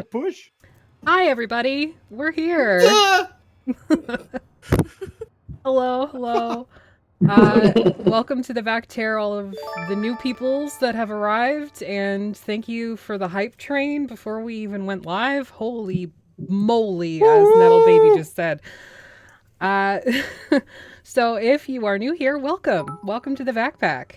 Push. Hi, everybody. We're here. Hello. Welcome to the Vecnaslaboratory, all of the new peoples that have arrived, and thank you for the hype train before we even went live. Holy moly, as Nettle Baby just said. So if you are new here, welcome. Welcome to the Backpack.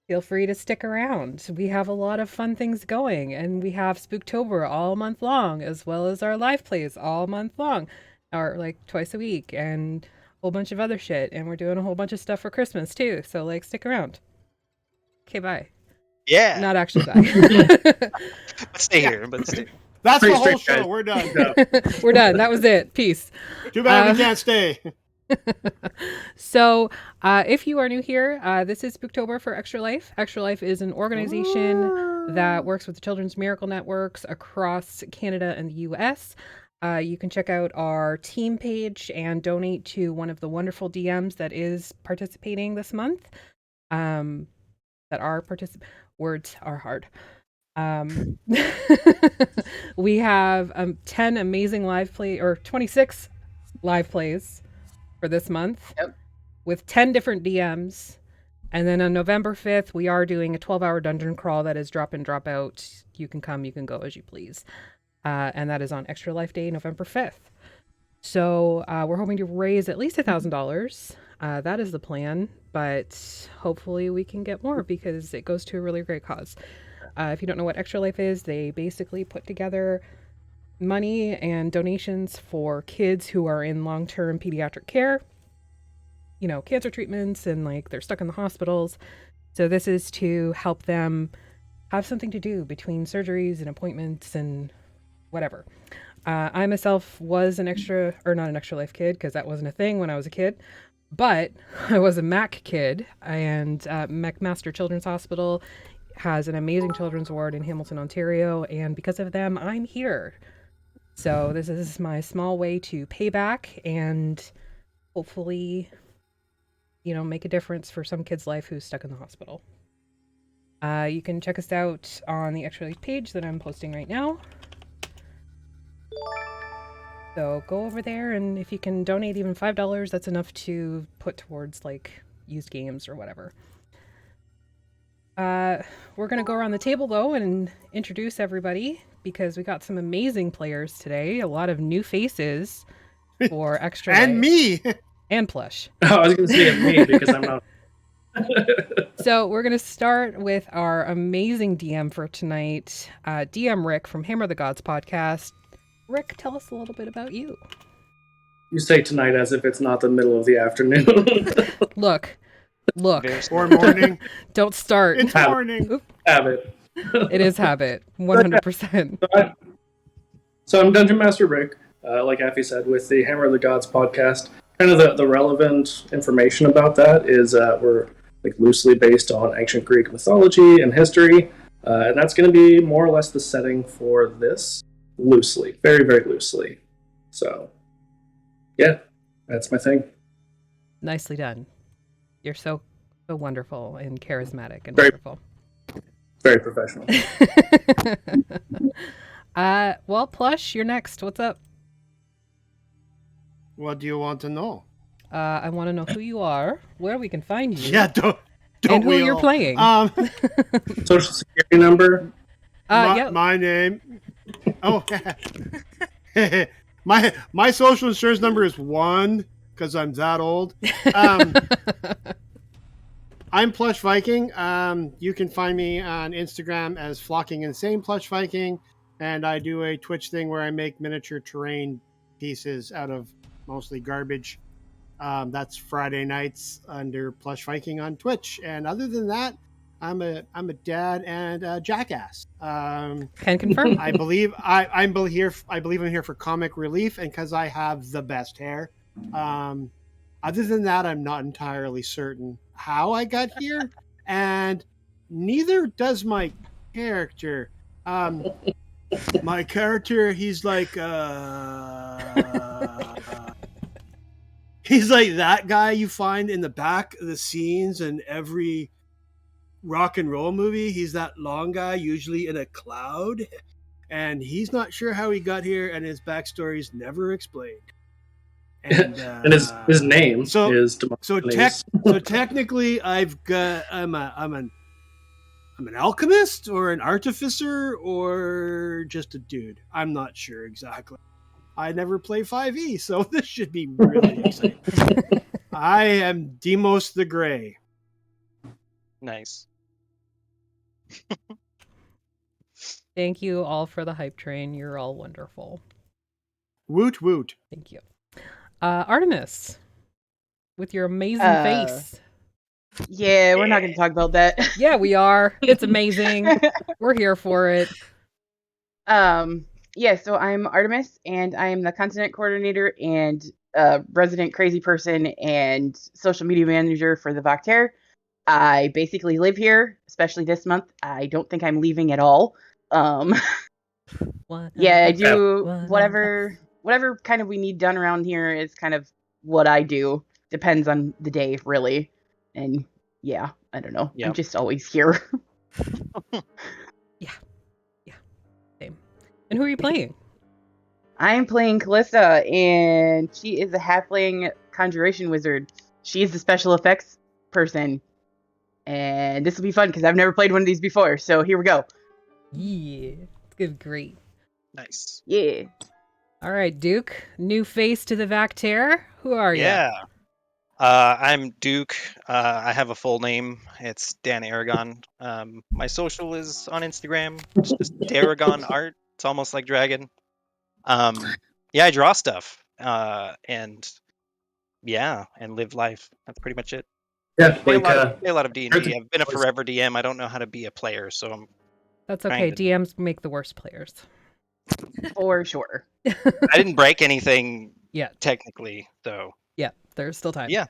Feel free to stick around. We have a lot of fun things going, and we have Spooktober all month long, as well as our live plays all month long, or like twice a week, and a whole bunch of other shit. And we're doing a whole bunch of stuff for Christmas too. So like, stick around. Okay, bye. Yeah. Not actually bye. But stay here. But stay. That's Pretty the whole straight, show. guys. We're done. We're done. That was it. Peace. Too bad we can't stay. So, if you are new here, this is Spooktober for Extra Life. Extra Life is an organization that works with the Children's Miracle Networks across Canada and the US. You can check out our team page and donate to one of the wonderful DMs that is participating this month. Words are hard. We have 10 amazing live play, or 26 live plays for this month. Yep. With 10 different DMs. And then on November 5th, we are doing a 12-hour dungeon crawl that is drop in, drop out. You can come, you can go as you please. And that is on Extra Life Day, November 5th. So we're hoping to raise at least $1,000. That is the plan, but hopefully we can get more because it goes to a really great cause. If you don't know what Extra Life is, they basically put together money and donations for kids who are in long-term pediatric care, you know, cancer treatments, and like they're stuck in the hospitals. So this is to help them have something to do between surgeries and appointments and whatever. I myself was not an Extra Life kid because that wasn't a thing when I was a kid, but I was a MAC kid, and McMaster Children's Hospital has an amazing children's ward in Hamilton, Ontario, and because of them, I'm here. So this is my small way to pay back and hopefully, you know, make a difference for some kid's life who's stuck in the hospital. You can check us out on the Extra Life page that I'm posting right now. So go over there, and if you can donate even $5, that's enough to put towards like used games or whatever. We're going to go around the table, though, and introduce everybody because we got some amazing players today. A lot of new faces for Extra And Life. me. And Plush. Oh, I was going to say me because I'm not. So we're going to start with our amazing DM for tonight, DM Rick from Hammer the Gods podcast. Rick, tell us a little bit about you. You say tonight as if it's not the middle of the afternoon. Look. Or morning. Don't start. It's morning. Habit. It is habit. 100%. So I'm Dungeon Master Rick, like Aphi said, with the Hammer of the Gods podcast. Kind of the relevant information about that is we're like loosely based on ancient Greek mythology and history, and that's going to be more or less the setting for this. Loosely. Very, very loosely. So, yeah, that's my thing. Nicely done. You're so wonderful and charismatic and Very, wonderful. Very professional. Well, Plush, you're next. What's up? What do you want to know? I want to know who you are, where we can find you. Yeah, don't and who we you're all? playing. Social security number. My name. Oh, my social insurance number is 1 because I'm that old. I'm Plush Viking. You can find me on Instagram as Flocking Insane Plush Viking, and I do a Twitch thing where I make miniature terrain pieces out of mostly garbage. That's Friday nights under Plush Viking on Twitch, and other than that, I'm a dad and a jackass. Can confirm. I believe I'm here for comic relief, and because I have the best hair. Other than that, I'm not entirely certain how I got here, and neither does my character. My character, he's like that guy you find in the back of the scenes in every rock and roll movie, he's that long guy, usually in a cloud, and he's not sure how he got here, and his backstory is never explained. And, and his name is Demosthenes. So technically, I'm an alchemist or an artificer or just a dude. I'm not sure exactly. I never play 5e, so this should be really exciting. I am Demos the Grey. Nice. Thank you all for the hype train. You're all wonderful. Woot woot. Thank you. Artemis, with your amazing face. Yeah, we're not going to talk about that. Yeah, we are. It's amazing. We're here for it. Yeah, so I'm Artemis, and I'm the content coordinator and resident crazy person and social media manager for the Vecnaslaboratory. I basically live here, especially this month. I don't think I'm leaving at all. Yeah, I do whatever kind of we need done around here is kind of what I do. Depends on the day, really. And yeah, I don't know. Yep. I'm just always here. Yeah. Same. And who are you playing? I'm playing Callista, and she is a halfling conjuration wizard. She's the special effects person. And this will be fun because I've never played one of these before. So here we go. Yeah. It's good. Great. Nice. Yeah. All right, Duke. New face to the Vecnaslaboratory. Who are you? Yeah. I'm Duke. I have a full name. It's Dan Aragon. My social is on Instagram. It's just Aragon Art. It's almost like dragon. Yeah, I draw stuff. And live life. That's pretty much it. Yeah, Play a lot of D&D. I've been a forever DM. I don't know how to be a player, so I'm That's okay. DMs make the worst players. For sure. I didn't break anything Yeah. technically, though. Yeah, there's still time. Yeah.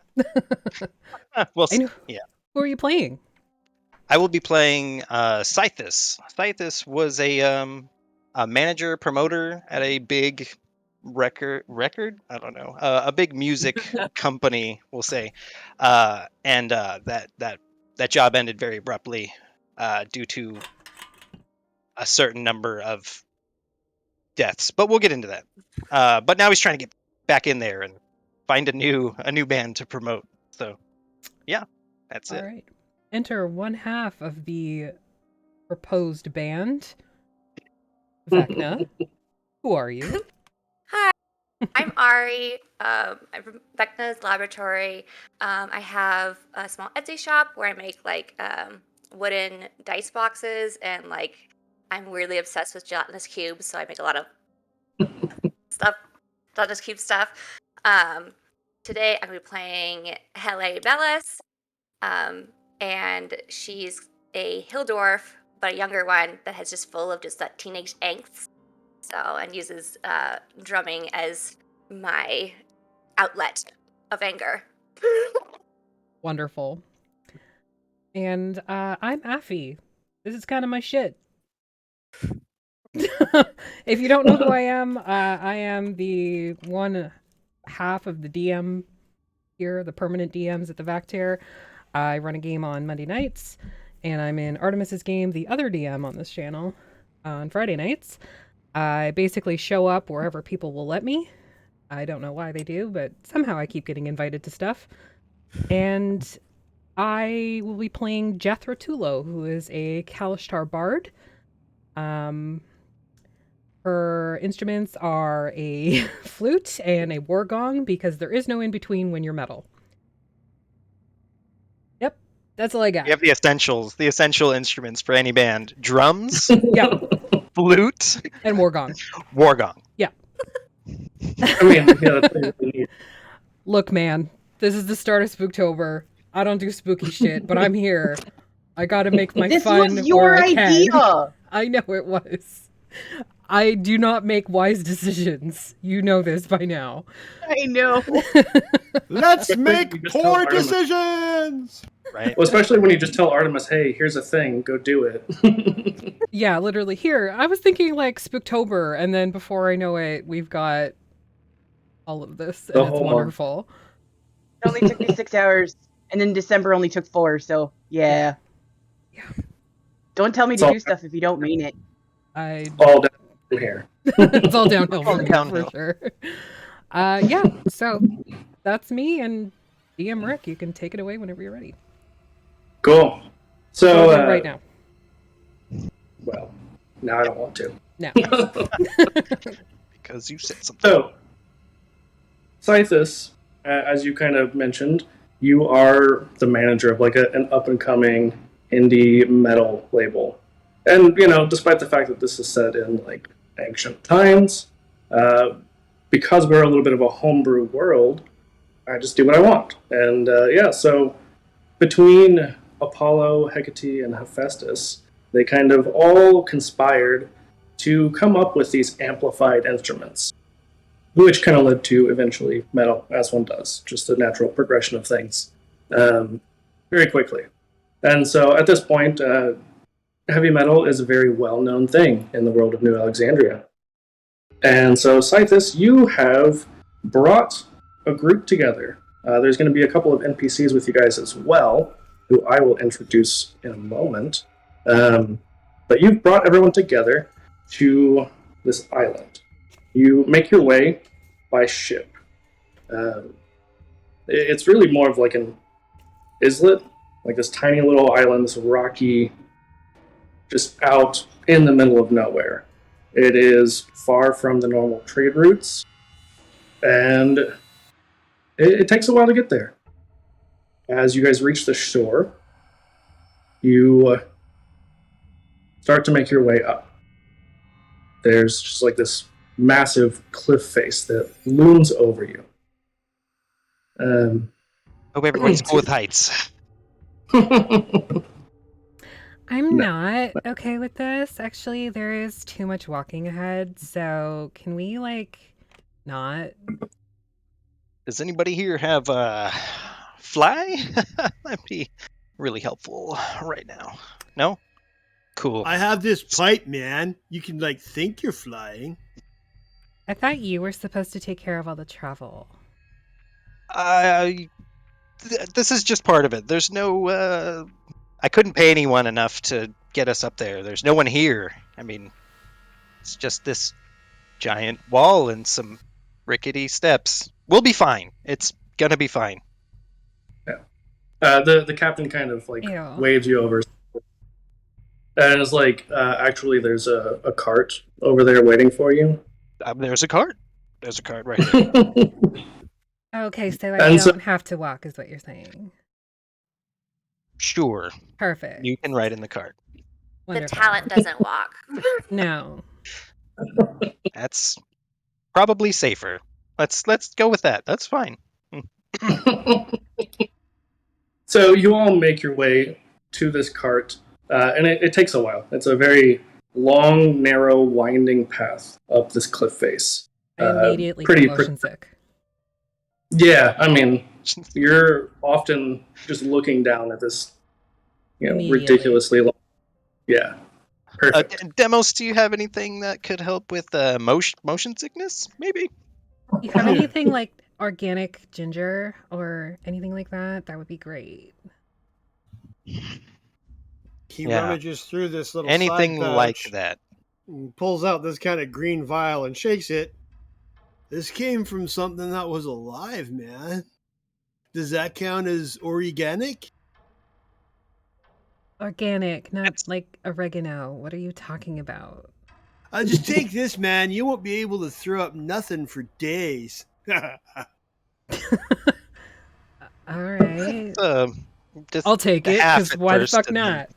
Well, yeah. Who are you playing? I will be playing Scythus. Scythus was a manager promoter at a big record. I don't know. A big music company, we'll say. And that job ended very abruptly due to a certain number of deaths. But we'll get into that. But now he's trying to get back in there and find a new band to promote. So, yeah, that's it. All right. Enter one half of the proposed band. Vecna. Who are you? Hi, I'm Ari. I'm from Vecnaslaboratory. I have a small Etsy shop where I make like wooden dice boxes, and like I'm weirdly obsessed with gelatinous cubes, so I make a lot of gelatinous cube stuff. Today I'm going to be playing Helle Bellis, and she's a hill dwarf, but a younger one that has just full of just that teenage angst. So, and uses drumming as my outlet of anger. Wonderful. And I'm Aphi. This is kind of my shit. If you don't know who I am the one half of the DM here, the permanent DMs at the Vecnaslaboratory. I run a game on Monday nights, and I'm in Artemis's game, the other DM on this channel, on Friday nights. I basically show up wherever people will let me. I don't know why they do, but somehow I keep getting invited to stuff. And I will be playing Jethra Tulo, who is a Kalishtar bard. Her instruments are a flute and a war gong, because there is no in-between when you're metal. Yep, that's all I got. You have the essential instruments for any band. Drums, Yeah, flute, and war gong. war gong. Yeah. I mean, yeah, that's what we need. Look, man, this is the start of Spooktober. I don't do spooky shit, but I'm here. I gotta make my This fun was your where I can. idea. I know it was. I do not make wise decisions. You know this by now. I know. Let's Especially make if you just tell poor Artemis. decisions. Right. Well, especially when you just tell Artemis, "Hey, here's a thing. Go do it." Yeah, literally. Here, I was thinking like Spooktober, and then before I know it, we've got all of this, and The it's whole month. wonderful. It only took me 6 hours, and then December only took 4. So yeah. Don't tell me It's to all- do stuff if you don't mean it. All down from here. It's all downhill All from here downhill. for sure. Yeah, so that's me and DM Rick. You can take it away whenever you're ready. Cool. So, So I'll do it right now. well, now I don't want to. No. Because you said something. So, Scythus, as you kind of mentioned, you are the manager of like an up-and-coming indie metal label. And, despite the fact that this is set in like ancient times, because we're a little bit of a homebrew world, I just do what I want. And so between Apollo, Hecate, and Hephaestus, they kind of all conspired to come up with these amplified instruments, which kind of led to eventually metal, as one does, just a natural progression of things, very quickly. And so at this point, heavy metal is a very well-known thing in the world of New Alexandria. And so, Scythus, you have brought a group together. There's going to be a couple of NPCs with you guys as well, who I will introduce in a moment. But you've brought everyone together to this island. You make your way by ship. It's really more of like an islet, like this tiny little island, this rocky, just out in the middle of nowhere. It is far from the normal trade routes, and it takes a while to get there. As you guys reach the shore, you start to make your way up. There's just like this massive cliff face that looms over you. Hope everyone's cool with heights. I'm not okay with this. Actually, there is too much walking ahead. So can we not? Does anybody here have fly? That'd be really helpful right now. No? Cool. I have this pipe, man. You can think you're flying. I thought you were supposed to take care of all the travel. This is just part of it. There's no I couldn't pay anyone enough to get us up there. There's no one here. I mean, it's just this giant wall and some rickety steps. We'll be fine. It's gonna be fine. The captain kind of Ew. waves you over, and is actually, there's a cart over there waiting for you. There's a cart. There's a cart right here. Okay, so I And so- don't have to walk, is what you're saying. Sure, Perfect. you can ride in the cart. Wonderful. The talent doesn't walk. No. That's probably safer. Let's go with that. That's fine. So you all make your way to this cart, and it takes a while. It's a very long, narrow, winding path up this cliff face. I immediately pretty- get motion sick. Yeah, I mean, you're often just looking down at this, Immediately. ridiculously long. Yeah, perfect. Demos, do you have anything that could help with motion sickness? Maybe. You have anything like organic ginger or anything like that? That would be great. He Yeah. rummages through this little Anything side like pouch that. and pulls out this kind of green vial and shakes it. This came from something that was alive, man. Does that count as organic? Organic, not It's- like oregano. What are you talking about? Just take this, man. You won't be able to throw up nothing for days. All right. Just I'll take it, half because at why the first fuck and not?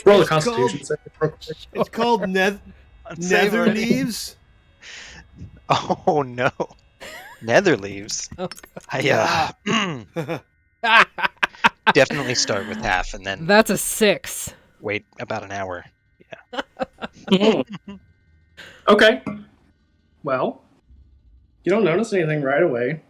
Roll a It's Constitution called- save. It's called nether Unsavory. leaves. Oh no, nether leaves. Oh, I definitely start with half and then That's a 6. wait about an hour. Okay. Well, you don't notice anything right away.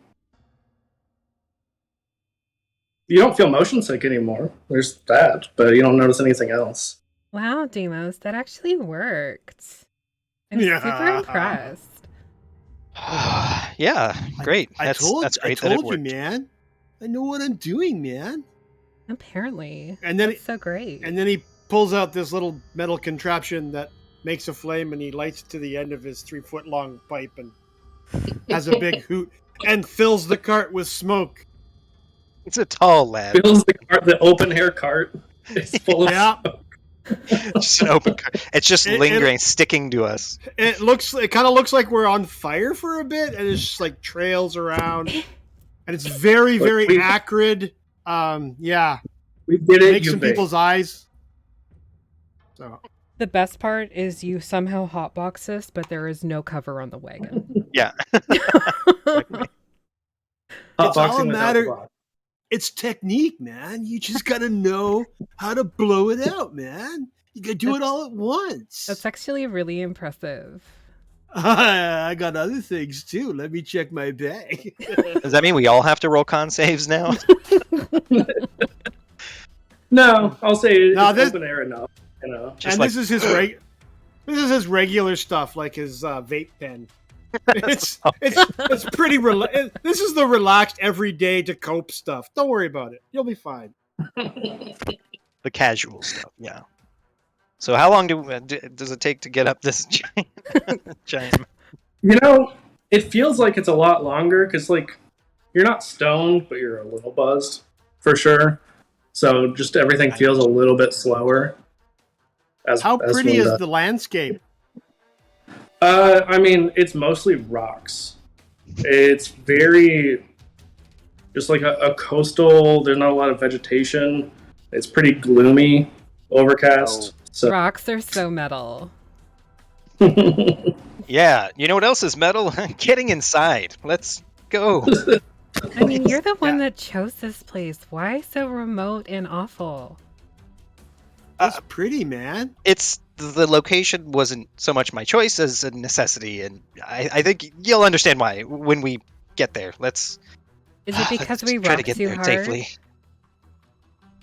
You don't feel motion sick anymore. There's that, but you don't notice anything else. Wow, Demos, that actually worked. I'm Yeah. super impressed. Yeah, great. I That's told great that it you, worked. man. I know what I'm doing, man. Apparently. And then That's so great. And then he pulls out this little metal contraption that makes a flame, and he lights it to the end of his 3-foot long pipe and has a big hoot and fills the cart with smoke. It's a tall lad. Fills the open air cart. It's full of Yeah. smoke. Just an open cart. It's just lingering, sticking to us. It kind of looks like we're on fire for a bit, and it's just like trails around, and it's very, very acrid. Yeah, We did it. makes some people's eyes. So The best part is you somehow hotbox this, but there is no cover on the wagon. Yeah. It's all Hotboxing a without matter- the box. it's technique, man. You just gotta know how to blow it out, man. You gotta do it all at once. That's actually really impressive. I got other things too. Let me check my bag. Does that mean we all have to roll con saves now? No, I'll say it's No, this- open air enough. You know. Just And like, this is his regular stuff, like his vape pen. It's pretty this is the relaxed everyday to cope stuff. Don't worry about it. You'll be fine. the casual stuff, yeah. So how long does it take to get up this giant? You know, it feels like it's a lot longer because, like, you're not stoned, but you're a little buzzed for sure. So just everything feels a little bit slower. How pretty is the landscape? I mean, it's mostly rocks. It's very just like a coastal. There's not a lot of vegetation. It's pretty gloomy, overcast. So Rocks are so metal. Yeah, you know what else is metal? Getting inside. Let's go. I mean, you're the one that chose this place. Why so remote and awful? It's pretty, man. It's the location wasn't so much my choice as a necessity, and I think you'll understand why when we get there. Is it because let's we try to rock get too there hard? safely.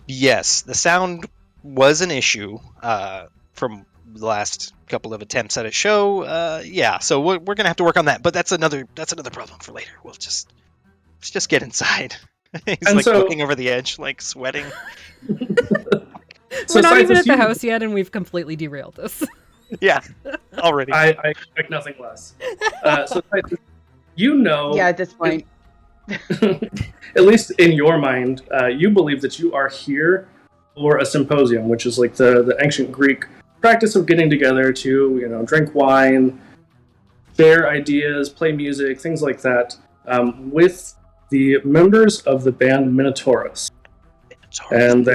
Yes, the sound was an issue from the last couple of attempts at a show. Yeah, so we're gonna have to work on that. But that's another problem for later. Let's just get inside. He's And like so- looking over the edge, like sweating. We're not even Cypress, at the house yet, and we've completely derailed this. Yeah, already. I expect nothing less. So Cypress, you know, Yeah, at this point. at least in your mind, you believe that you are here for a symposium, which is like the ancient Greek practice of getting together to drink wine, share ideas, play music, things like that, with the members of the band Mïnotaürus and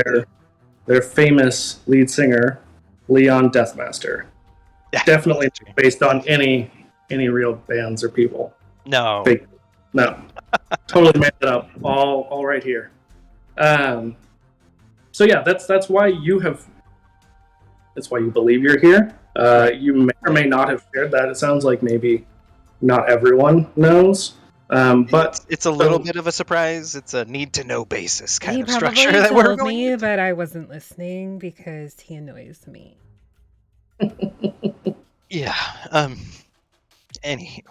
their famous lead singer, Leon Deathmaster. Yeah. Definitely based on any real bands or people. No. Fake. No. Totally made it up. All right here. So yeah, that's why you believe you're here. You may or may not have shared that. It sounds like maybe not everyone knows. But it's a little bit of a surprise. It's a need-to-know basis kind He of probably structure that we're told going me, into. but I wasn't listening because he annoys me. Yeah. Anywho.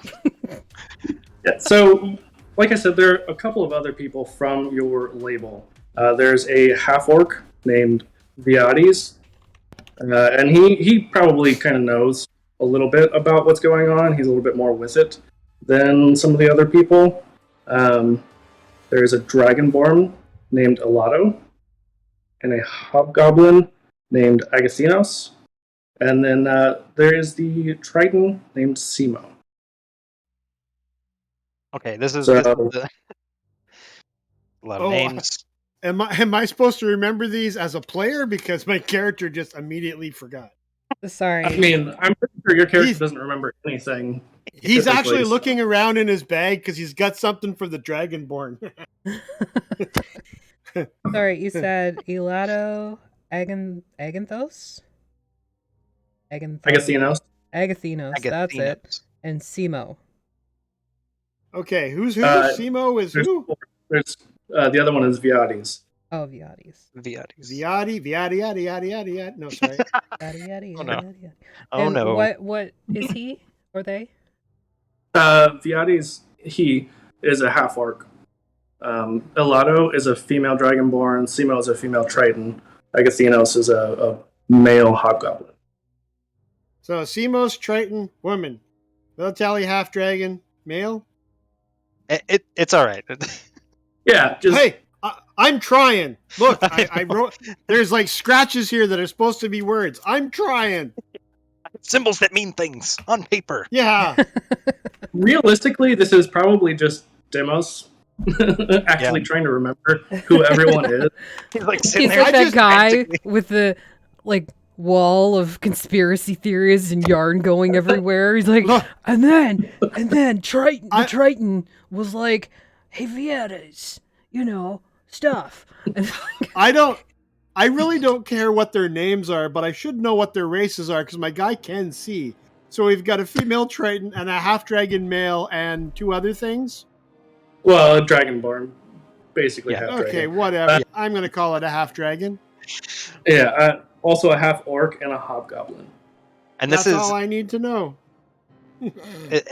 yeah, so like I said, there are a couple of other people from your label. There's a half-orc named Roadies, and he probably kind of knows a little bit about what's going on. He's a little bit more with it than some of the other people. There's a dragonborn named Elato, and a hobgoblin named Agassinos, and then there is the triton named Simo. Okay, this is So- a lot of Oh, names. Am I supposed to remember these as a player? Because my character just immediately forgot. Sorry. I mean, I'm pretty sure your character He's- doesn't remember anything. He's Typically, actually so- looking around in his bag because he's got something for the Dragonborn. Sorry, you said Elato Aganthos? Agassinos. Agathinos, that's it. Agathinos. And Simo. Okay, who's who? Simo is There's, who? there's the other one is Viades. Oh, Viades. Viades. Viadi. No, sorry. Yada, yada, Oh, no. yada, yada. Oh And no. What is he or they? Viades, he is a half orc. Elato is a female dragonborn. Simo is a female triton. Agathenos is a male hobgoblin. So Simos, Triton, woman. Military half dragon, male. It's all right. Yeah, just Hey, I'm trying. Look, I wrote. There's like scratches here that are supposed to be words. I'm trying. Symbols that mean things on paper. Yeah. realistically, this is probably just Demos actually trying to remember who everyone is. He's like sitting He's there. like that guy frantically. with the like wall of conspiracy theories and yarn going everywhere. He's like, Look. and then Triton, the Triton was like, hey, Vieras, stuff. And I really don't care what their names are, but I should know what their races are because my guy can see. So we've got a female Triton and a half dragon male and 2 other things. Well, Dragonborn, basically Yeah. half Okay, dragon. whatever. I'm going to call it a half dragon. Yeah, also a half orc and a hobgoblin. And this That's all I need to know.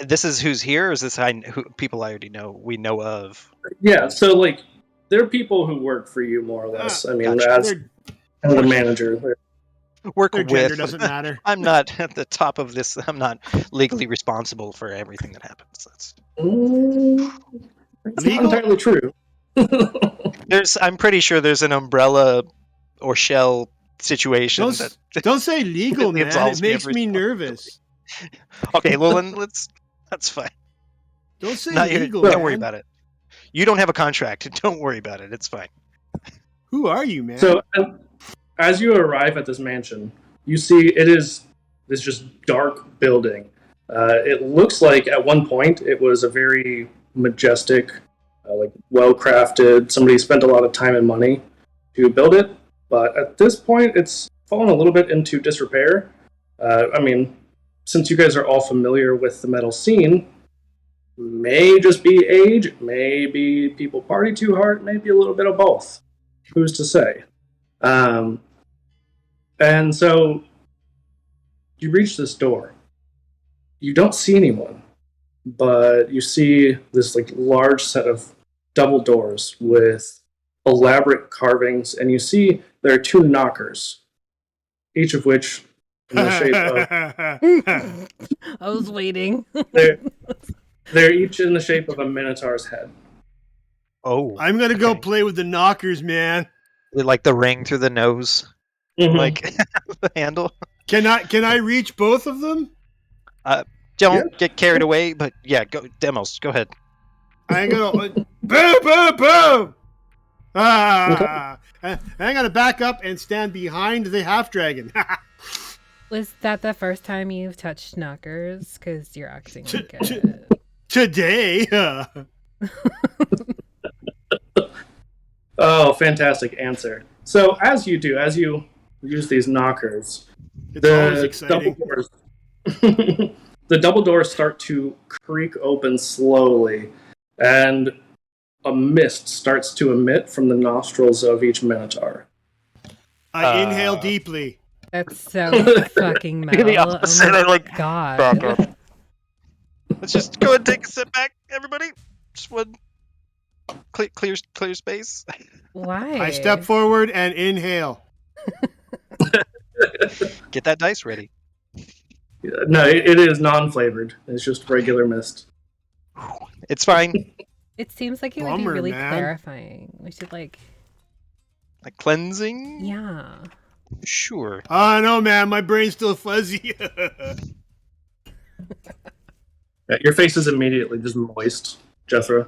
this is who's here, or is this people I already know? We know of. Yeah, so like they're people who work for you more or less. I mean, Gotcha. as the manager. Work Their gender with. doesn't matter. I'm not at the top of this. I'm not legally responsible for everything that happens. That's That's not Legal? entirely true. I'm pretty sure there's an umbrella or shell situation. Don't say legal, man. It absolves me makes of me nervous. Okay, well then that's fine. Don't say Not legal. don't worry man. about it. You don't have a contract. Don't worry about it. It's fine. Who are you, man? So as you arrive at this mansion, you see it is this just dark building. It looks like at one point it was a very majestic, like well-crafted. Somebody spent a lot of time and money to build it, but at this point it's fallen a little bit into disrepair. I mean, since you guys are all familiar with the metal scene, may just be age, maybe people party too hard, maybe a little bit of both. Who's to say? And so you reach this door. You don't see anyone, but you see this like large set of double doors with elaborate carvings, and you see there are 2 knockers, each of which in the shape of I was waiting. they're each in the shape of a minotaur's head. Oh, I'm gonna go okay. play with the knockers, man. Like the ring through the nose, Mhm. like the handle. Can I reach both of them? Don't get carried away, but yeah, go Demos. Go ahead. I'm gonna boom, boom, boom. And I'm gonna back up and stand behind the half dragon. Was that the first time you've touched knockers? Because you're acting like it. Today. Oh, fantastic answer. So as you use these knockers, It's always exciting. double doors, the double doors start to creak open slowly, and a mist starts to emit from the nostrils of each minotaur. I inhale deeply. That's so fucking metal. The opposite. Oh my I like God. back up. Let's just go ahead and take a step back, everybody. Just one clear space. Why? I step forward and inhale. Get that dice ready. No, it is non-flavored. It's just regular mist. It's fine. It seems like it would be Bummer, really man. clarifying. We should Like cleansing. yeah. Sure. Oh no, man, my brain's still fuzzy. Yeah, your face is immediately just moist, Jethro.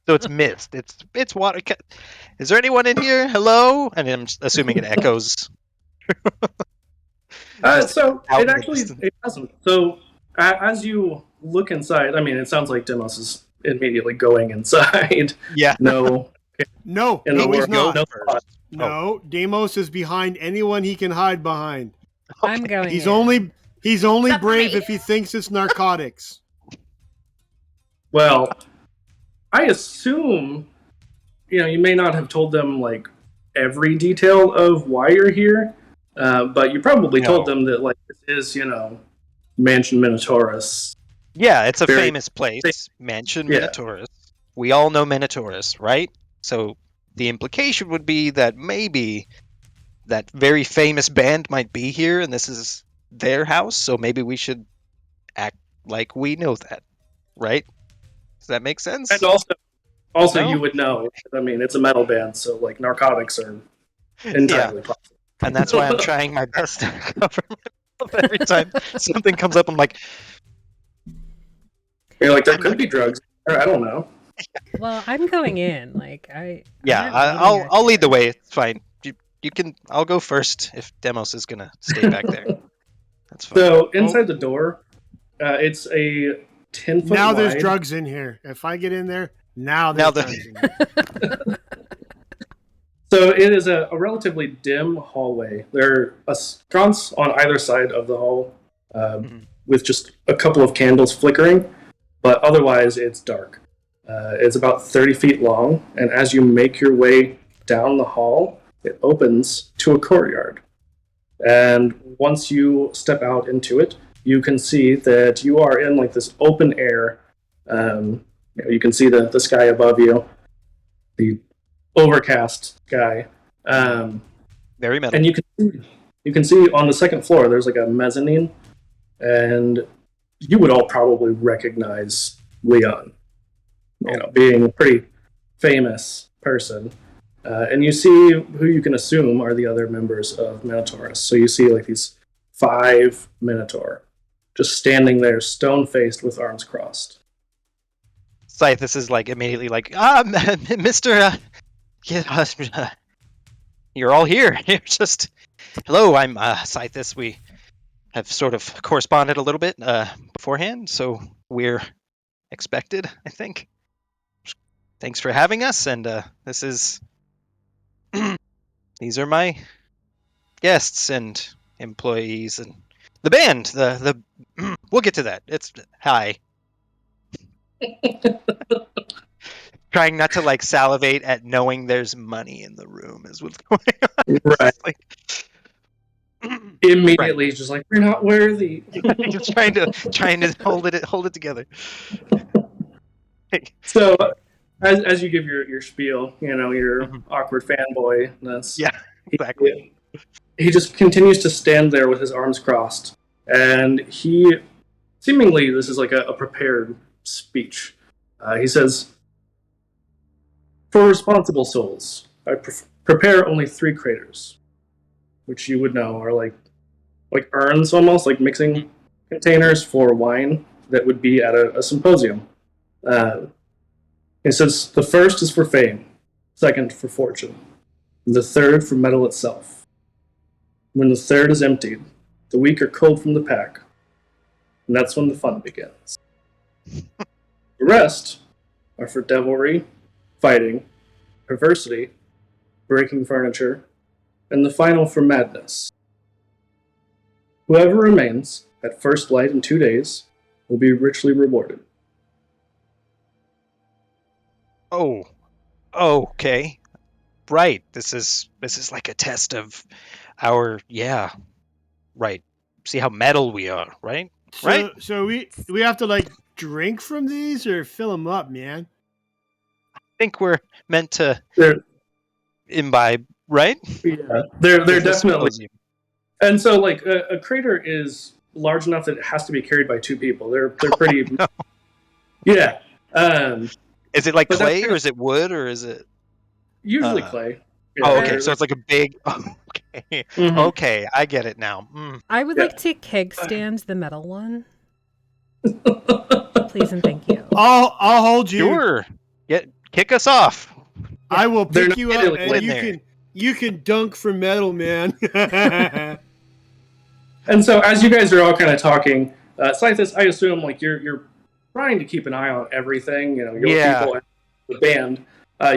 So it's mist. It's water. Is there anyone in here? Hello? And I'm just assuming it echoes. So Out it in the actually distance. it doesn't. So as you look inside, I mean, it sounds like Demos is immediately going inside. Yeah. No, No, in the no, he's world, not. no thought. No, Demos is behind anyone he can hide behind. I'm going. He's in. only Except for brave me. if he thinks it's narcotics. Well, I assume, you may not have told them like every detail of why you're here, but you probably told No. them that like this is, Mansion Mïnotaürus. Yeah, it's a Very- famous place. Mansion Yeah. Minotaurus. we all know Minotaurus, right? So the implication would be that maybe that very famous band might be here, and this is their house. So maybe we should act like we know that, right? Does that make sense? And also No? you would know. I mean, it's a metal band, so like narcotics are entirely possible. And that's why I'm trying my best to cover myself every time something comes up. I'm like, You're like, there could be drugs. I don't know. Well, I'm going in. Like I'm yeah, not I'll leading I'll lead the actually. way. It's fine. You can. I'll go first if Demos is gonna stay back there. That's fine. So inside the door, it's a 10-foot Now wide. there's drugs in here. If I get in there, now there's drugs in here. So it is a relatively dim hallway. There are sconce on either side of the hall, with just a couple of candles flickering, but otherwise it's dark. It's about 30 feet long, and as you make your way down the hall, it opens to a courtyard. And once you step out into it, you can see that you are in like this open air. You can see the sky above you, the overcast sky. Very metal. And you can see on the second floor there's like a mezzanine, and you would all probably recognize Leon, being a pretty famous person. And you see who you can assume are the other members of Minotaurus. So you see like these 5 Minotaur just standing there, stone-faced with arms crossed. Scythus is like immediately like, Mr. You're all here. You're just, hello, I'm Scythus. We have sort of corresponded a little bit beforehand, so we're expected, I think. Thanks for having us, and this is these are my guests and employees and the band. The we'll get to that. It's hi. Trying not to like salivate at knowing there's money in the room is what's going on. Right. Like, Immediately, he's just like, "We're not worthy." just trying to hold it together. So, as you give your spiel, your awkward fanboy-ness, Yeah, exactly. He just continues to stand there with his arms crossed, and he seemingly this is like a prepared speech. He says, "For responsible souls, I prepare only 3 craters, which you would know are like urns, almost like mixing containers for wine that would be at a symposium." He says, "The first is for fame, second for fortune, and the third for metal itself. When the third is emptied, the weak are culled from the pack, and that's when the fun begins. The rest are for devilry, fighting, perversity, breaking furniture, and the final for madness. Whoever remains at first light in 2 days will be richly rewarded." Oh, okay, right. This is like a test of our right. See how metal we are, right? Right. So we have to like drink from these or fill them up, man. I think we're meant to They're imbibe, right? they're This is definitely. symposium. And so, like, a crater is large enough that it has to be carried by 2 people. They're pretty. No. Yeah. Is it like But clay that's- or is it wood or is it? Usually clay. Oh, Yeah, okay. they're- So it's like a big. Okay. Mhm. Okay, I get it now. I would Yeah. like to keg stand the metal one. Please and thank you. I'll hold you. Sure. Kick us off. I will They're pick not you up, really and in there. you can dunk for metal, man. And so, as you guys are all kind of talking, Scythus, I assume like you're trying to keep an eye on everything. Your people and the band.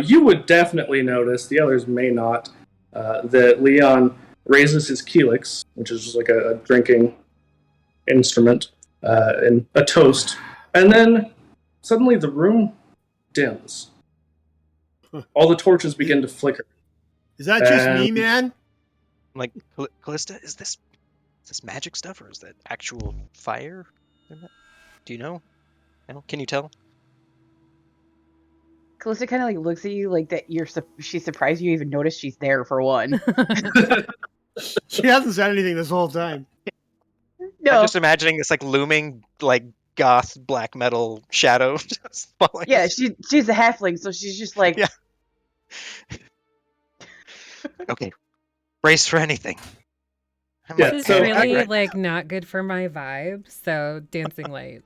You would definitely notice, the others may not, that Leon raises his kelix, which is just like a drinking instrument, and a toast, and then suddenly the room dims. All the torches begin to flicker. Is that just me, man? I'm like, Callista, is this magic stuff or is that actual fire? Do you know? No? Can you tell? Calista kind of like looks at you like that. She's surprised you even noticed she's there for one. She hasn't said anything this whole time. No, I'm just imagining this like looming like goth black metal shadow just following yeah, us. she's a halfling, so she's just like, Yeah. Okay, brace for anything. I'm Yeah, like, This is so really right. like not good for my vibe. So dancing lights.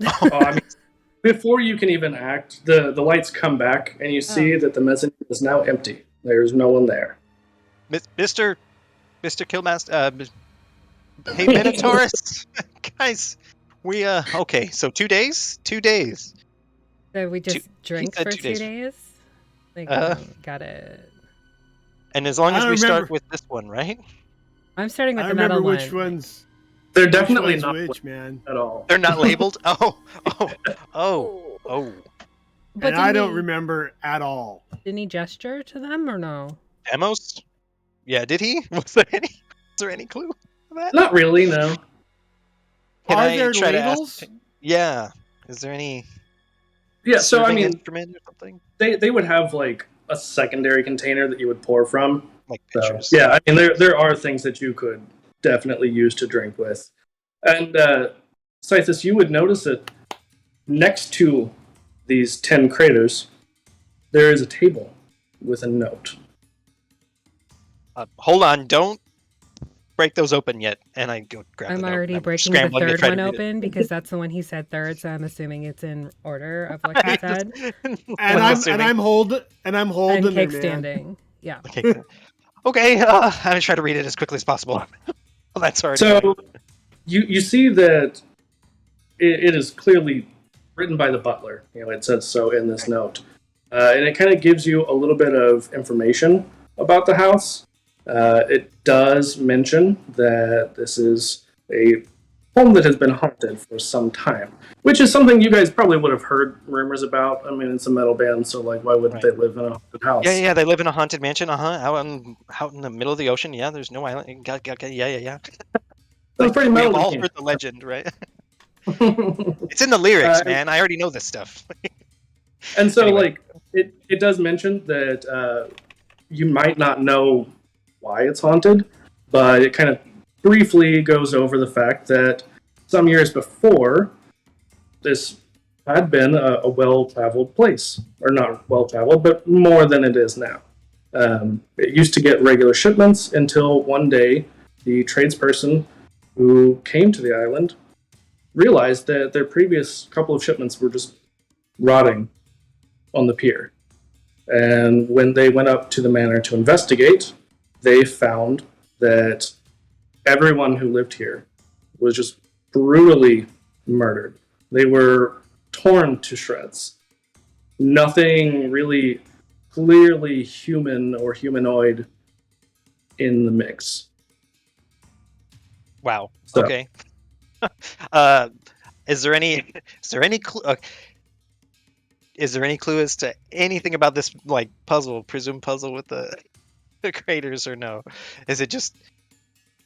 Oh, I mean, before you can even act, the lights come back, and you see that the mezzanine is now empty. There's no one there. Mr. Killmaster, hey Minotaurus, guys, we okay, so 2 days, 2 days. So we just drink said for 2 2 days. days? Like, got it. And as long I as don't we start remember. with this one, right? I'm starting with I the metal remember one. which ones. They're Which definitely one's not which, man. at all. They're not labeled. Oh. But And I don't didn't remember at all. Didn't he gesture to them or no? Demos? Yeah, did he? Was there any clue for that? Not really, no. Can Are I there try to labels? ask? Yeah. Is there any Yeah, so I serving mean, instrument or something? they would have like a secondary container that you would pour from. Like So pictures. yeah, I mean, there are things that you could definitely use to drink with. And Scythus, you would notice that next to these 10 craters, there is a table with a note. Hold on, don't break those open yet. And I go grab I'm the note. already I'm breaking the scrambling to third try to one read it. open because that's the one he said third, so I'm assuming it's in order of what he said. And I'm I'm holding And it, cake man. standing. Yeah. Okay, I'm gonna try to read it as quickly as possible. Well, that's already So you see that it is clearly written by the butler. You know, it says so in this note. And it kind of gives you a little bit of information about the house. It does mention that this is a home that has been haunted for some time, which is something you guys probably would have heard rumors about. I mean, it's a metal band, so like, why wouldn't they live in a haunted house? Yeah, they live in a haunted mansion, out in the middle of the ocean. Yeah, there's no island. Yeah. That's pretty We've metal. all heard the legend, right? It's in the lyrics, man. I already know this stuff. And so, Anyway. like, it does mention that you might not know why it's haunted, but it kind of briefly goes over the fact that some years before, this had been a well-traveled place. Or not well-traveled, but more than it is now. It used to get regular shipments until one day the tradesperson who came to the island realized that their previous couple of shipments were just rotting on the pier. And when they went up to the manor to investigate, they found that everyone who lived here was just brutally murdered. They were torn to shreds. Nothing really clearly human or humanoid in the mix. Wow. So- Okay. Is there any clue? Is there any clue as to anything about this like presumed puzzle with the craters or no? Is it just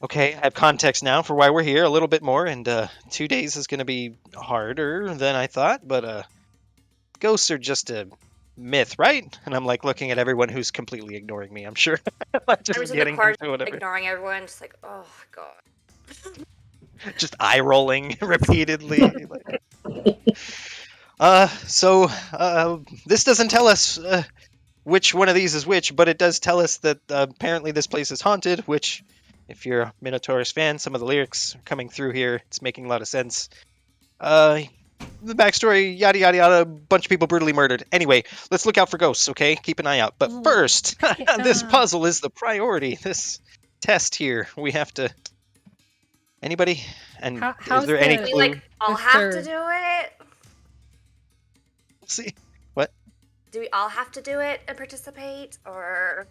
okay? I have context now for why we're here a little bit more, and 2 days is going to be harder than I thought. But ghosts are just a myth, right? And I'm like looking at everyone who's completely ignoring me. I'm sure. Just I was in getting the car into whatever. ignoring everyone, just like, oh god. Just eye rolling repeatedly. So this doesn't tell us which one of these is which, but it does tell us that apparently this place is haunted, which, if you're a Minotaurus fan, some of the lyrics are coming through here. It's making a lot of sense. The backstory, yada yada yada, a bunch of people brutally murdered. Anyway, let's look out for ghosts, okay? Keep an eye out. But first, this puzzle is the priority. This test here, we have to... Anybody? And How's is there any the- We clue? like all The have to third. do it. See? Do we all have to do it and participate, or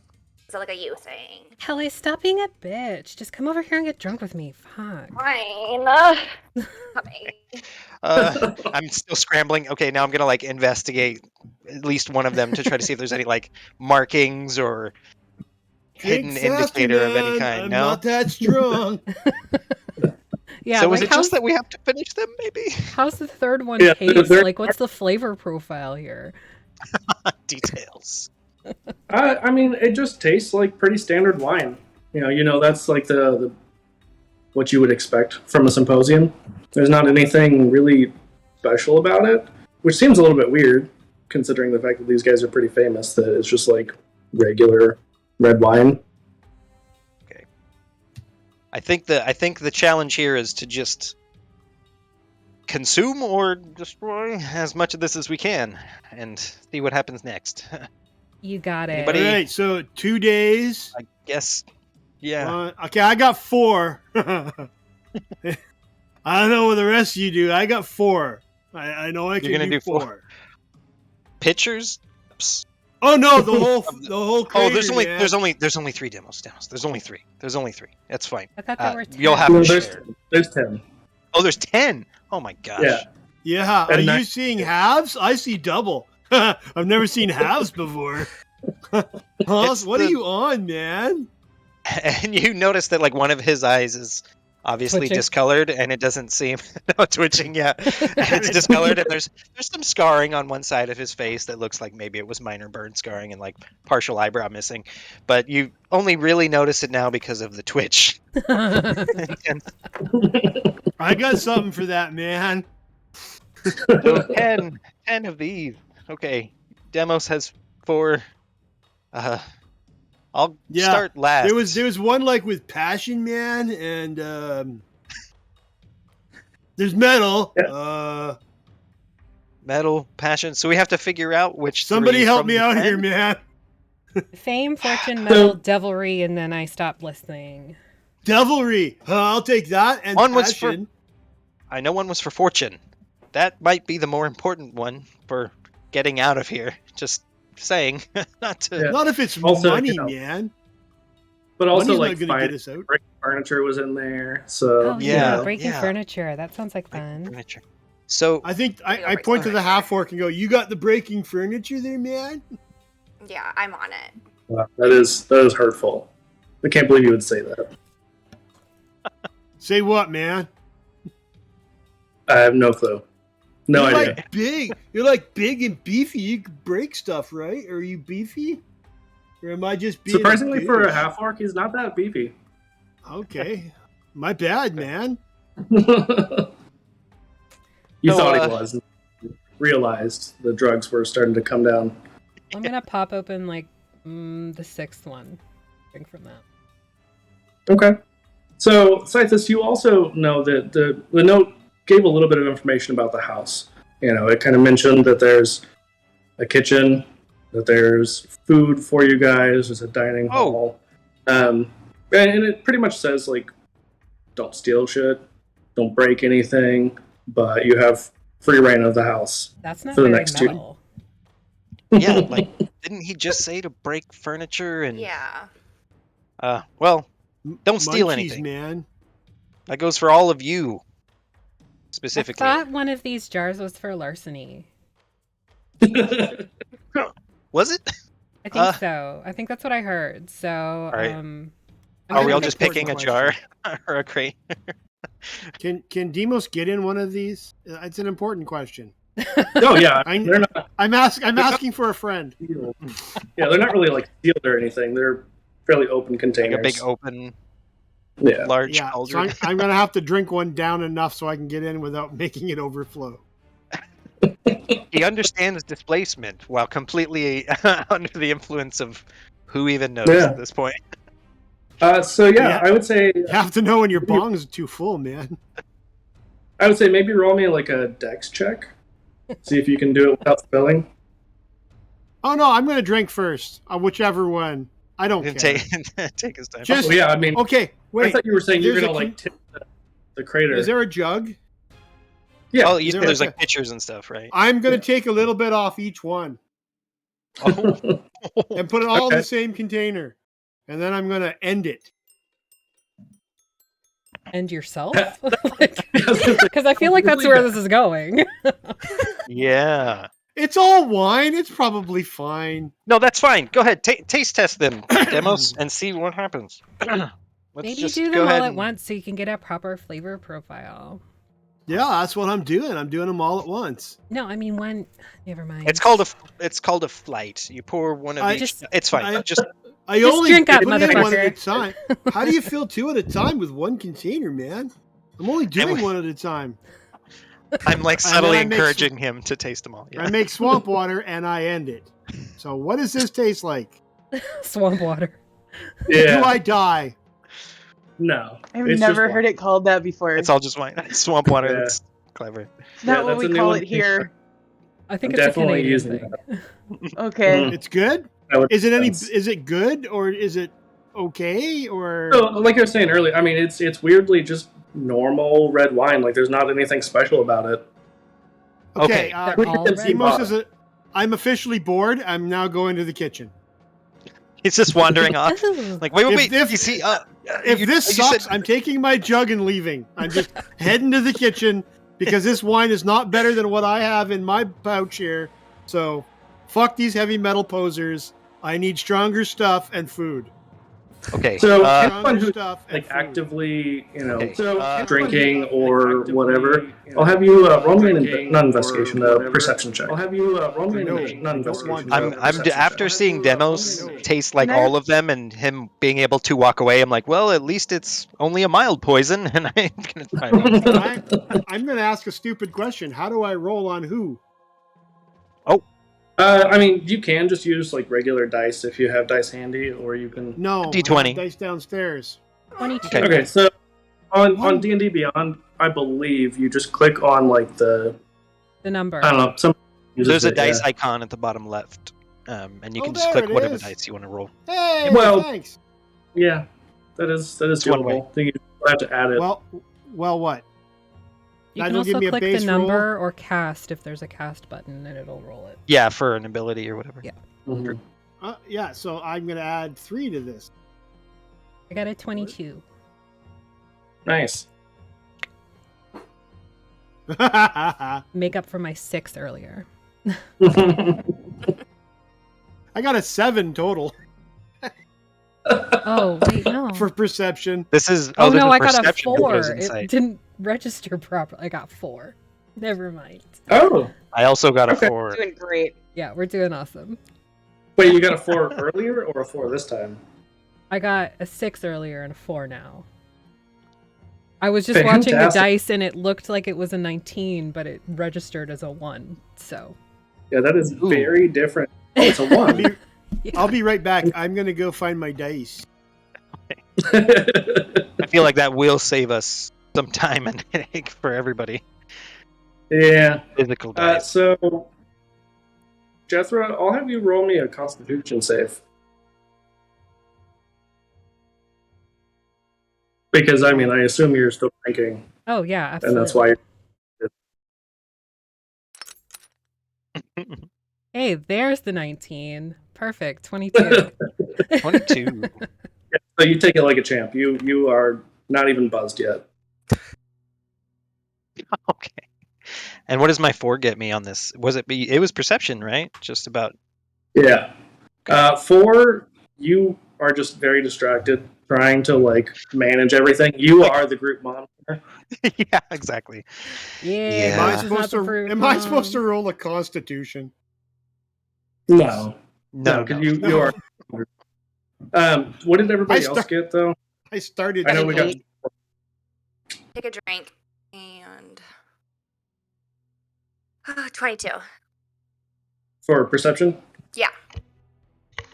is it like a you thing? Helle, stop being a bitch. Just come over here and get drunk with me. Fuck. Fine. Coming. I'm still scrambling. Okay, now I'm gonna like investigate at least one of them to try to see if there's any like markings or hidden Drink faster, indicator of any man. kind. I'm No. not that strong. Yeah, So like, is it just that we have to finish them? Maybe. how's the third one Yeah, taste? they're- Like, what's the flavor profile here? Details. I mean, it just tastes like pretty standard wine. That's like the what you would expect from a symposium. There's not anything really special about it, which seems a little bit weird, considering the fact that these guys are pretty famous. That it's just like regular red wine. Okay. I think the challenge here is to just consume or destroy as much of this as we can, and see what happens next. You got it. Anybody? All right, so 2 days. I guess. Yeah. Okay, I got 4. I don't know what the rest of you do. I got 4. I know I can You're gonna do do 4. 4. Pictures? Psst. Oh no, the whole. Oh, Crater, there's only 3 demos. There's only 3. That's fine. I thought there were 10. You'll have No, to there's share. 10. Oh, there's 10. Oh my gosh. Yeah. Yeah, And are you seeing halves? I see double. I've never seen halves before. What are you on, man? And you notice that like one of his eyes is obviously Twitching. discolored, and it doesn't seem no twitching. Yeah, it's discolored, and there's some scarring on one side of his face that looks like maybe it was minor burn scarring and like partial eyebrow missing. But you only really notice it now because of the twitch. And I got something for that, man. so 10 of these. Okay, Demos has 4. I'll Yeah, start last. There was one like with passion, man, and there's metal. Yeah. Metal, passion. So we have to figure out which. Somebody 3 help from me the out 10? here, man. Fame, fortune, metal, devilry, and then I stopped listening. Devilry. I'll take that. And One was for- passion. I know one was for fortune. That might be the more important one for getting out of here. Just saying, not to. Yeah. Not if it's Also, money, man. But also, Money's like, not going to fine get us out. brick furniture was in there. So Oh yeah, yeah, breaking yeah. furniture. That sounds like fun. Furniture. So I think I Yeah, point to the half orc and go, "You got the breaking furniture there, man." Yeah, I'm on it. wow, that is hurtful. I can't believe you would say that. Say what, man? I have no clue. No You're idea. like big. You're like big and beefy. You can break stuff, right? Are you beefy? Or am I just being Surprisingly, for a douche? half orc, he's not that beefy. Okay. My bad, man. You So, thought he was. Realized the drugs were starting to come down. I'm gonna pop open like the 6th one. Drink from that. Okay. So, Scythus, you also know that the note gave a little bit of information about the house. It kind of mentioned that there's a kitchen, that there's food for you guys, there's a dining hall. And it pretty much says, like, don't steal shit, don't break anything, but you have free reign of the house. That's not For the very next 2. metal. yeah, like didn't he just say to break furniture and? Yeah. Well, don't steal Munchies, anything. man. That goes for all of you, I specifically. thought one of these jars was for larceny. Was it? I think so. I think that's what I heard. So, right. I'm Are we gonna all pick just this picking a one. jar or a crate? Can Demos get in one of these? It's an important question. Oh, yeah. They're not I'm asking for a friend. sealed. Yeah, they're not really, like, sealed or anything. They're fairly open Like containers. a big open, Yeah. large Yeah, so cauldron. I'm gonna have to drink one down enough so I can get in without making it overflow. He understands displacement while completely under the influence of who even knows Yeah. at this point. So Yeah. I would say You have to know when your bong's too full, man. maybe roll me like a dex check. See if you can do it without spilling. Oh no, I'm gonna drink first. Whichever one. I don't care. Take his time. Just- Oh, yeah, I mean, Okay, I wait. thought you were saying you're there's gonna a like tip the crater. Is there a jug? Yeah. Oh, you there said there's like like pictures and stuff, right? I'm gonna take a little bit off each one Oh. and put it all in Okay. the same container, and then I'm gonna end it. And yourself? Because I feel like that's where this is going. Yeah. It's all wine. It's probably fine. No, that's fine. Go ahead. Taste test them, Demos, and see what happens. Let's Maybe just do go them ahead all at and- once so you can get a proper flavor profile. Yeah, that's what I'm doing. I'm doing them all at once. No, I mean one. Never mind. It's called a flight. You pour one of I each. just- It's fine. I- Just I Just only drink up, put in one at a motherfucker. time. How do you fill 2 at a time with one container, man? I'm only doing one at a time. I'm like And then subtly I make encouraging him to taste them all. I Yeah. make swamp water and I end it. So what does this taste like? swamp water. Yeah. Do I die? No. I've it's never just heard it called that before. It's all just wine. Swamp water. Yeah. That's clever. It's not Yeah, what that's we a new call one. it here. I think I'm it's a definitely Canadian using thing. Okay. Mm. It's good? That would Is it make any sense. is it good or is it okay or So, like I was saying earlier, I mean, it's weirdly just normal red wine. Like, there's not anything special about it. okay, Okay. They're all It's red. Emos is a, I'm officially bored. I'm now going to the kitchen. He's just wandering off. Ooh. Like, wait. If- You see, If you- this you sucks, said- I'm taking my jug and leaving. I'm just heading to the kitchen because this wine is not better than what I have in my pouch here. So, fuck these heavy metal posers. I need stronger stuff and food. Okay. So, Stronger anyone who's stuff and like food. actively, Okay, drinking or whatever, I'll have you roll me not investigation, perception check. I'll have you roll me No, not I don't want investigation. to. after seeing demos taste like Can I- all of them and him being able to walk away, I'm like, well, at least it's only a mild poison, and I'm gonna try it. I'm going to ask a stupid question. How do I roll on who? I mean, you can just use like regular dice if you have dice handy, or you can. No, D20. I have dice downstairs. 22. Okay. Okay, so on One. D&D Beyond, I believe you just click on like the The number. I don't know. Some uses There's a it, dice yeah. icon at the bottom left, and you Oh, can just there click it whatever is. dice you want to roll. Hey, Well- thanks. Yeah, that is It's one way. doable. I think you have to add it. Well, what? You That'll can give also me a click the base number or cast if there's a cast button and it'll roll it. Yeah, for an ability or whatever. Yeah. Mhm. Yeah, so I'm going to add 3 to this. I got a 22. Nice. Make up for my 6 earlier. I got a 7 total Oh, wait, no. for perception. This is Oh, there's no, a I got a perception that 4. goes It inside. didn't register properly. I got 4. Never mind. Oh, I also got a Okay. 4. Doing great. Yeah, we're doing awesome. wait, you got a 4 earlier or a 4 this time? I got a 6 earlier and a 4 now. I was just watching the Fantastic. dice and it looked like it was a 19, but it registered as a 1. So, Yeah, that is Ooh. very different. Oh, it's a I'll 1. be, I'll be right back. I'm going to go find my dice. I feel like that will save us some time and headache for everybody. yeah. Physical dice. So, Jethro, I'll have you roll me a Constitution save. Because, I mean, I assume you're still drinking, oh yeah, and absolutely. that's why. Hey, there's the 19. Perfect. 22. 22. So you take it like a champ. You are not even buzzed yet. Okay. And what does my 4 get me on this? It was perception, right? Just about. Yeah. 4, you are just very distracted, trying to like manage everything. You are the group monitor. Yeah, exactly. Yeah. Am I this is not supposed the to? fruit Am I supposed to bomb. roll a Constitution? No, No, because no. you are. What did everybody I else start- get though? I started. I know we got. Eight. Take a drink and 22. For perception? Yeah.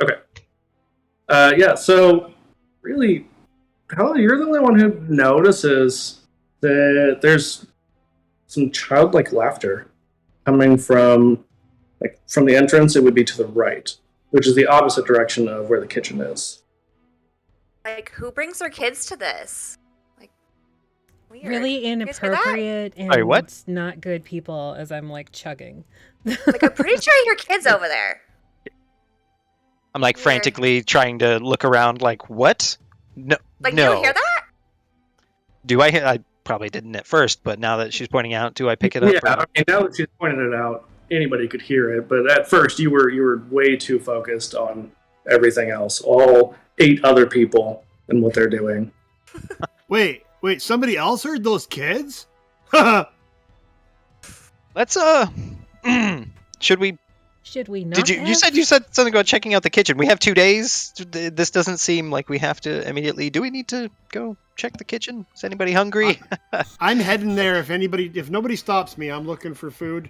Okay. Yeah, so really, Helle, you're the only one who notices that there's some childlike laughter coming from the entrance. It would be to the right, which is the opposite direction of where the kitchen is. Like, who brings their kids to this? Like, weird. Really guys hear that? inappropriate and Sorry, what? not good people as I'm like chugging. Like, I'm pretty sure I hear kids over there. I'm like Weird. frantically trying to look around like, what? No. Like, no. you hear that? Do I? I probably didn't at first, but now that she's pointing out, do I pick it up? Yeah, or- I mean, now that she's pointed it out, anybody could hear it. But at first, you were way too focused on everything else. All 8 other people and what they're doing. Wait. Somebody else heard those kids? Let's should we? Should we not? You said something about checking out the kitchen. We have 2 days. This doesn't seem like we have to immediately. Do we need to go check the kitchen? Is anybody hungry? I'm heading there. If nobody stops me, I'm looking for food.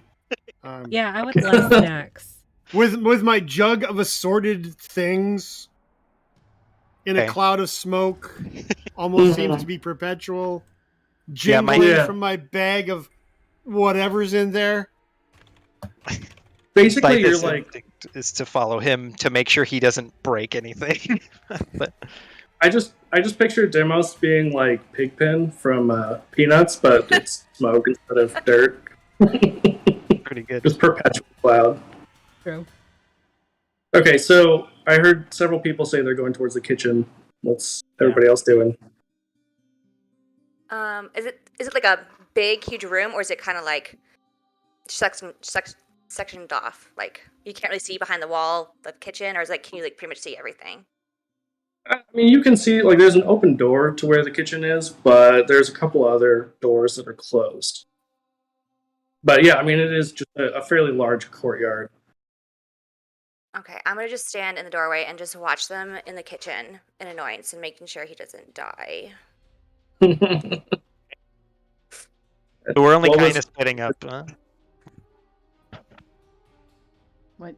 Yeah, I would like snacks. With my jug of assorted things in a Okay. cloud of smoke, almost seems to be perpetual. Jingling from my bag of whatever's in there. Basically, Like you're this like, instinct is to follow him to make sure he doesn't break anything. But I just picture Demos being like Pigpen from Peanuts, but it's smoke instead of dirt. pretty good. Just perpetual cloud. True. Okay, so I heard several people say they're going towards the kitchen. What's everybody else doing? Is it like a big, huge room, or is it kind of like sectioned off? Like you can't really see behind the wall, the kitchen, or is like can you like pretty much see everything? I mean, you can see like there's an open door to where the kitchen is, but there's a couple other doors that are closed. But yeah, I mean, it is just a fairly large courtyard. Okay, I'm gonna just stand in the doorway and just watch them in the kitchen in annoyance and making sure he doesn't die. So we're only What kind of was- splitting up. Huh? What?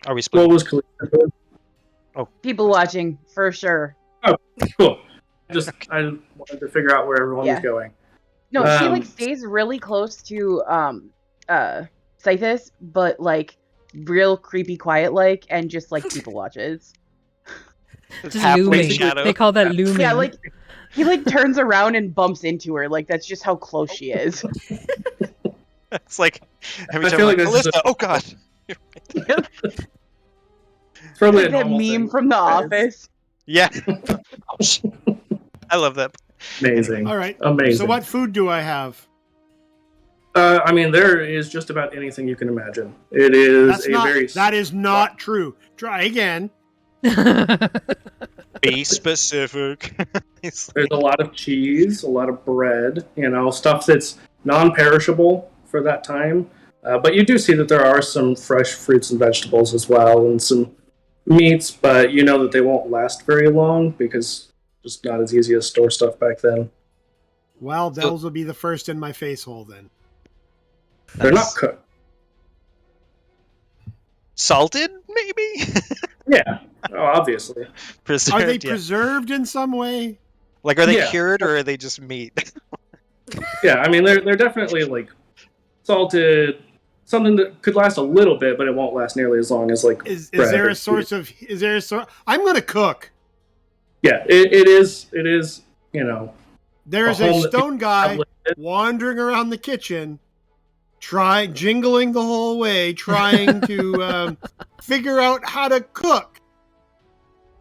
Are we What splitting? was Khaleesi doing? People watching for sure. Cool. I wanted to figure out where everyone was Yeah. going. No, she like Um, stays really close to Scythus, but like real creepy quiet like and just like people watches. It's Just halfway looming. shadow. They call that looming. Yeah, like he like turns around and bumps into her. Like that's just how close she is. It's like every I time feel I'm like like, this is Callista, oh god. It's probably Like a that normal meme thing. from The That is Office. Yeah. I love that. Amazing. All right. Amazing. So what food do I have? I mean, there is just about anything you can imagine. It is That is not true. Try again. Be specific. It's There's a lot of cheese, a lot of bread, stuff that's non-perishable for that time. But you do see that there are some fresh fruits and vegetables as well, and some meats, but you know that they won't last very long because it's just not as easy to store stuff back then. Well, those will be the first in my face hole then. They're not cooked. salted, maybe. Yeah, obviously. Preserved. Are they yeah. preserved in some way? Like, are they Yeah. cured or are they just meat? Yeah, I mean they're definitely like salted, something that could last a little bit, but it won't last nearly as long as like. Is bread there or a source of? Is there a source? I'm going to cook. Yeah, it is. It is. There's A a home that stone guy people have lived wandering around the kitchen, jingling the whole way, trying to figure out how to cook.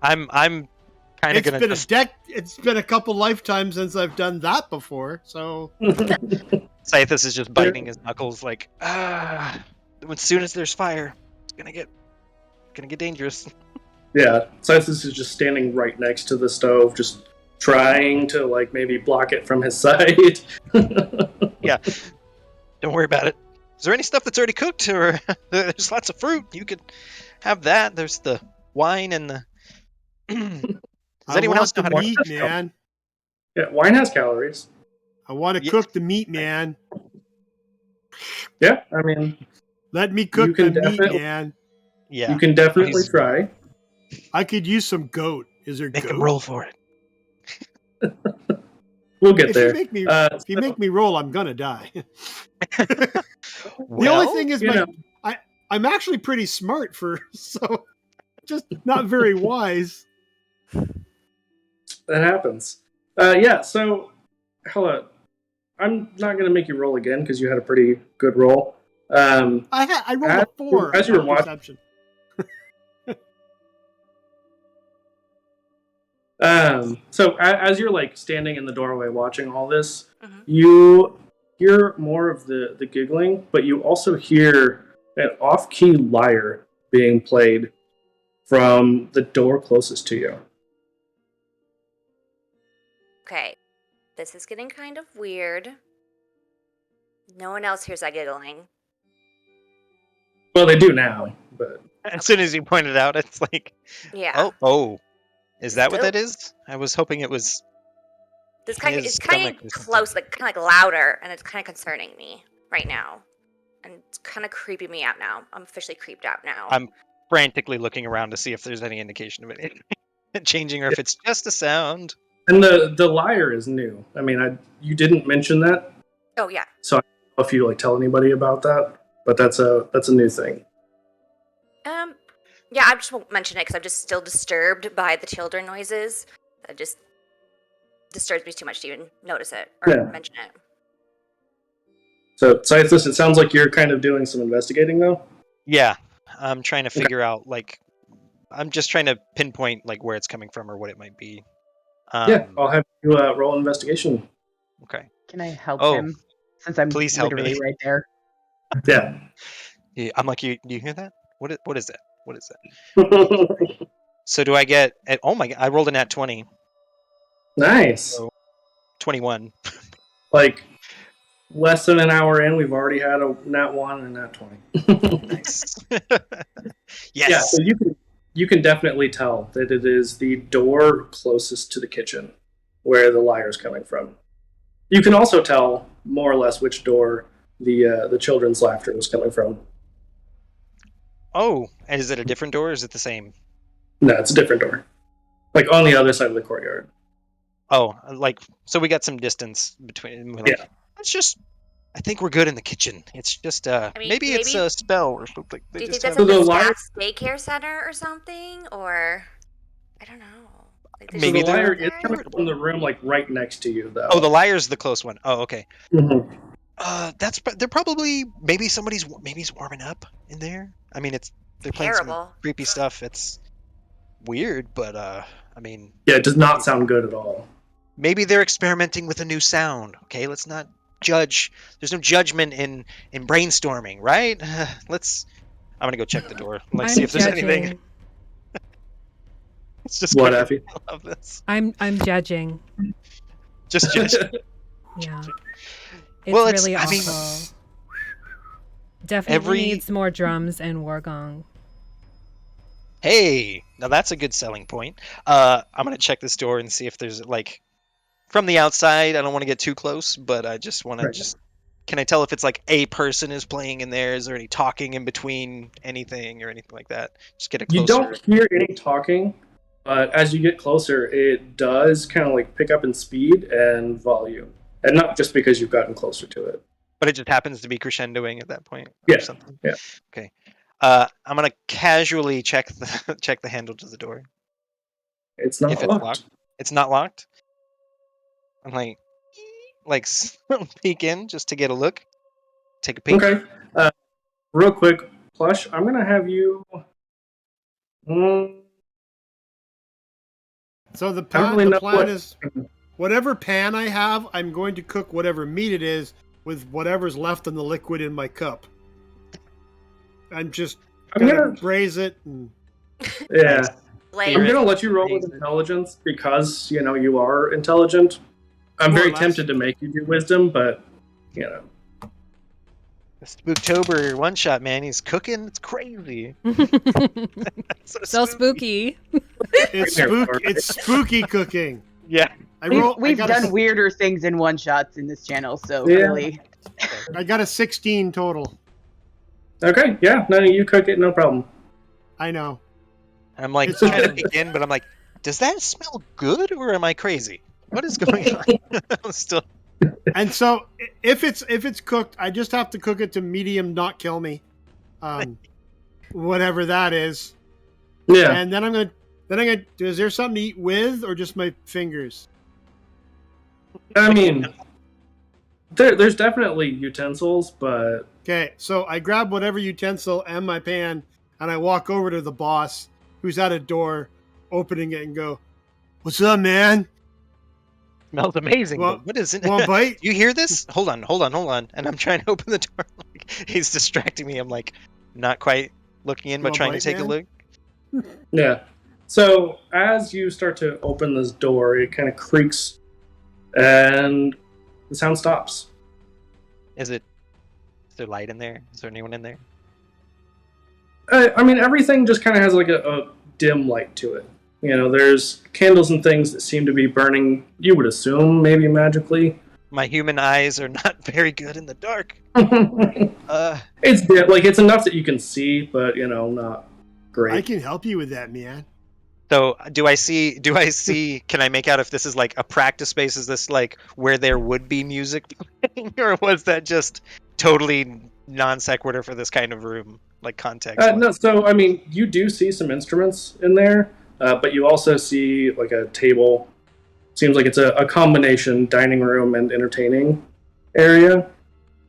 I'm kind of It's gonna. been It's been a couple lifetimes since I've done that before. So Scythus is just biting his knuckles, like, as soon as there's fire, it's gonna get dangerous. Yeah, Scythus is just standing right next to the stove, just trying to like maybe block it from his side. Yeah, don't worry about it. Is there any stuff that's already cooked, or there's lots of fruit? You could have that. There's the wine and the. Does anyone else know how to meat, man? Yeah, wine has calories. I want to Yeah. cook the meat, man. Yeah, I mean, Let me cook You can the meat, definitely- man. Yeah, you can definitely He's- try. I could use some goat. Is there make goat? him roll for it. We'll get If there. you make me, if you so- make me roll, I'm gonna die. The Well, only thing is, you know. I'm actually pretty smart so just not very wise. That happens. Yeah, so Helle, I'm not going to make you roll again because you had a pretty good roll. I rolled a 4 as you were on watching- perception. So as you're like standing in the doorway watching all this, Mhm. you hear more of the giggling, but you also hear an off-key lyre being played from the door closest to you. Okay, this is getting kind of weird. No one else hears that giggling. Well, they do now, but As soon as you pointed out, it's like, Yeah. oh, is that what Still- that is? I was hoping it was It's his kind stomach of or something. close, like kind of like louder, and it's kind of concerning me right now, and it's kind of creeping me out now. I'm officially creeped out now. I'm frantically looking around to see if there's any indication of it changing or if it's just a sound. and the lyre is new. I mean, you didn't mention that, Oh yeah. so I don't know if you like tell anybody about that, but that's a new thing. Yeah, I just won't mention it because I'm just still disturbed by the children noises. It just disturbs me too much to even notice it or Yeah. mention it. So, Scytheless, it sounds like you're kind of doing some investigating, though. Yeah, I'm trying to figure out, like, I'm just trying to pinpoint, like, where it's coming from or what it might be. Yeah, I'll have you roll an investigation. Okay. Can I help Oh, him? Since I'm please help me. literally right there. Yeah. Yeah, I'm like, do you hear that? What is that? What is that? So do I get? Oh my god! I rolled a nat 20. Nice. So 21. Like, less than an hour in, we've already had a nat 1 and a nat 20. Nice. Yeah, Yes. so you can definitely tell that it is the door closest to the kitchen where the lyre is coming from. You can also tell more or less which door the children's laughter was coming from. Oh, and is it a different door or is it the same? No, it's a different door. Like on the other side of the courtyard. Oh, like, so we got some distance between. Like, Yeah. It's just, I think we're good in the kitchen. It's just, mean, maybe it's a spell or something. Do you think just that's have- like So the the lyre- staff daycare center or something, or I don't know. Like, there's Maybe So the children lyre there? is coming from the room like right next to you, though. Oh, the lyre's the close one. Oh, okay. Mhm. They're probably, maybe he's warming up in there. I mean, they're playing some Terrible. creepy stuff. It's weird, but I mean, Yeah, it does not sound good at all. maybe they're experimenting with a new sound. Okay, let's not judge. There's no judgment in brainstorming, right? I'm gonna go check the door. Like, see if there's anything. It's just What, creepy. Effie? I love this. I'm judging. Just judge. Yeah. Well, it's- really I mean, awful. Definitely every- needs more drums and war gong. Hey, now that's a good selling point. I'm gonna check this door and see if there's, like, from the outside. I don't want to get too close, but I just want Right. to Can I tell if it's like a person is playing in there? Is there any talking in between anything or anything like that? Just get a closer. You don't hear any talking, but as you get closer, it does kind of like pick up in speed and volume. And not just because you've gotten closer to it. But it just happens to be crescendoing at that point. Yeah, Or something. yeah. Okay. I'm gonna casually check the handle to the door. It's not If it's locked. locked. It's not locked. I'm like peek in just to get a look. Take a peek. Okay. Real quick, Plush, I'm going to have you... So the I don't really plan, know the plan what- is, whatever pan I have, I'm going to cook whatever meat it is with whatever's left in the liquid in my cup. I'm just I'm gonna gonna... braise it. And Yeah. Like, I'm going to let you roll with intelligence because, you are intelligent. I'm More or very less. tempted to make you do wisdom, but, The Spooktober one shot, man. He's cooking. It's crazy. So spooky. it's spooky cooking. Yeah. We've done weirder things in one shots in this channel, so Yeah. really. I got a 16 total. Okay, yeah, no, you cook it, no problem. I know. I'm like It's trying to all- peek in, but I'm like, does that smell good or am I crazy? What is going on? I'm still. And so if it's cooked, I just have to cook it to medium, not kill me. Whatever that is. Yeah. And then I'm gonna is there something to eat with or just my fingers? I mean, there's definitely utensils, but Okay, so I grab whatever utensil and my pan and I walk over to the boss who's at a door, opening it and go, "What's up, man? Smells amazing. Well, but what is it? Want a bite?" You hear this? Hold on. And I'm trying to open the door. Like, he's distracting me. I'm like, not quite looking in, but Want a trying to bite, take a man? look. yeah. So as you start to open this door, it kind of creaks, and the sound stops. Is there light in there? Is there anyone in there? I mean, everything just kind of has like a dim light to it. You know, there's candles and things that seem to be burning, you would assume, maybe magically. My human eyes are not very good in the dark. It's dim, like it's enough that you can see, but you know, not great. I can help you with that, man. So do I see, can I make out if this is like a practice space? Is this like where there would be music playing, or was that just totally non sequitur for this kind of room, like context? No, so I mean, you do see some instruments in there, but you also see like a table. Seems like it's a combination dining room and entertaining area.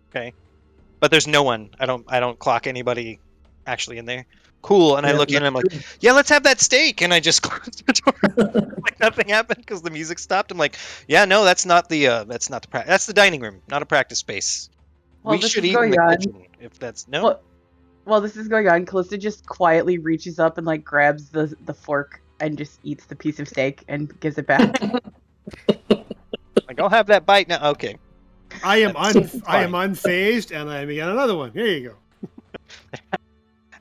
Okay, but there's no one. I don't clock anybody actually in there. Cool, and I look in and I'm like, yeah, let's have that steak, and I just close the door like nothing happened because the music stopped. I'm like, yeah, no, that's not the that's the dining room, not a practice space. Well, We this should is eat in going the on. kitchen if that's no. While this is going on, Callista just quietly reaches up and like grabs the fork and just eats the piece of steak and gives it back. Like, I'll have that bite now. Okay. I am unfazed, and I got another one. Here you go.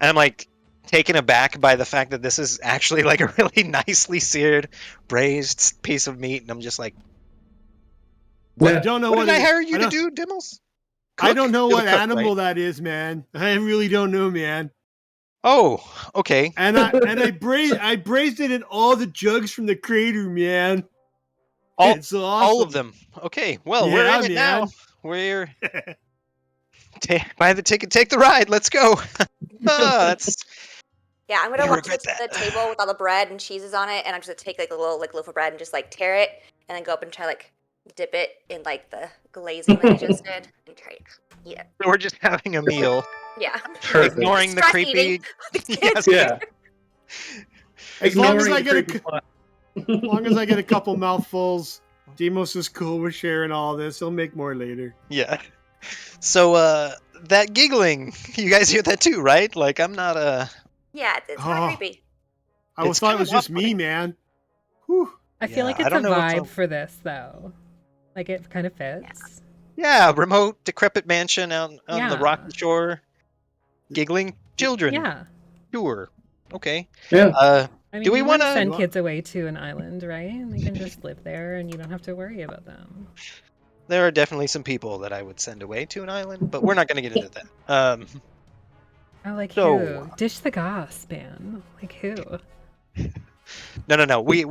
And I'm like taken aback by the fact that this is actually like a really nicely seared, braised piece of meat, and I'm just like, I don't know what what did I it- hire you I to don't- do, Dimmels? I don't know You're what the cook, animal right? that is, man. I really don't know, man. Oh, okay. And I braised it in all the jugs from the crater, man. All, It's awesome. all of them. Okay, well, we're Yeah, in it man. now. We're buy the ticket, take the ride. Let's go. That's Yeah, I'm gonna I walk regret to the that. table with all the bread and cheeses on it, and I'm just gonna take like a little like loaf of bread and just like tear it, and then go up and try like dip it in like the glazing that you just did, and try it. Yeah, we're just having a meal, yeah. Perfect. ignoring the Stress creepy. eating. Yes. Yeah. As long as Ignoring I the get creepy plot. as long as I get a couple mouthfuls, Demos is cool with sharing all this. He'll make more later. Yeah. So that giggling, you guys hear that too, right? Like I'm not Yeah, it's kind Oh. of creepy. I It's thought it kind was of just me, off-putting. man. Whew. I feel Yeah, like I it's a don't know if vibe I'll- for this though. Like it kind of fits. Yeah, remote decrepit mansion out on the Yeah. rocky shore, giggling children. Yeah. Sure. Okay. Yeah. I mean, Do we you wouldn't wanna- send kids away to an island, right? They can just live there, and you don't have to worry about them. There are definitely some people that I would send away to an island, but we're not going to get into that. Oh, like So- who? Dish the goss, man. Like who? No. We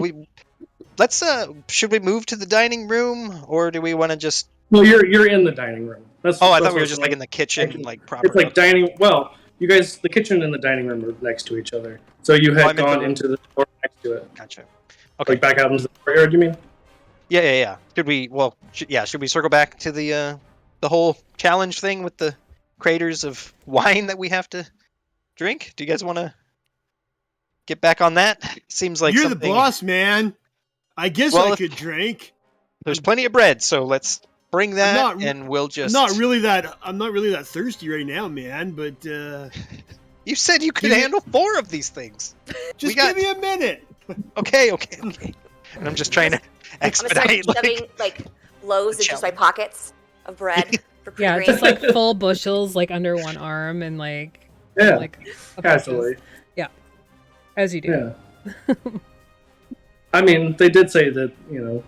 let's should we move to the dining room or do we want to just Well, you're in the dining room. That's, Oh, I that's thought we were what's just like in the kitchen Actually, like proper. It's like okay. dining. Well, you guys, the kitchen and the dining room are next to each other. So you I had meant gone the- into the door next to it, Gotcha. Okay. like back out into the courtyard. You mean? Yeah. Should we should we circle back to the whole challenge thing with the craters of wine that we have to drink? Do you guys want to get back on that? Seems like You're the something- boss, man. I guess Well, I if- could drink. There's plenty of bread, so let's bring that not- and we'll just I'm not really that thirsty right now, man, but You said you could Give me- handle 4 of these things. just got- give me a minute. Okay. And I'm just trying to I'm gonna start expedite shoving like loaves the into just my pockets of bread for Yeah, pre-green. just like full bushels, like under one arm, and like Yeah. like a Casually. bushels. As you do. Yeah. I mean, they did say that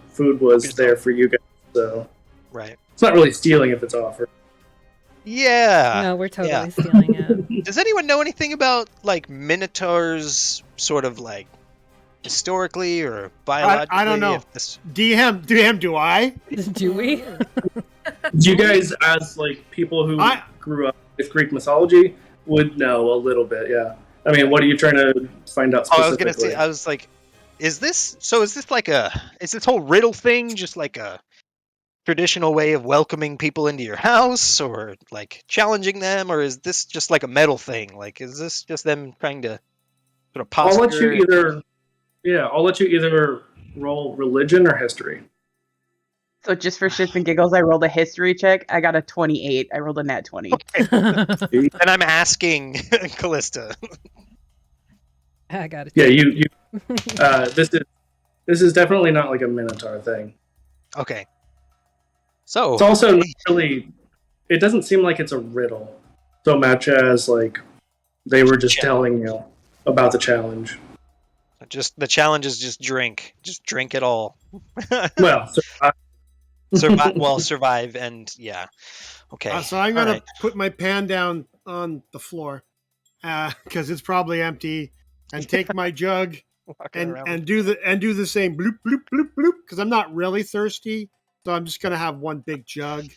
food was Good there stuff. for you guys, so Right. it's not really stealing if it's offered. Yeah. No, we're totally yeah. stealing it. Does anyone know anything about like minotaurs, sort of like historically or biologically? I don't know. if this- DM, do I? Do we? Do you guys, as like people who I- grew up with Greek mythology, would know a little bit? Yeah. I mean, what are you trying to find out Oh, I specifically? was gonna say. I was like, is this whole riddle thing just like a traditional way of welcoming people into your house, or like challenging them, or is this just like a metal thing? Like, is this just them trying to sort of posture? I'll let you either roll religion or history. So just for shits and giggles, I rolled a history check. I got a 28. I rolled a nat 20. And I'm asking Callista. I got it. Yeah, you this is definitely not like a minotaur thing. Okay. So It's also not really. It doesn't seem like it's a riddle so much as like They were just telling you about the challenge. Just the challenge is just drink it all. Well, survive and yeah. Okay. So I'm All gonna right. put my pan down on the floor because it's probably empty, and take my jug Walking around. and do the same bloop bloop bloop bloop because I'm not really thirsty, so I'm just gonna have one big jug,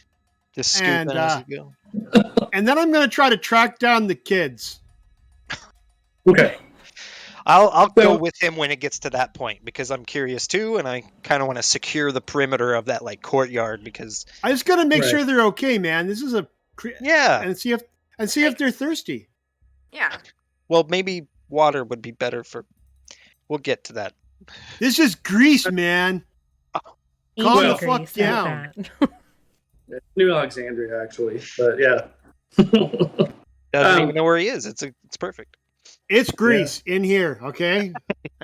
Just scooping and as you go. and then I'm gonna try to track down the kids. okay. I'll go So- with him when it gets to that point because I'm curious too, and I kind of want to secure the perimeter of that like courtyard because I just gotta make Right. sure they're okay, man. This is yeah. and see if they're thirsty. Yeah. Well, maybe water would be better for. We'll get to that. This is Greece, man. Calm Easy the fuck Grease, how's down. that? New Alexandria, actually, but yeah. Doesn't even know where he is. It's perfect. It's Greece in here, okay?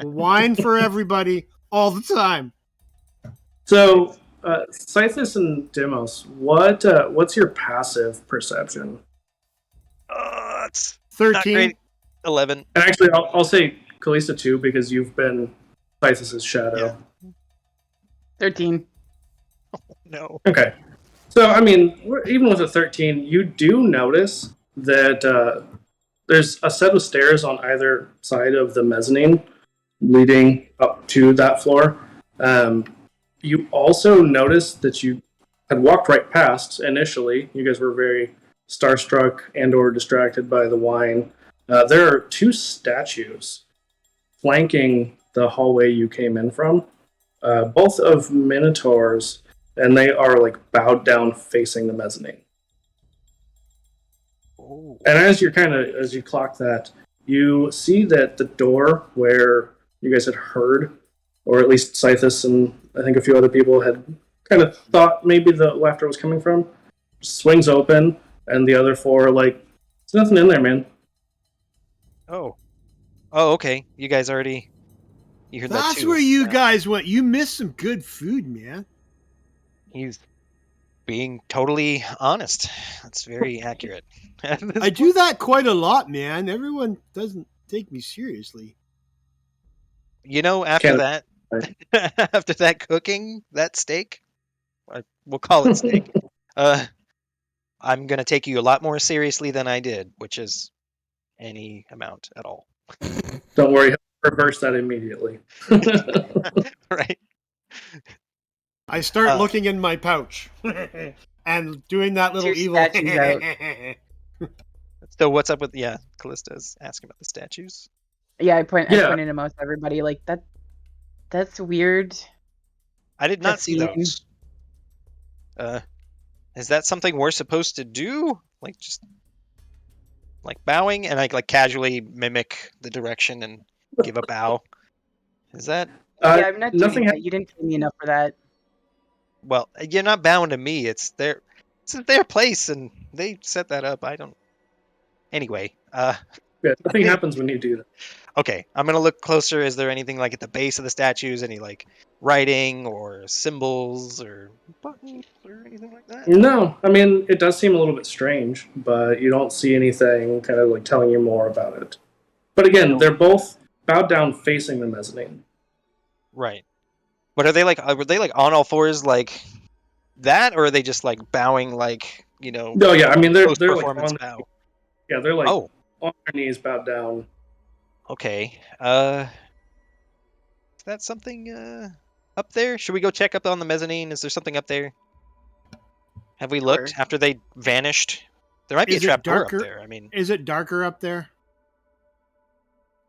Wine for everybody all the time. So, Scythus and Demos, what's your passive perception? It's not 13. great. 11. And actually, I'll say Kalista too because you've been Scythus's shadow. Yeah. 13. No. Okay. So, I mean, even with a 13, you do notice that there's a set of stairs on either side of the mezzanine leading up to that floor. You also notice that you had walked right past initially. You guys were very starstruck and or distracted by the wine. There are two statues flanking the hallway you came in from, both of minotaurs, and they are like bowed down facing the mezzanine. Oh. And as you clock that, you see that the door where you guys had heard, or at least Scythus and I think a few other people had kind of thought maybe the laughter was coming from, swings open, and the other four are like, "There's nothing in there, man." Oh. Oh, okay. You guys already. You heard that That's too. where you Yeah. guys went. You missed some good food, man. He's being totally honest. That's very accurate. I do that quite a lot, man. Everyone doesn't take me seriously. You know, after Can't- that, after that cooking, that steak, we'll call it steak. I'm gonna take you a lot more seriously than I did, which is any amount at all. Don't worry, reverse that immediately. Right? I start looking in my pouch and doing that little Your evil. statues So what's up with Callista's asking about the statues. Yeah, I Yeah. pointed to most everybody like that. That's weird. I did not That's see mean. those. Is that something we're supposed to do? Like just like bowing and like casually mimic the direction and give a bow? Is that Yeah, I'm not nothing doing that. You didn't pay me enough for that. well? You're not bowing to me. It's their place, and they set that up. I don't. Anyway, Yeah, nothing happens when you do that. okay, I'm gonna look closer. Is there anything like at the base of the statues? Any like writing or symbols or buttons or anything like that? No, I mean, it does seem a little bit strange, but you don't see anything kind of like telling you more about it. But again, they're both bowed down facing the mezzanine. Right. But are they like on all fours like that, or are they just like bowing like No, yeah, I mean, they're like post-performance on, bow? yeah, they're like Oh, on their knees, bowed down. okay. Is that something up there? Should we go check up on the mezzanine? Is there something up there? Have we looked Sure. after they vanished? There might be Is a it trap door up darker? there. I mean, Is it darker up there?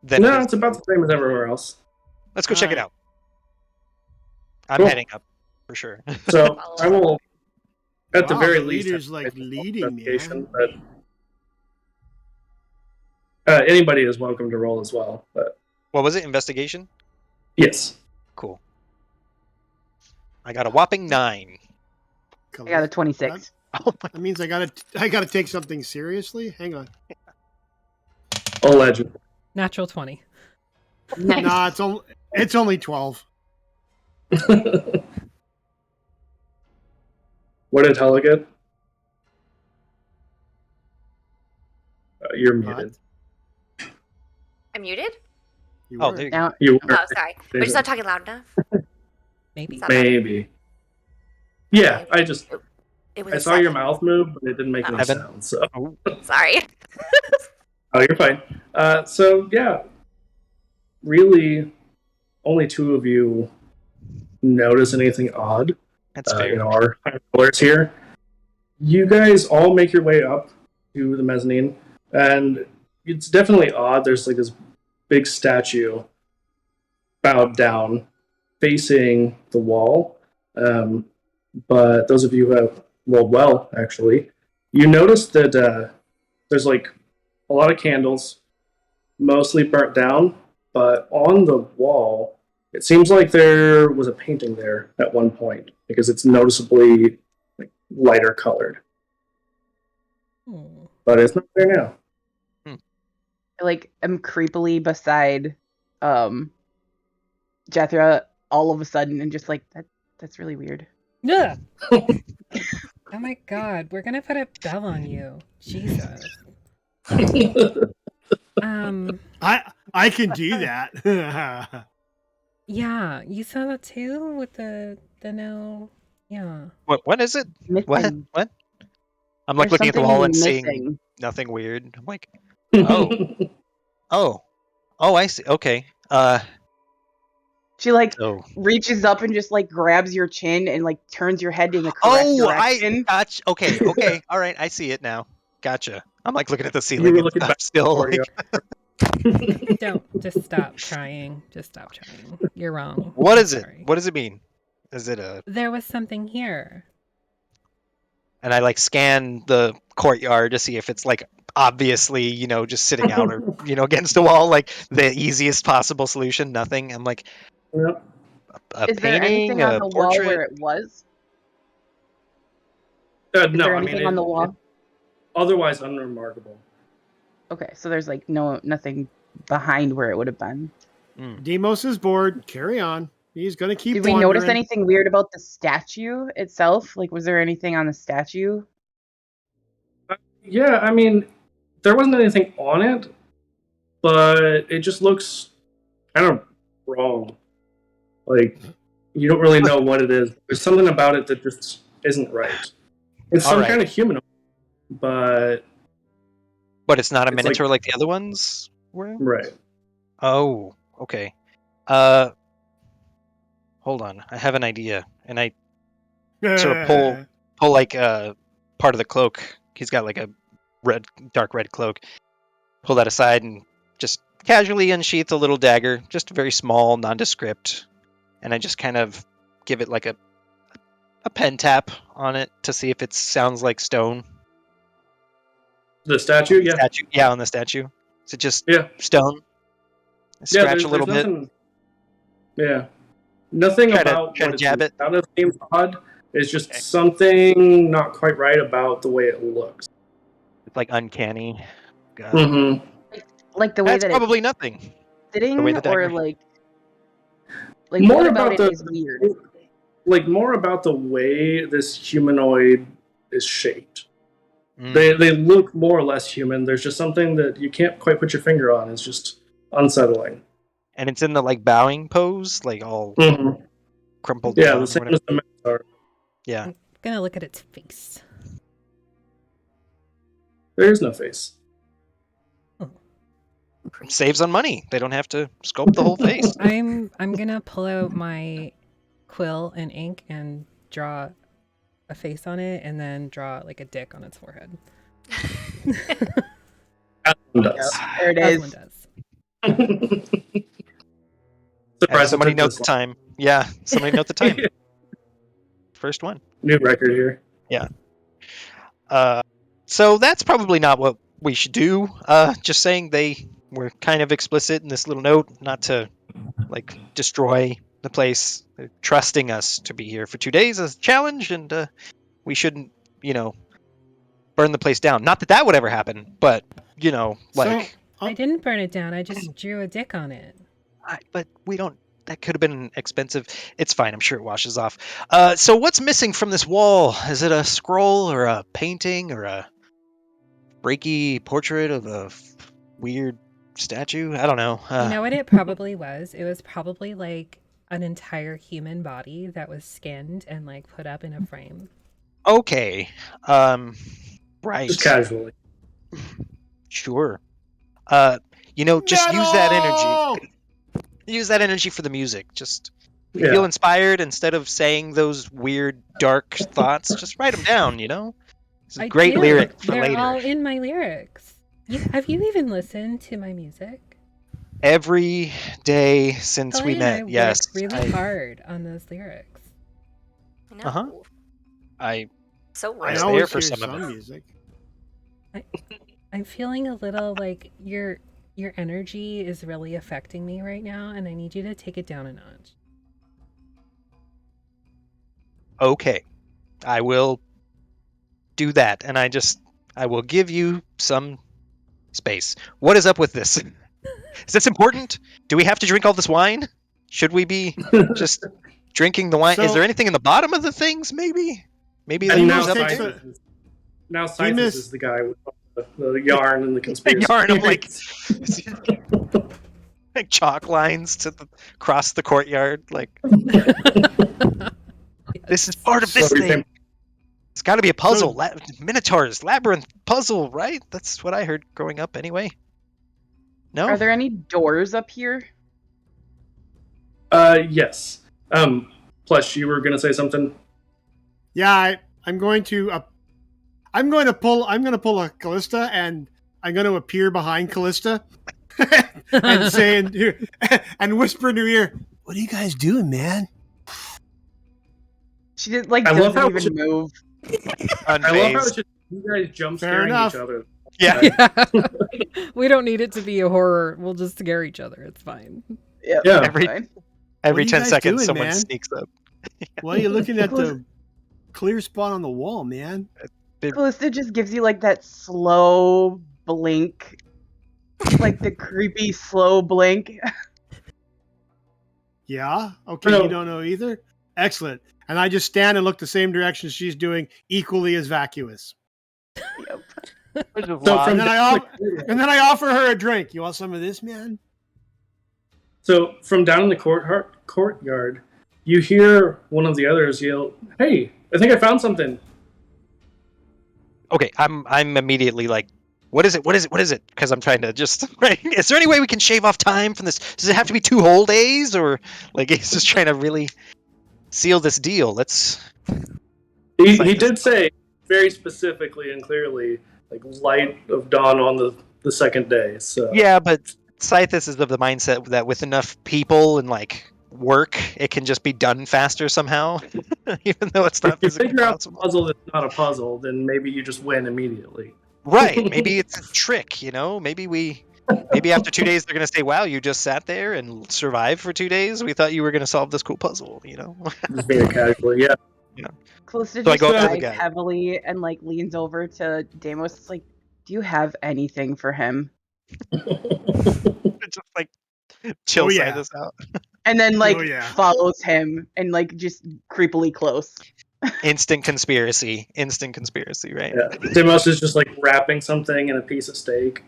then No, it's about the same as everywhere else. let's go check it Alright. out. I'm Cool. heading up for sure. So I will, at the Wow, very the least, leader's, have like, to make a leading, investigation, man. But anybody is welcome to roll as well. But What was it? Investigation? yes, Cool. I got a whopping 9. I got a 26. Oh my! That means I gotta take something seriously. Hang on. alleged. Natural 20. Nice. Nah, it's only 12. What did Helle get? You're What? muted. I'm muted? You Oh, were. there you go. Now, You Oh, sorry. We're just not talking loud enough. Maybe. Is that better? maybe. Yeah, I It was a saw your second. mouth move, but it didn't make any Evan? sound. So, Oh, Sorry. oh, you're fine. So yeah, really, only two of you notice anything odd. that's fair. Our high rollers here. You guys all make your way up to the mezzanine, and it's definitely odd. There's like this big statue bowed down, facing the wall. But those of you who have rolled well, actually, you notice that there's like a lot of candles, mostly burnt down, but on the wall, it seems like there was a painting there at one point because it's noticeably like lighter colored, Hmm. but it's not there now. like, I'm creepily beside Jethra all of a sudden and just like, that's really weird. Yeah. Oh my god, we're gonna put a bell on you. Jesus. I can do that. Yeah, you saw that too with the no. Yeah. What is it? What? Missing. What? I'm like There's looking at the something wall and missing. seeing nothing weird. I'm like, oh, I see. Okay. She like So. reaches up and just like grabs your chin and like turns your head in the correct direction. Gotcha. Okay. All right, I see it now. Gotcha. I'm like looking at the You ceiling were and looking stuff back still. for you. Like, Don't just stop trying. Just stop trying. You're wrong. what I'm is it? sorry. What does it mean? Is it a? There was something here. And I like scan the courtyard to see if it's like obviously, just sitting out or against a wall, like the easiest possible solution. Nothing. I'm like Yep. a Is there painting, anything on a the wall portrait. where it was? No, Is there I anything mean, on the wall? otherwise unremarkable. Okay, so there's like nothing behind where it would have been. Demos is bored. Carry on. He's gonna keep. Did we wandering. notice anything weird about the statue itself? Like, was there anything on the statue? Yeah, I mean, there wasn't anything on it, but it just looks kind of wrong. Like, you don't really know what it is. There's something about it that just isn't right. It's All some right. kind of humanoid, but But it's not a It's minotaur like the other ones were? right. Oh, okay. Hold on. I have an idea. And I sort of pull like part of the cloak. He's got like a dark red cloak. Pull that aside and just casually unsheath a little dagger, just very small, nondescript. And I just kind of give it like a pen tap on it to see if it sounds like stone. The statue, yeah. Yeah, on the statue. Is it just Yeah. stone? I scratch there's a little bit. nothing, yeah. Nothing Try to about what jab it. Kind of seems odd. It's just Okay. something not quite right about the way it looks. It's like uncanny. Mm-hmm. Like the way That's that probably nothing. it's sitting, the way the or dagger- like More what about about it is weird? Like more about the way this humanoid is shaped. Mm. They look more or less human. There's just something that you can't quite put your finger on. It's just unsettling. And it's in the like bowing pose, like all Mm-hmm. crumpled Yeah, down. the or same whatever. as the Minotaur. Yeah. I'm gonna look at its face. There is no face. Saves on money. They don't have to sculpt the whole face. I'm gonna pull out my quill and ink and draw a face on it, and then draw like a dick on its forehead. As one does. There it As is. one does. Hey, Surprised somebody it took note this the time. Yeah, somebody note the time. long. First one. New record here. So that's probably not what we should do. Just saying they were kind of explicit in this little note not to like destroy the place. They're trusting us to be here for 2 days as a challenge, and we shouldn't, burn the place down. Not that would ever happen, but like. I didn't burn it down. I just drew a dick on it. But we don't. That could have been expensive. It's fine. I'm sure it washes off. So what's missing from this wall? Is it a scroll or a painting or a freaky portrait of a weird statue. I don't know. You know what it probably was? It was probably like an entire human body that was skinned and like put up in a frame. Okay. Right. Just casually. Sure. Just use that energy. Use that energy for the music. Just feel inspired instead of saying those weird, dark thoughts. Just write them down. It's a great lyric for They're later. all in my lyrics. Have you even listened to my music? Every day since we met. Yes. Worked really hard on those lyrics. I know. Uh-huh. So I right. was there for some of it. music. I'm feeling a little like your energy is really affecting me right now, and I need you to take it down a notch. Okay. I will do that, and I will give you some space. What is up with this? Is this important? Do we have to drink all this wine? Should we be just drinking the wine? Is there anything in the bottom of the things, maybe? Maybe And now up there? Cythus is the guy with the yarn and the conspiracy. Yarn of like chalk lines across the courtyard. Like this is part of this thing. It's got to be a puzzle. Minotaurs, labyrinth puzzle, right? That's what I heard growing up anyway. No? Are there any doors up here? Yes. Plush, you were going to say something? Yeah, I'm going to pull a Callista, and I'm going to appear behind Callista and say and whisper in her ear, "What are you guys doing, man?" She did doesn't even move. I love how you guys jump scaring each other. Yeah. We don't need it to be a horror. We'll just scare each other. It's fine. Yeah. Every 10 seconds, doing, someone man? sneaks up. Why are you looking at the clear spot on the wall, man? Callista just gives you like that slow blink, like the creepy slow blink. Yeah? Okay, you don't know either? Excellent. And I just stand and look the same direction she's doing, equally as vacuous. Yep. And then I offer her a drink. You want some of this, man? So from down in the courtyard, you hear one of the others yell, "Hey, I think I found something." Okay, I'm immediately like, what is it? What is it? What is it? Because I'm trying to just. Right? Is there any way we can shave off time from this? Does it have to be 2 whole days, or like he's just trying to really seal this deal? He did say very specifically and clearly, like light of dawn on the second day. So yeah, but Cythus is of the mindset that with enough people and like work, it can just be done faster somehow, even though it's not. If you figure out the puzzle that's not a puzzle, then maybe you just win immediately. Right? Maybe it's a trick. Maybe after 2 days they're gonna say, "Wow, you just sat there and survived for 2 days. We thought you were gonna solve this cool puzzle." Just very casually, yeah. Callista So I just go up to the sighs guy. heavily and like leans over to Deimos. It's like, do you have anything for him? Just like chill Cythus out. And then follows him and like just creepily close. Instant conspiracy, right? Yeah. Deimos is just like wrapping something in a piece of steak,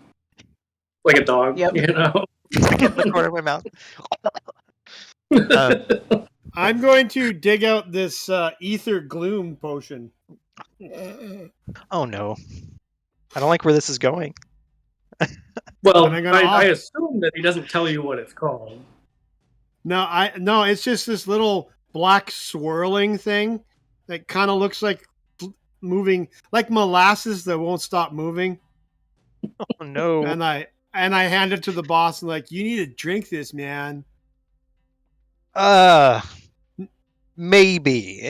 like a dog. Yep. Get in the corner of my mouth. I'm going to dig out this ether gloom potion. Oh no, I don't like where this is going. Well, I assume that he doesn't tell you what it's called. No, it's just this little black swirling thing that kind of looks like moving, like molasses that won't stop moving. Oh no! And I hand it to the boss and like, you need to drink this, man. Maybe.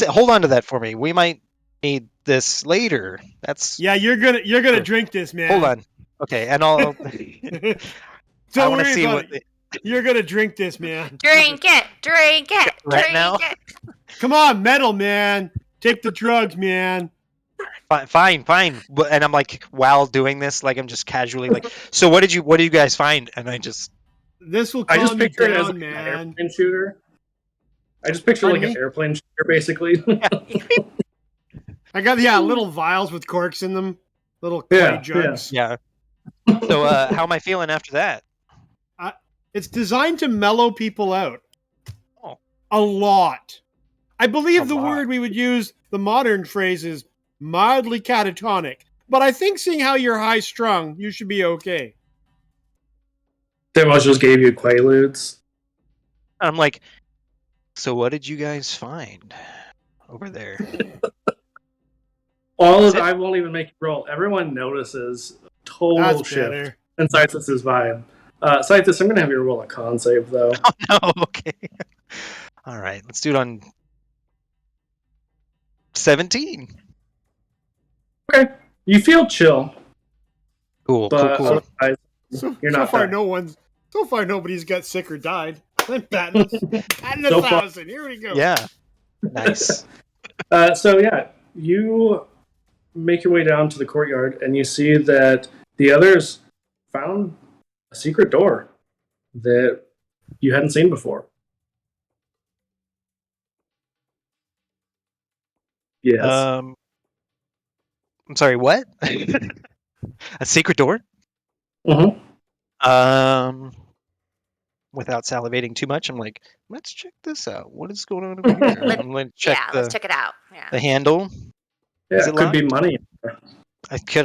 Hold on to that for me. We might need this later. You're gonna drink this, man. Hold on. Okay, and I'll. Don't worry about it. You're gonna drink this, man. Drink it. Right now? Come on, metal, man. Take the drugs, man. Fine. And I'm like, while doing this, like I'm just casually like, so what did you guys find? And this will calm I just picture you down, it as like man. an airplane shooter. I just picture like an airplane shooter, basically. I got little vials with corks in them, little clay jugs. Yeah. So, how am I feeling after that? It's designed to mellow people out. Oh. A lot. I believe A the lot. word we would use, the modern phrase, is mildly catatonic. But I think seeing how you're high strung, you should be okay. Demos just gave you Quaaludes. I'm like, so what did you guys find over there? I won't even make you roll. Everyone notices total That's shift better. in Cythus' vibe. Cythus, I'm going to have you roll a con save, though. Oh, no, okay. All right, let's do it on 17. Okay. You feel chill, Cool, but cool. otherwise, you're not bad. So far, nobody's got sick or died. I'm batting a So far. 1,000. Here we go. Yeah, nice. So yeah, you make your way down to the courtyard, and you see that the others found a secret door that you hadn't seen before. Yes. I'm sorry, what? A secret door? Mhm. Without salivating too much, I'm like, let's check this out. What is going on over here? I'm going to check let's check it out. Yeah. the handle. Yeah, Is it it could be locked? money.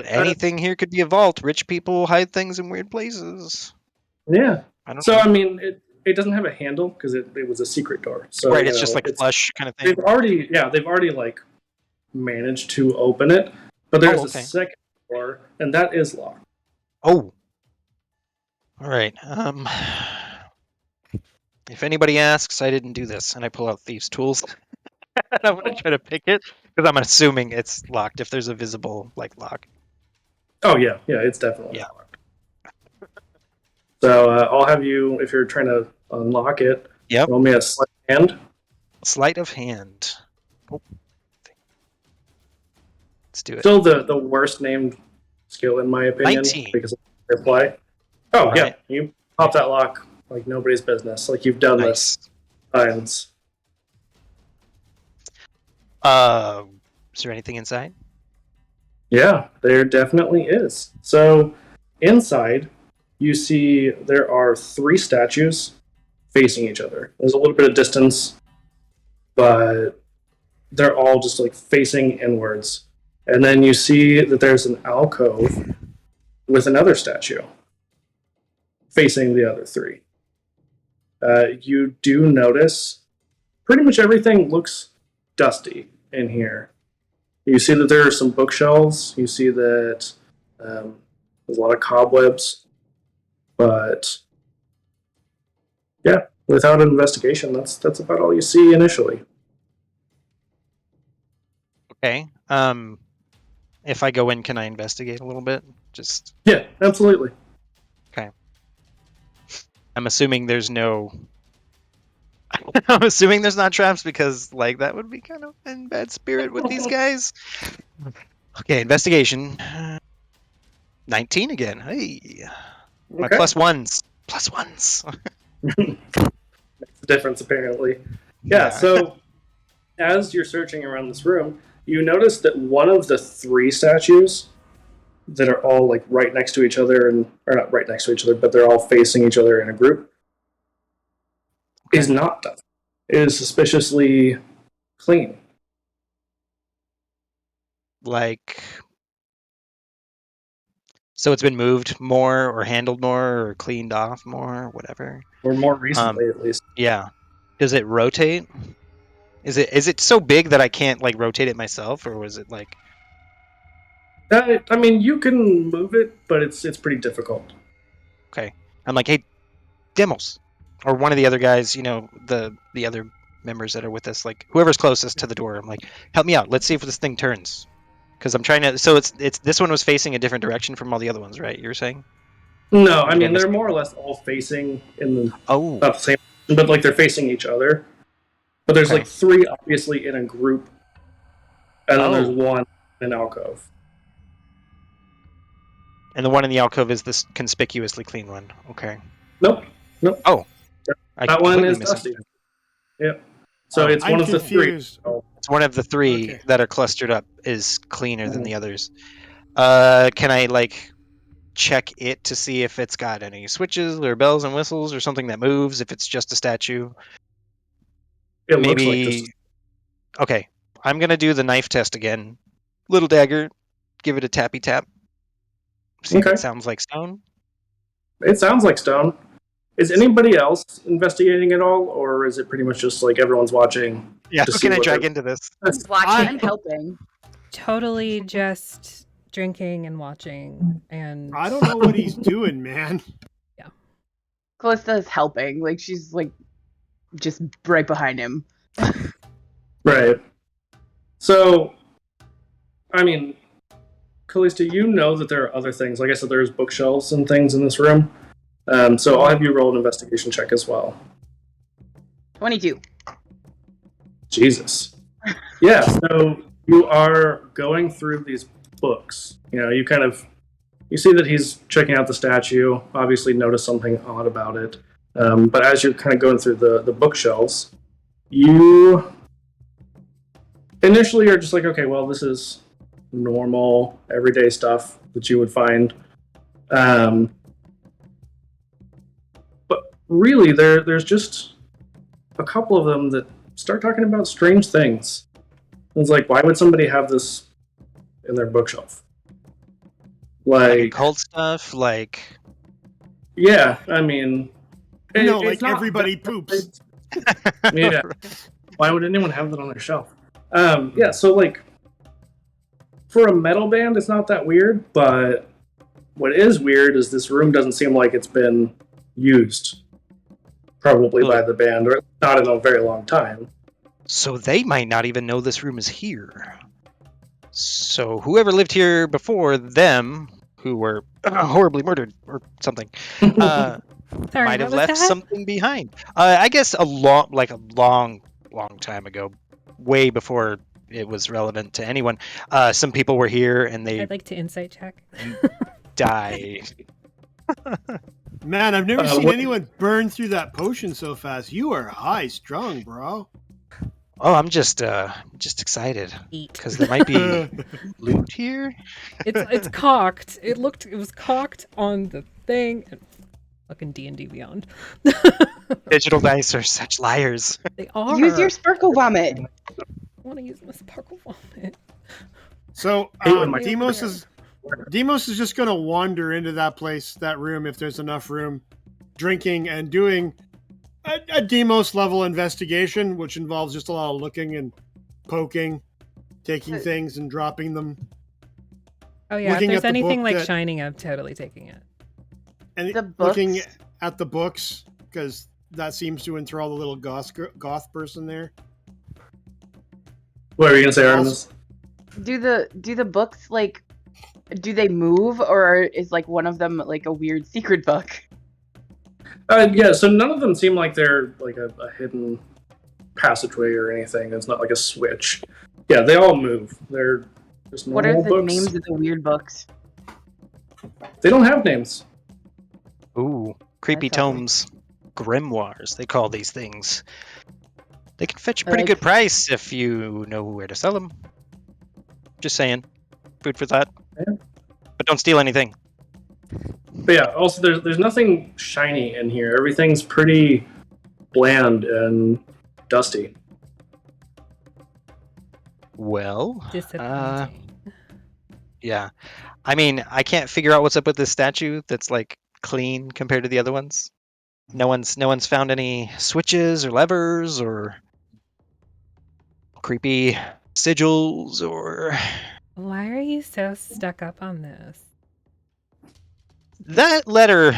Anything here could be a vault. Rich people hide things in weird places. Yeah. I don't So know. I mean, it doesn't have a handle because it was a secret door. So Right, you it's just know, like a Plush kind of thing. they've already like managed to open it, but there's okay. a second door, and that is locked. Oh. All right. If anybody asks, I didn't do this, and I pull out thieves' tools. And I'm gonna try to pick it because I'm assuming it's locked. If there's a visible lock. Oh yeah, it's definitely Yeah. locked. So I'll have you, if you're trying to unlock it, Yep. roll me a sleight of hand. Sleight of hand. Oh. Let's do it. Still the worst named skill in my opinion 19. because of the reply. Oh yeah, Right. you pop that lock like nobody's business. Like you've done Nice. this times. Is there anything inside? Yeah, there definitely is. So inside, you see there are 3 statues facing each other. There's a little bit of distance, but they're all just like facing inwards. And then you see that there's an alcove with another statue facing the other 3. You do notice pretty much everything looks dusty in here. You see that there are some bookshelves. You see that there's a lot of cobwebs. But yeah, without an investigation, that's about all you see initially. Okay. If I go in, can I investigate a little bit? Just. Yeah, absolutely. Okay. I'm assuming there's no. I'm assuming there's not traps because that would be kind of in bad spirit with these guys. Okay, investigation. 19 again. Hey. My Okay. plus ones. Plus ones. Makes a difference, apparently. Yeah, so as you're searching around this room, you notice that one of the 3 statues that are all right next to each other, or not right next to each other, but they're all facing each other in a group, is not done. It is suspiciously clean. So it's been moved more, or handled more, or cleaned off more, or whatever. Or more recently, at least. Yeah. Does it rotate? Is it so big that I can't rotate it myself, or was it I mean, you can move it, but it's pretty difficult. Okay. I'm like, hey, Demos, or one of the other guys, the other members that are with us, whoever's closest to the door. I'm like, help me out. Let's see if this thing turns. Because I'm trying to. So it's this one was facing a different direction from all the other ones, right? You were saying? No, I mean they're more or less all facing in the not the same, but they're facing each other. But there's 3 obviously in a group, and then there's one in an alcove. And the one in the alcove is this conspicuously clean one. Okay. Nope. Oh, that one is dusty. Yep. So it's one of the 3. It's one of the 3 that are clustered up is cleaner than the others. Can I check it to see if it's got any switches or bells and whistles or something that moves. If it's just a statue, It maybe. looks like just Okay, I'm gonna do the knife test again. Little dagger, give it a tappy tap. See if Okay. it sounds like stone. It sounds like stone. Is anybody else investigating at all, or is it pretty much just like everyone's watching? Yeah, to who see can I what drag they're- into this? Watching I- and helping. Totally just drinking and watching, and I don't know what he's doing, man. Callista's helping. Like she's like just right behind him. Right. So, I mean, Callista, you know that there are other things. Like I said, there's bookshelves and things in this room. So I'll have you roll an investigation check as well. 22. Jesus. Yeah, so you are going through these books. You know, you see that he's checking out the statue, obviously notice something odd about it. But as you're kind of going through the bookshelves, you initially are just like, okay, well, this is normal, everyday stuff that you would find. But really, there's just a couple of them that start talking about strange things. It's like, why would somebody have this in their bookshelf? Like Like, occult stuff, like yeah, I mean, No, it's like not everybody that- poops. Yeah. Why would anyone have that on their shelf? Yeah, so like for a metal band, it's not that weird, but what is weird is this room doesn't seem like it's been used probably by the band, or not in a very long time. So they might not even know this room is here. So whoever lived here before them, who were horribly murdered or something, sorry, might what have was left that? something behind. I guess a long time ago, way before it was relevant to anyone. Some people were here and they I'd like to insight check. died. Man, I've never seen what- anyone burn through that potion so fast. You are high strung, bro. Oh, I'm just excited Eat. because there might be loot here. It's cocked. It was cocked on the thing. And fucking D&D Beyond. Digital dice are such liars. They are. Use your sparkle vomit. I want to use my sparkle vomit. So Hey, when my- Demos is just gonna wander into that room if there's enough room, drinking and doing a Demos level investigation, which involves just a lot of looking and poking, taking things and dropping them, Oh yeah, Looking if at there's the anything book like that- shining, I'm totally taking it. and The looking books? at the books because that seems to enthrall the little goth person there. What are you gonna say, Artemis? Do the books like do they move, or is like one of them like a weird secret book? Yeah, so none of them seem like they're like a hidden passageway or anything. It's not like a switch. Yeah, they all move. They're just What normal are the books. names of the weird books? They don't have names. Ooh, creepy That's ugly. tomes, grimoires. They call these things. They can fetch a pretty Like- good price if you know where to sell them. Just saying, food for thought. Yeah. But don't steal anything. But yeah, also there's nothing shiny in here. Everything's pretty bland and dusty. Well, Disappointing. yeah. I mean, I can't figure out what's up with this statue that's like clean compared to the other ones. No one's found any switches or levers or creepy sigils or Why are you so stuck up on this? that letter.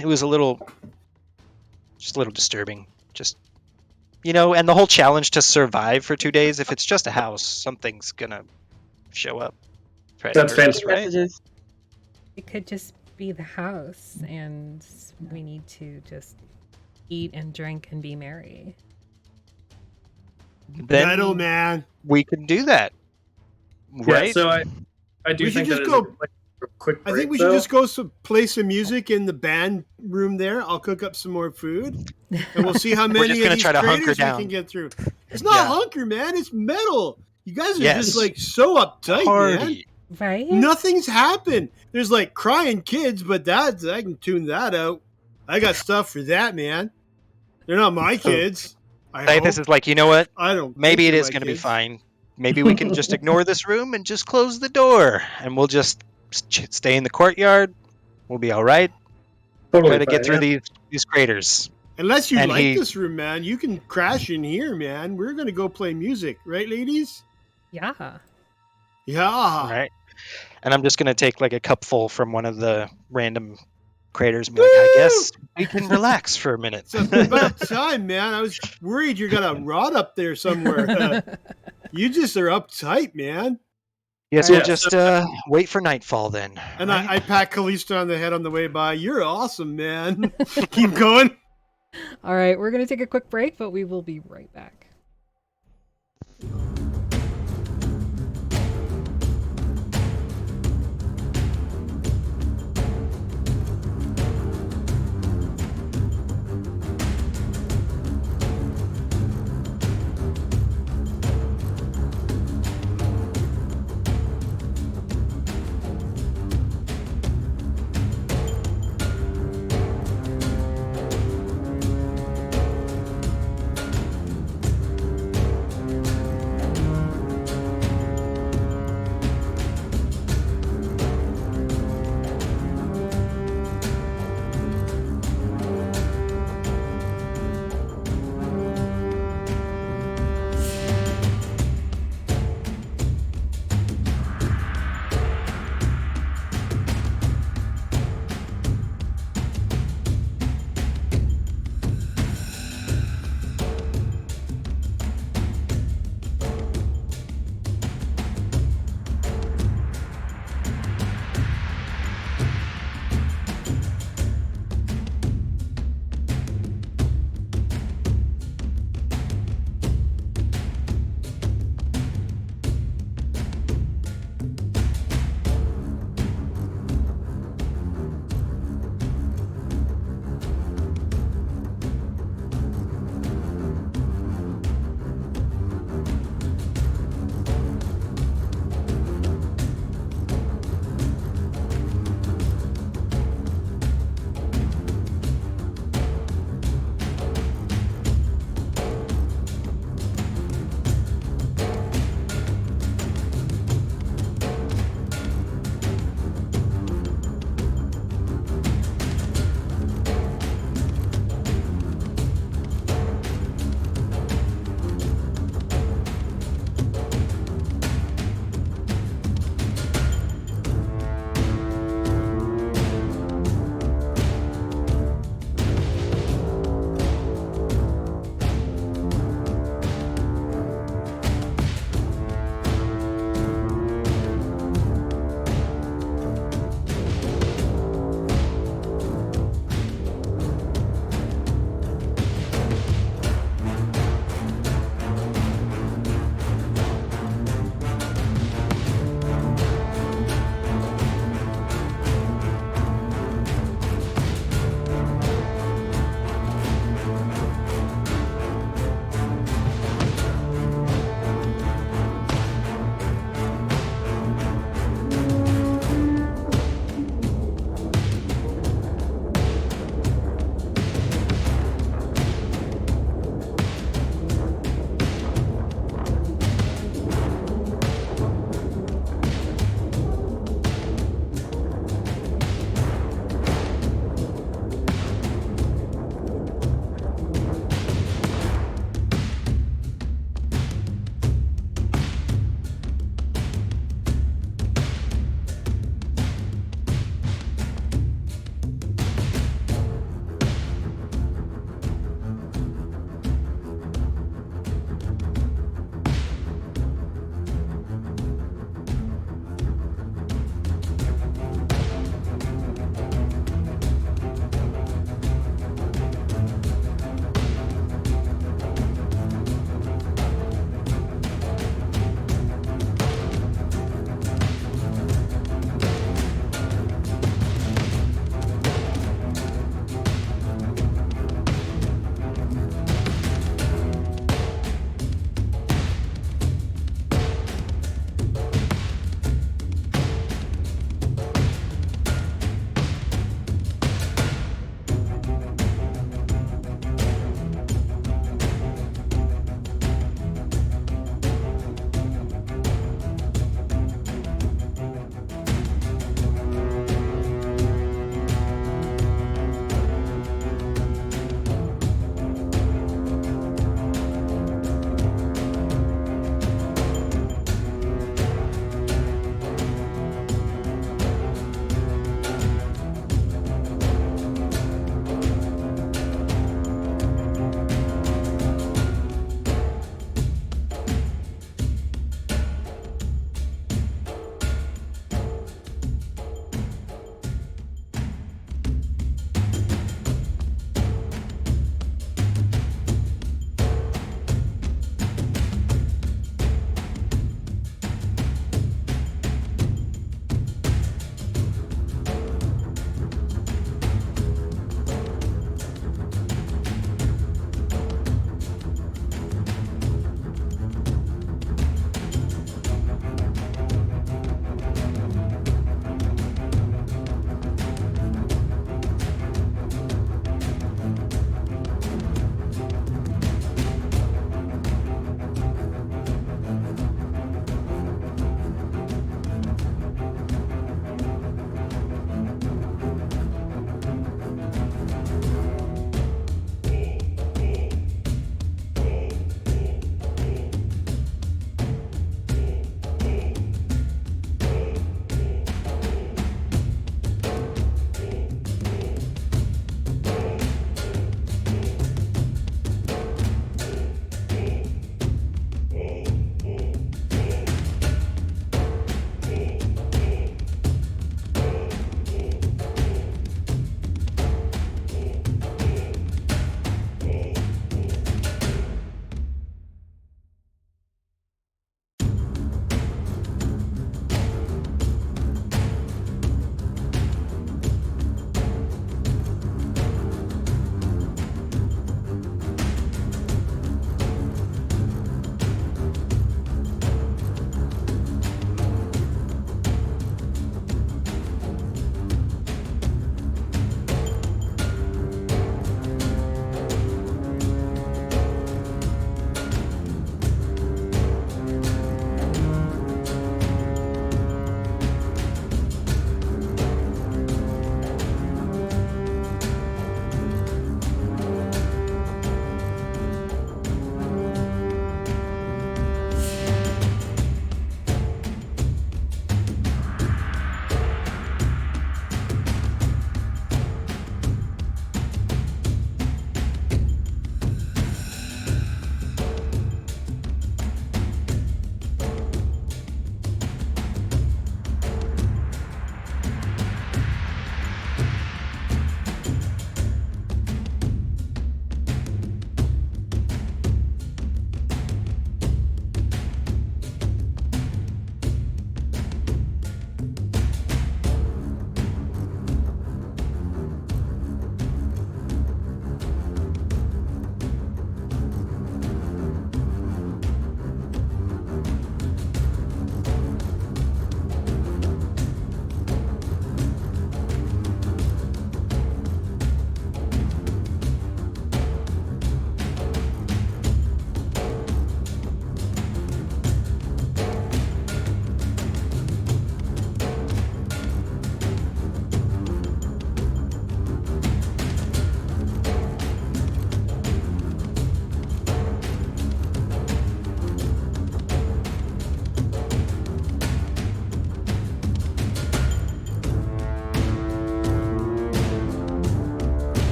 It was just a little disturbing. Just and the whole challenge to survive for 2 days. If it's just a house, something's gonna show up. That's Predators, right? Messages. It could just be the house, and we need to just eat and drink and be merry. Then Metal man. we can do that, right? Yeah, so I do We should think that just is go- a quick I break, think we should though. just go play some music in the band room there. I'll cook up some more food, and we'll see how many just of gonna these try to hunker craters we down. can get through. It's not Yeah. hunker, man. It's metal. You guys are Yes. just like so uptight, man. Party. Right? Nothing's happened. There's like crying kids, but I can tune that out. I got stuff for that, man. They're not my kids. This is like, you know what? I don't. Maybe think it they're is my going to be kids. fine. Maybe we can just ignore this room and just close the door, and we'll just stay in the courtyard. We'll be all right. Totally Try to get fine, through yeah. these craters. Unless you And like this room, man, you can crash in here, man. We're gonna go play music, right, ladies? Yeah. Yeah. All right. And I'm just going to take like a cupful from one of the random craters and be like, I guess we can relax for a minute. It's about time, man. I was worried you're gonna rot up there somewhere. You just are uptight, man. Yes, All we'll right. just wait for nightfall then. And right? I pat Callisto on the head on the way by. You're awesome, man. Keep going. All right, we're going to take a quick break, but we will be right back.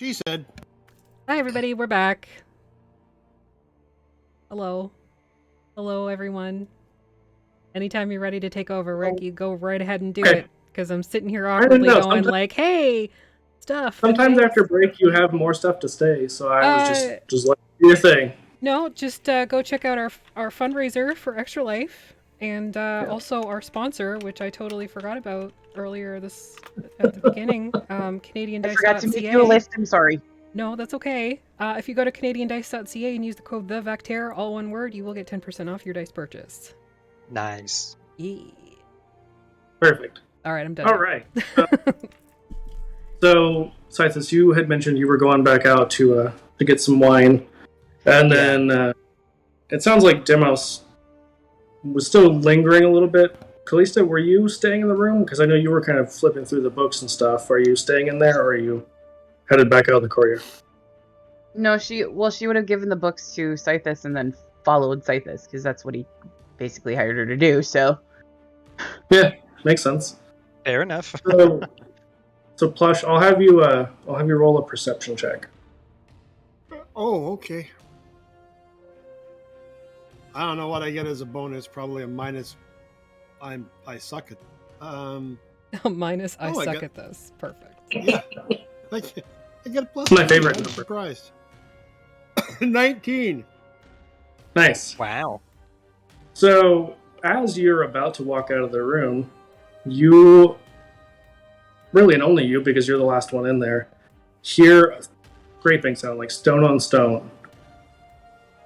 She said. Hi, everybody. We're back. Hello. Hello, everyone. Anytime you're ready to take over, Rick, you go right ahead and do it. Because I'm sitting here awkwardly going like, hey, stuff. Sometimes thanks. after break, you have more stuff to say, so I was just like, do your thing. No, just go check out our fundraiser for Extra Life. And also our sponsor, which I totally forgot about earlier at the beginning, CanadianDice.ca. I forgot to make you a list. I'm sorry. No, that's okay. If you go to CanadianDice.ca and use the code TheVactaire, all one word, you will get 10% off your dice purchase. Nice. Yeah. Perfect. All right, I'm done. All right. So, Scythus, you had mentioned you were going back out to get some wine, and then it sounds like Demos was still lingering a little bit. Callista, were you staying in the room? Because I know you were kind of flipping through the books and stuff. Are you staying in there, or are you headed back out of the courtyard? No, she would have given the books to Scythus and then followed Scythus because that's what he basically hired her to do. So yeah, makes sense. Fair enough. So Plush, I'll have you roll a perception check. Oh, okay. I don't know what I get as a bonus. Probably a minus. I suck at. Minus. I suck at this. Perfect. Yeah. I get a plus. It's my favorite I'm number. surprised. 19. Nice. Wow. So, as you're about to walk out of the room, you, really and only you, because you're the last one in there, hear a scraping sound like stone on stone.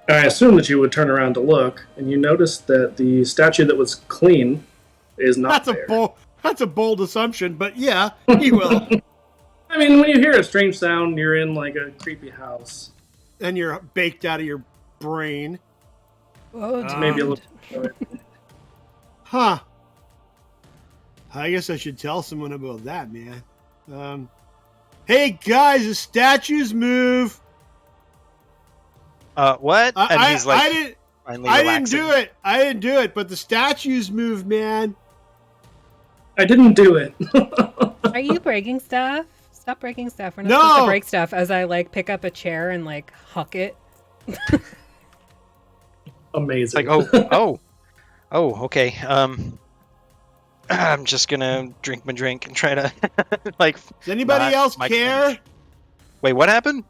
And I assume that you would turn around to look, and you notice that the statue that was clean is not there. That's a bold assumption, but yeah, he will. I mean, when you hear a strange sound, you're in like a creepy house. And you're baked out of your brain. Oh, maybe a little. Huh. I guess I should tell someone about that, man. Hey guys, the statues move. What? And he's like, I didn't do it. I didn't do it, but the statues move, man. I didn't do it. Are you breaking stuff? Stop breaking stuff. We're not supposed to break stuff. As I like pick up a chair and like huck it. Amazing. Like, okay. I'm just gonna drink my drink and try to like. Does anybody else care? Wait, what happened?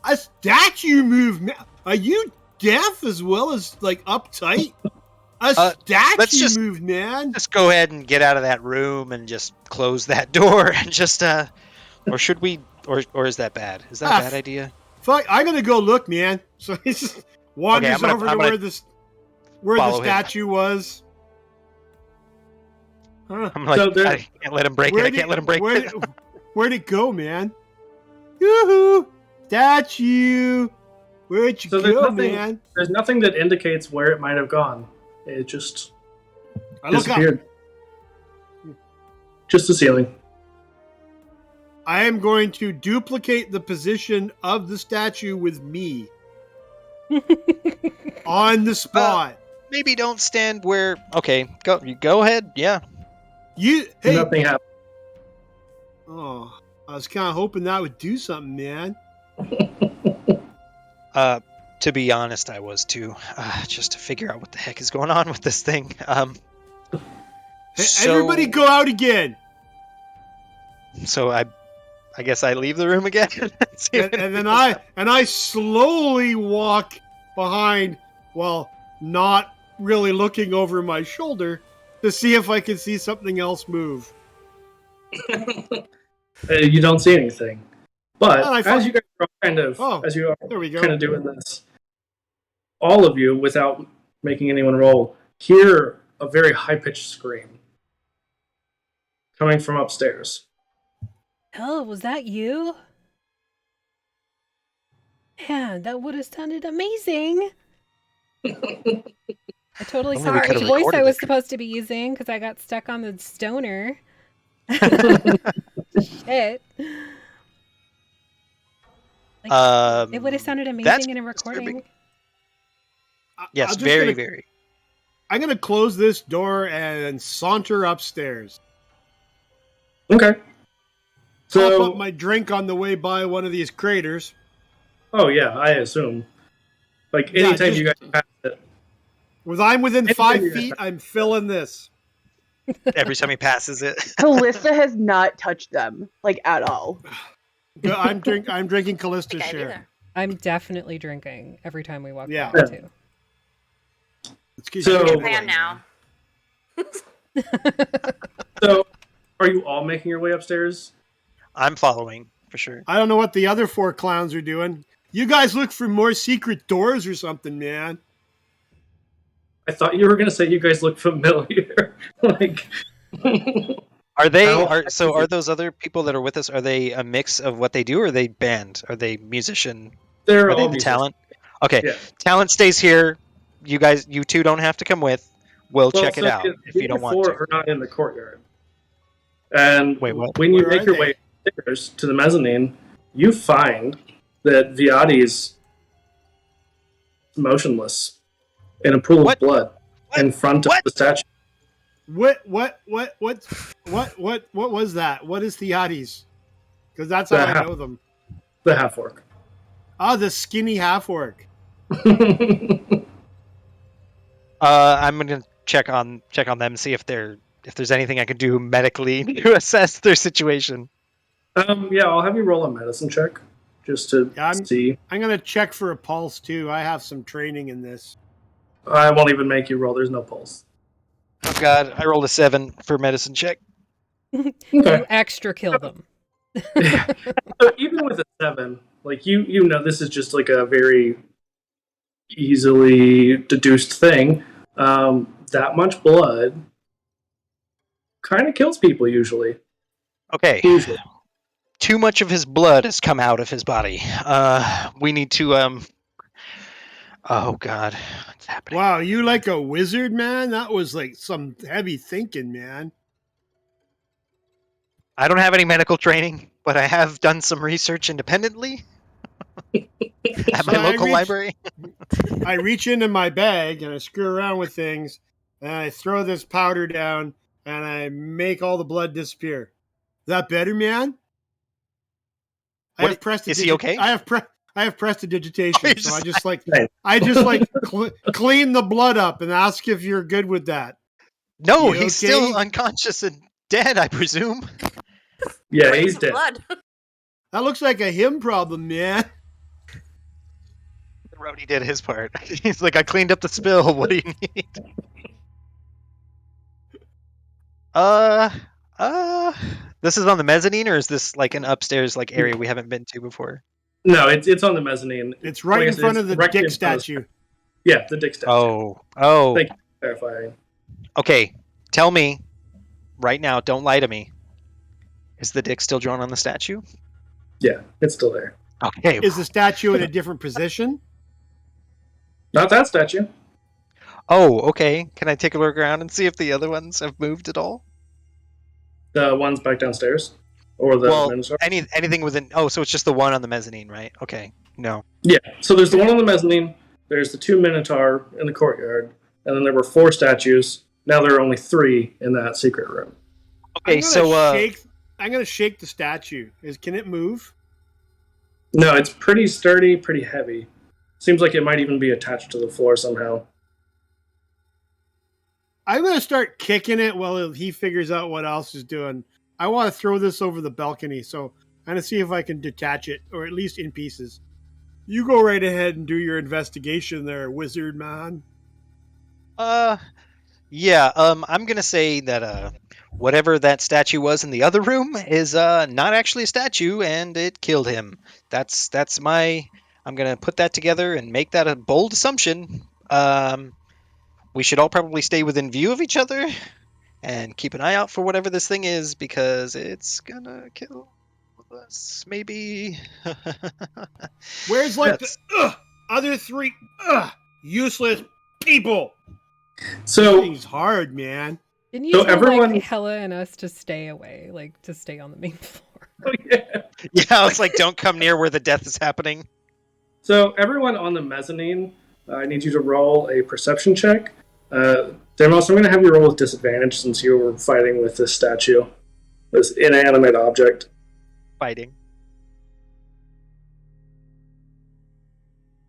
A statue moved, man. Are you deaf as well as like uptight? A statue moved, man. Just go ahead and get out of that room and just close that door and just or should we or is that bad? Is that a bad idea? Fuck, I'm gonna go look, man. So he just wanders over to where the statue was. Huh. I'm like, I can't let him break it. I can't let him break it. Where'd it go, man? Yoo-hoo! Statue! Where'd you go, man? There's nothing that indicates where it might have gone. It just disappeared. Just the ceiling. I am going to duplicate the position of the statue with me. On the spot. Maybe don't stand where... Okay, go ahead, yeah. Nothing happened. Oh, I was kind of hoping that would do something, man. To be honest, I was too. Just to figure out what the heck is going on with this thing. Everybody go out again. So I guess I leave the room again. and then I slowly walk behind, while not really looking over my shoulder, to see if I can see something else move. You don't see anything, but as you guys are kind of doing this, all of you, without making anyone roll, hear a very high-pitched scream coming from upstairs. Helle, was that you? Man, that would have sounded amazing. I totally saw which voice I was supposed to be using because I got stuck on the stoner. Shit. Like, it would have sounded amazing in a recording. Yes, very. I'm going to close this door and saunter upstairs. Okay. Pop So, up my drink on the way by one of these craters. oh yeah, I assume. Like Yeah, anytime just- you guys pass it, I'm within Anything 5 you feet, guys- I'm filling this. Every time he passes it. Callista has not touched them like at all. I'm drinking Callista's I do share. that. I'm definitely drinking every time we walk Yeah. by too. It's 'cause So- you're I am bored, now. so are you all making your way upstairs? I'm following for sure. I don't know what the other 4 clowns are doing. You guys look for more secret doors or something, man. I thought you were gonna say you guys look familiar. like, Are they? How- Are those other people that are with us? Are they a mix of what they do, or are they band? Are they musician? they're Are all they the musicians. talent? Okay, Yeah. talent stays here. You two don't have to come with. We'll check it so out if you don't want four to. are not in the courtyard. And Wait, what? when you Where make are your they? way upstairs to the mezzanine, you find that Viati's motionless in a pool What? of blood in front of What? the statue. What was that? What is Theodes? Because that's how The I half- know them. The half orc. Ah, the skinny half orc. I'm gonna check on them and see if there's anything I can do medically to assess their situation. Yeah, I'll have you roll a medicine check just to Yeah, I'm- see. I'm gonna check for a pulse too. I have some training in this. I won't even make you roll. There's no pulse. Oh God, I rolled a 7 for medicine check. Okay. You extra kill them. So even with a 7, like you know, this is just like a very easily deduced thing. That much blood kind of kills people usually. Okay, Usually. too much of his blood has come out of his body. We need to Oh God, what's happening? Wow, you like a wizard, man? That was like some heavy thinking, man. I don't have any medical training, but I have done some research independently at So my I local reached- library. I reach into my bag and I screw around with things, and I throw this powder down, and I make all the blood disappear. Is that better, man? What- is he okay? I have prestidigitation, Oh, you're so just- I just like clean the blood up and ask if you're good with that. No, You he's okay? still unconscious and dead, I presume. Yeah, Where's he's the dead. blood? That looks like a him problem, man. Roadie did his part. He's like, I cleaned up the spill. What do you need? This is on the mezzanine, or is this like an upstairs like area we haven't been to before? No, it's on the mezzanine. It's right Like I in said, front it's of the directly dick in front of- statue. Yeah, the dick statue. Oh. Thank you for clarifying. Okay, tell me right now. Don't lie to me. Is the dick still drawn on the statue? Yeah, it's still there. Okay. Is the statue in a different position? Not that statue. Oh, okay. Can I take a look around and see if the other ones have moved at all? The ones back downstairs, or the Well, Minotaur. anything within. Oh, so it's just the one on the mezzanine, right? Okay. No. Yeah. So there's the one on the mezzanine. There's the 2 Minotaur in the courtyard, and then there were 4 statues. Now there are only 3 in that secret room. Okay, I'm gonna shake the statue. Can it move? No, it's pretty sturdy, pretty heavy. Seems like it might even be attached to the floor somehow. I'm gonna start kicking it while he figures out what else is doing. I want to throw this over the balcony, so I'm gonna see if I can detach it, or at least in pieces. You go right ahead and do your investigation there, wizard man. Yeah. I'm gonna say that whatever that statue was in the other room is not actually a statue, and it killed him. That's my. I'm gonna put that together and make that a bold assumption. We should all probably stay within view of each other and keep an eye out for whatever this thing is, because it's gonna kill us. Maybe. Where's like That's- the other 3 useless people? So Things hard, man. Didn't you So tell everyone- like Helle and us to stay away, like to stay on the main floor? Oh, yeah. Yeah, it's like don't come near where the death is happening. So everyone on the mezzanine, I need you to roll a perception check. Demos, I'm going to have you roll with disadvantage since you were fighting with this statue, this inanimate object. fighting.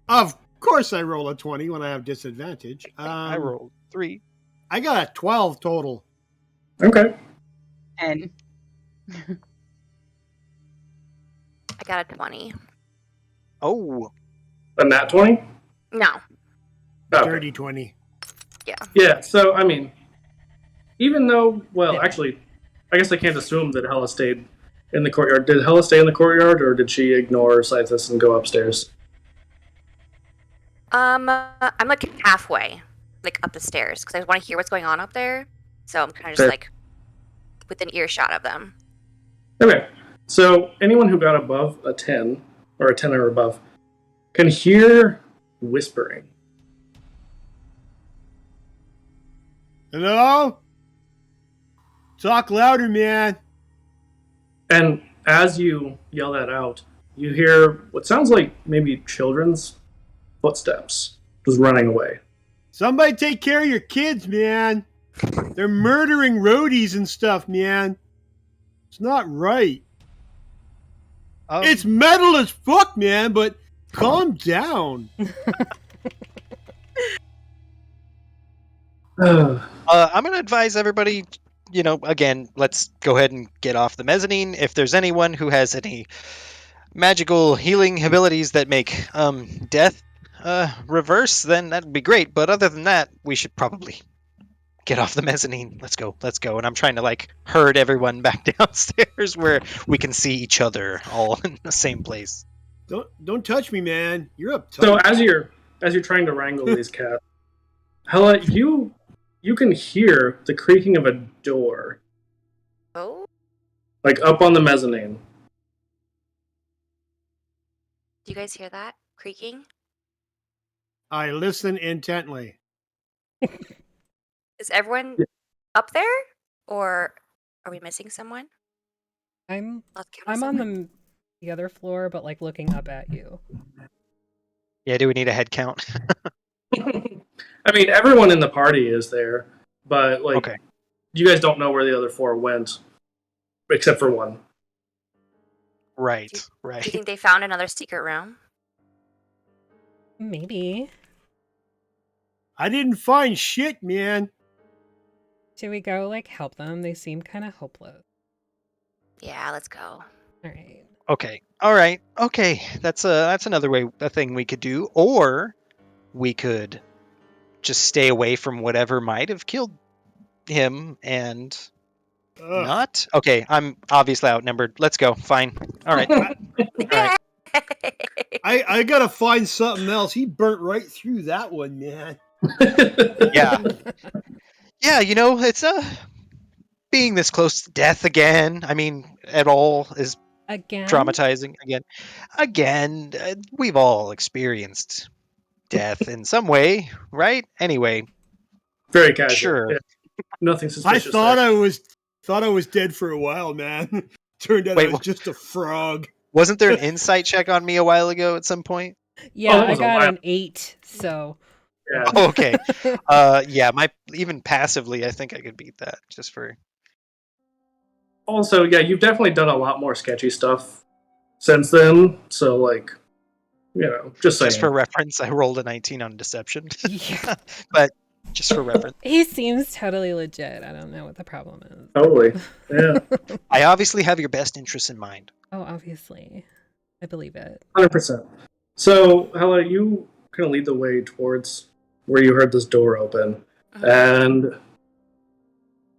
Of course, I roll a 20 when I have disadvantage. I rolled 3. I got a 12 total. Okay. And I got a 20. Oh, A nat 20? No. Okay. Dirty 20. Yeah, so, I mean, even though, well, actually, I guess I can't assume that Helle stayed in the courtyard. Did Helle stay in the courtyard, or did she ignore Scythus and go upstairs? I'm like halfway, like up the stairs, because I want to hear what's going on up there. So I'm kind of just Fair. like within earshot of them. Okay, so anyone who got above a 10, or a 10 or above, can hear whispering. Hello? Talk louder, man. And as you yell that out, you hear what sounds like maybe children's footsteps just running away. Somebody take care of your kids, man. They're murdering roadies and stuff, man. It's not right. It's metal as fuck, man, but calm down. I'm going to advise everybody, again, let's go ahead and get off the mezzanine. If there's anyone who has any magical healing abilities that make death reverse, then that'd be great. But other than that, we should probably get off the mezzanine. Let's go. And I'm trying to herd everyone back downstairs where we can see each other all in the same place. Don't touch me, man. You're up. So as you're trying to wrangle these cats, Helle, you can hear the creaking of a door, Oh, up on the mezzanine. do you guys hear that creaking? I listen intently. Is everyone up there, or are we missing someone? I'm Let's count on someone. the other floor, but looking up at you. Yeah, do we need a head count? I mean, everyone in the party is there, but Okay. you guys don't know where the other 4 went, except for one. Right. Do you think they found another secret room? Maybe. I didn't find shit, man. Should we go help them? They seem kind of hopeless. Yeah, let's go. All right. Okay. All right. Okay. That's another thing we could do, or we could just stay away from whatever might have killed him and Ugh. not. Okay. I'm obviously outnumbered. Let's go. Fine. All right. All right. I gotta find something else. He burnt right through that one, man. Yeah. Yeah. It's being this close to death again. I mean, at all is Again? traumatizing again. We've all experienced death in some way, right? Anyway, Very casual. sure. Yeah. Nothing suspicious. I thought there. I was dead for a while, man. Turned out Wait, I was just a frog. Wasn't there an insight check on me a while ago at some point? Yeah, that I was a got while. an 8, so. Yeah. Oh, okay. Yeah, even passively, I think I could beat that just for. Also, yeah, you've definitely done a lot more sketchy stuff since then. So, just saying. Just for reference, I rolled a 19 on deception. Yeah. But just for reference. He seems totally legit. I don't know what the problem is. Totally. Yeah. I obviously have your best interests in mind. Oh, obviously. I believe it. 100%. So, Helle, you kind of lead the way towards where you heard this door open. And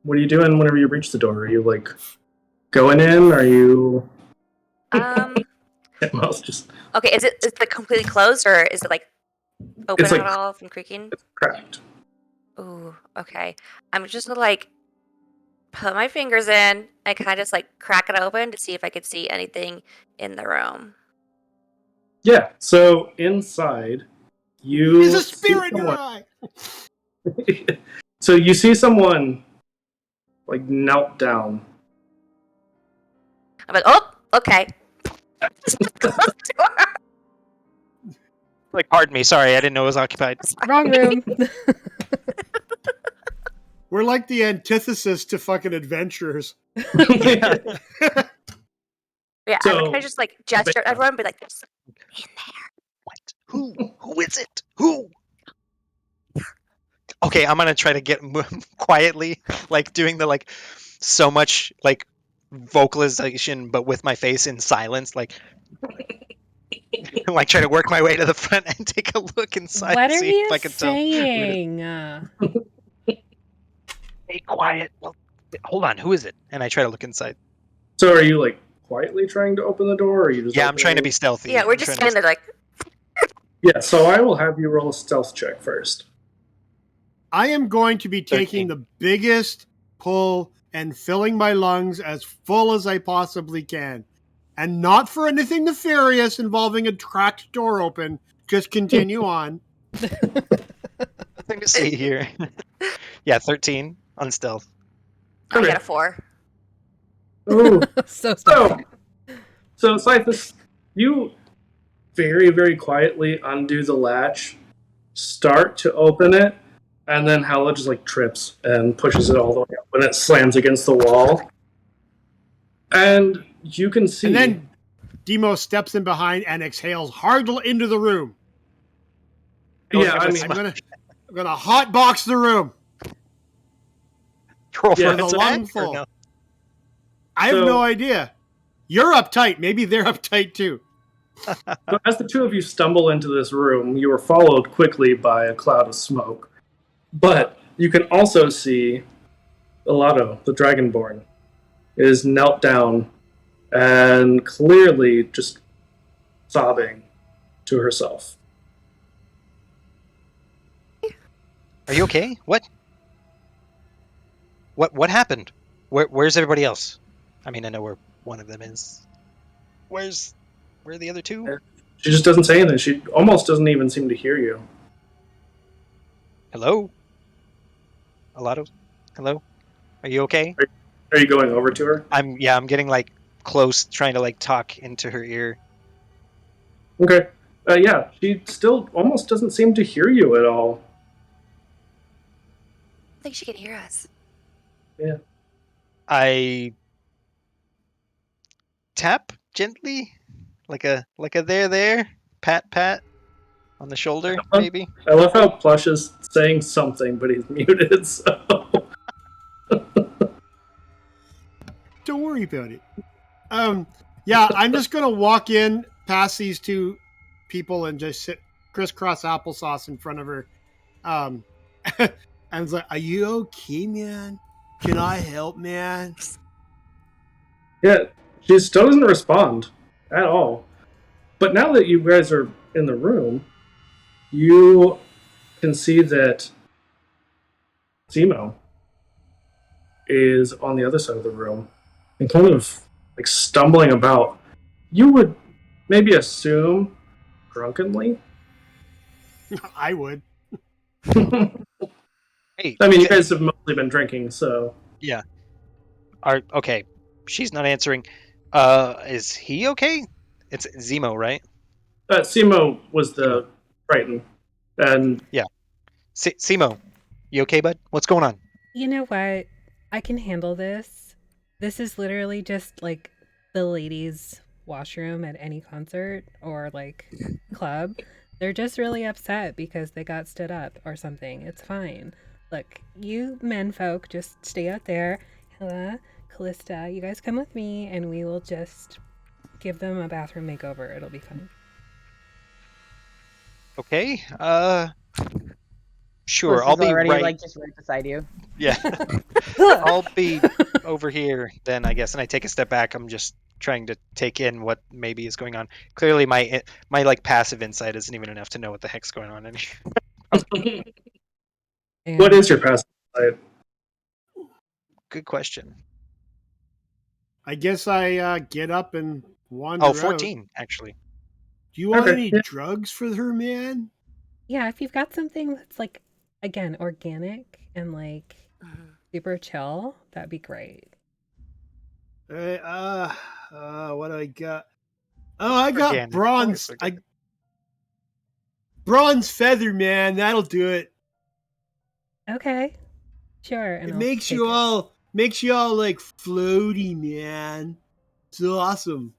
what are you doing whenever you reach the door? Are you, going in? Are you... Well, just... Okay, is it completely closed, or is it open It's at all from creaking? It's cracked. Ooh, okay. I'm just gonna put my fingers in and kind of just crack it open to see if I could see anything in the room. Yeah, so inside, you... There's a see spirit in your someone- eye. So you see someone, knelt down. I'm like, oh, okay. Pardon me, sorry, I didn't know it was occupied. Wrong room. We're like the antithesis to fucking adventurers. Wait, Yeah, So- I'm gonna just like gesture at everyone, be like, "There's somebody in there." What? Who is it? Who? Okay, I'm gonna try to get quietly, like doing the like so much like vocalization, but with my face in silence, like like try to work my way to the front and take a look inside, What are see you if I can tell. saying? Hey, quiet. Well, hold on. Who is it? And I try to look inside. So are you like quietly trying to open the door, or are you just? Yeah, I'm trying to opening- be stealthy. Yeah, we're I'm just trying standing there like, Yeah. So I will have you roll a stealth check first. I am going to be taking 13. the biggest pull and filling my lungs as full as I possibly can. And not for anything nefarious involving a cracked door open. Just continue on. Nothing to see here. Yeah, 13 on stealth. I Okay. got a 4. Ooh. So stop. So Cyphus, you very, very quietly undo the latch, start to open it, and then Helle just like trips and pushes it all the way up, and it slams against the wall. And you can see. And then Demo steps in behind and exhales hard into the room. yeah, I mean, I'm gonna hotbox the room. Roll Yeah, for the attack, or lungful. no? I have So- no idea. You're uptight. Maybe they're uptight too. so as the two of you stumble into this room, you are followed quickly by a cloud of smoke. But you can also see Elato, the Dragonborn, is knelt down and clearly just sobbing to herself. Are you okay? What? What happened? Where's everybody else? I mean, I know where one of them is. Where are the other two? She just doesn't say anything. She almost doesn't even seem to hear you. Hello? Elato? Hello? Are you okay? Are you going over to her? I'm getting like close, trying to like talk into her ear. Okay. Yeah, she still almost doesn't seem to hear you at all. I think she can hear us. I tap gently, like a there, pat on the shoulder, maybe. I love how Plush is saying something, but he's muted, so... Don't worry about it. Yeah, I'm just gonna walk in past these two people and just sit crisscross applesauce in front of her. And it's like, "Are you okay, man? Can I help, man?" Yeah, she still doesn't respond at all. But now that you guys are in the room, you can see that Zemo is on the other side of the room and kind of like stumbling about. You would maybe assume drunkenly. I would. Hey, I mean, you guys have mostly been drinking, so... okay. She's not answering. Is he okay? It's Zemo, right? Simo was the Triton. And Zemo, you okay, bud? What's going on? You know what? I can handle this. This is literally just like the ladies' washroom at any concert or like club. They're just really upset because they got stood up or something. It's fine. Look, you men folk just stay out there. Helle, Callista, you guys come with me and we will just give them a bathroom makeover. It'll be fun. Okay. Sure. Melissa's I'll be already right. like just right beside you. Yeah. I'll be over here then, I guess. And I take a step back. I'm just trying to take in what maybe is going on. Clearly, my like passive insight isn't even enough to know what the heck's going on in here. And what is your passive insight? Good question. I guess I get up and wander Oh, out. 14 actually. Do you want Okay, any yeah. drugs for her, man? yeah, if you've got something that's like, again, organic and like super chill, that'd be great. What do I got? Oh, I got Organic. bronze. Always organic. Bronze feather, man. That'll do it. Okay. Sure. And It I'll makes take you all like floaty, man. It's awesome.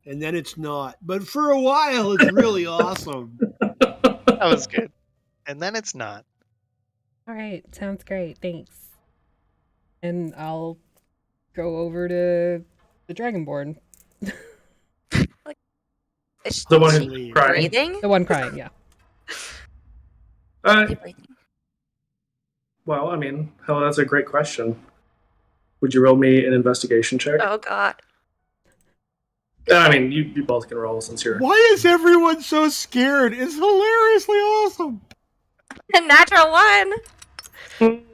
and then it's not. But for a while, it's really awesome. That was good. And then it's not. All right, sounds great. Thanks. And I'll go over to the Dragonborn. Is The one she who's crying. breathing? The one crying, yeah. Uh, Is she breathing? well, I mean, Helle, that's a great question. Would you roll me an investigation check? Oh God. I mean, you both can roll since you're. Why is everyone so scared? It's hilariously awesome. A natural one.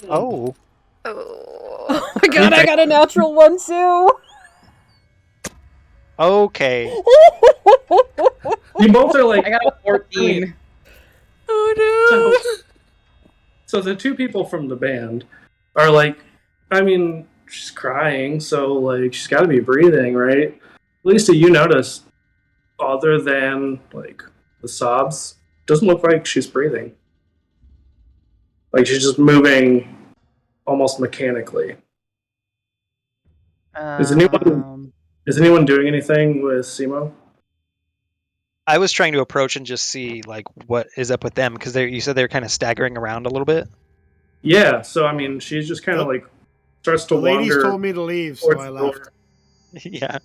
Oh. Oh. Oh my god, I got a natural one too! Okay. You both are like. I got a 14. Oh So the two people from the band are like, I mean, she's crying, so like she's got to be breathing, right? Lisa, you notice, other than like the sobs, doesn't look like she's breathing. Like she's just moving almost mechanically. Is anyone doing anything with Simo? I was trying to approach and just see like what is up with them because you said they're kind of staggering around a little bit. Yeah, so I mean, she's just kind of like starts to The ladies wander. told me to leave, so towards I the left. door. Yeah.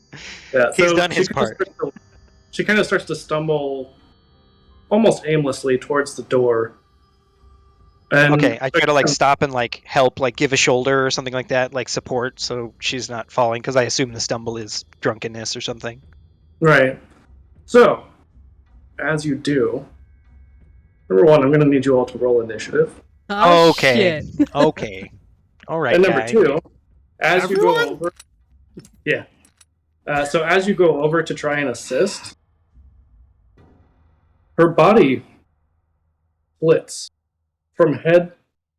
Yeah, He's so done his she part. She kind of starts to stumble almost aimlessly towards the door. And Okay, I try to like stop and like help, like give a shoulder or something like that, like support, so she's not falling. Because I assume the stumble is drunkenness or something. Right. So, as you do, number one, I'm going to need you all to roll initiative. Oh, Okay. shit. Okay. All right. And number guy. two, as you go Everyone? over, yeah. So as you go over to try and assist, her body splits from head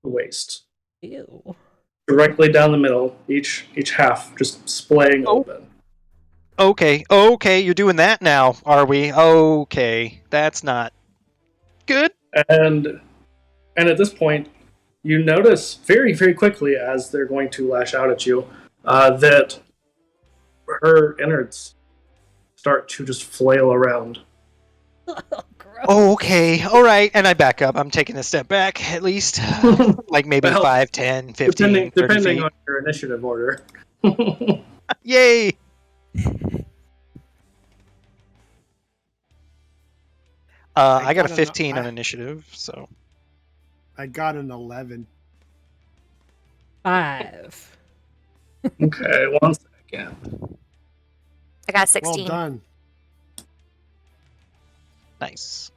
to waist, Ew. directly down the middle. Each half just splaying Oh. open. Okay. Okay. You're doing that now, are we? Okay. That's not good. And at this point, you notice very, very quickly as they're going to lash out at you that her innards start to just flail around. Gross. Oh, okay. All right. And I back up. I'm taking a step back at least. Like maybe Well, 5, 10, 15, 30 depending feet. on your initiative order. Yay! I got a 15 on initiative, so. I got an 11. 5. Okay, 1 second. I got Well 16. done. Nice.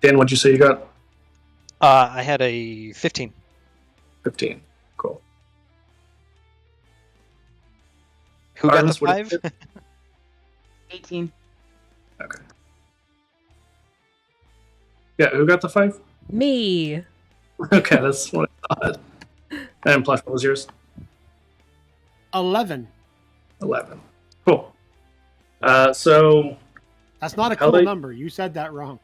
Dan, what'd you say you got? I had a 15. 15. Cool. Who got the Artemis, what 5? did you get? 18. Okay. Yeah, who got the 5? Me. Okay, that's what I thought. And Plush, what was yours? 11. 11. Cool. So, That's not a Helle- cool number. You said that wrong.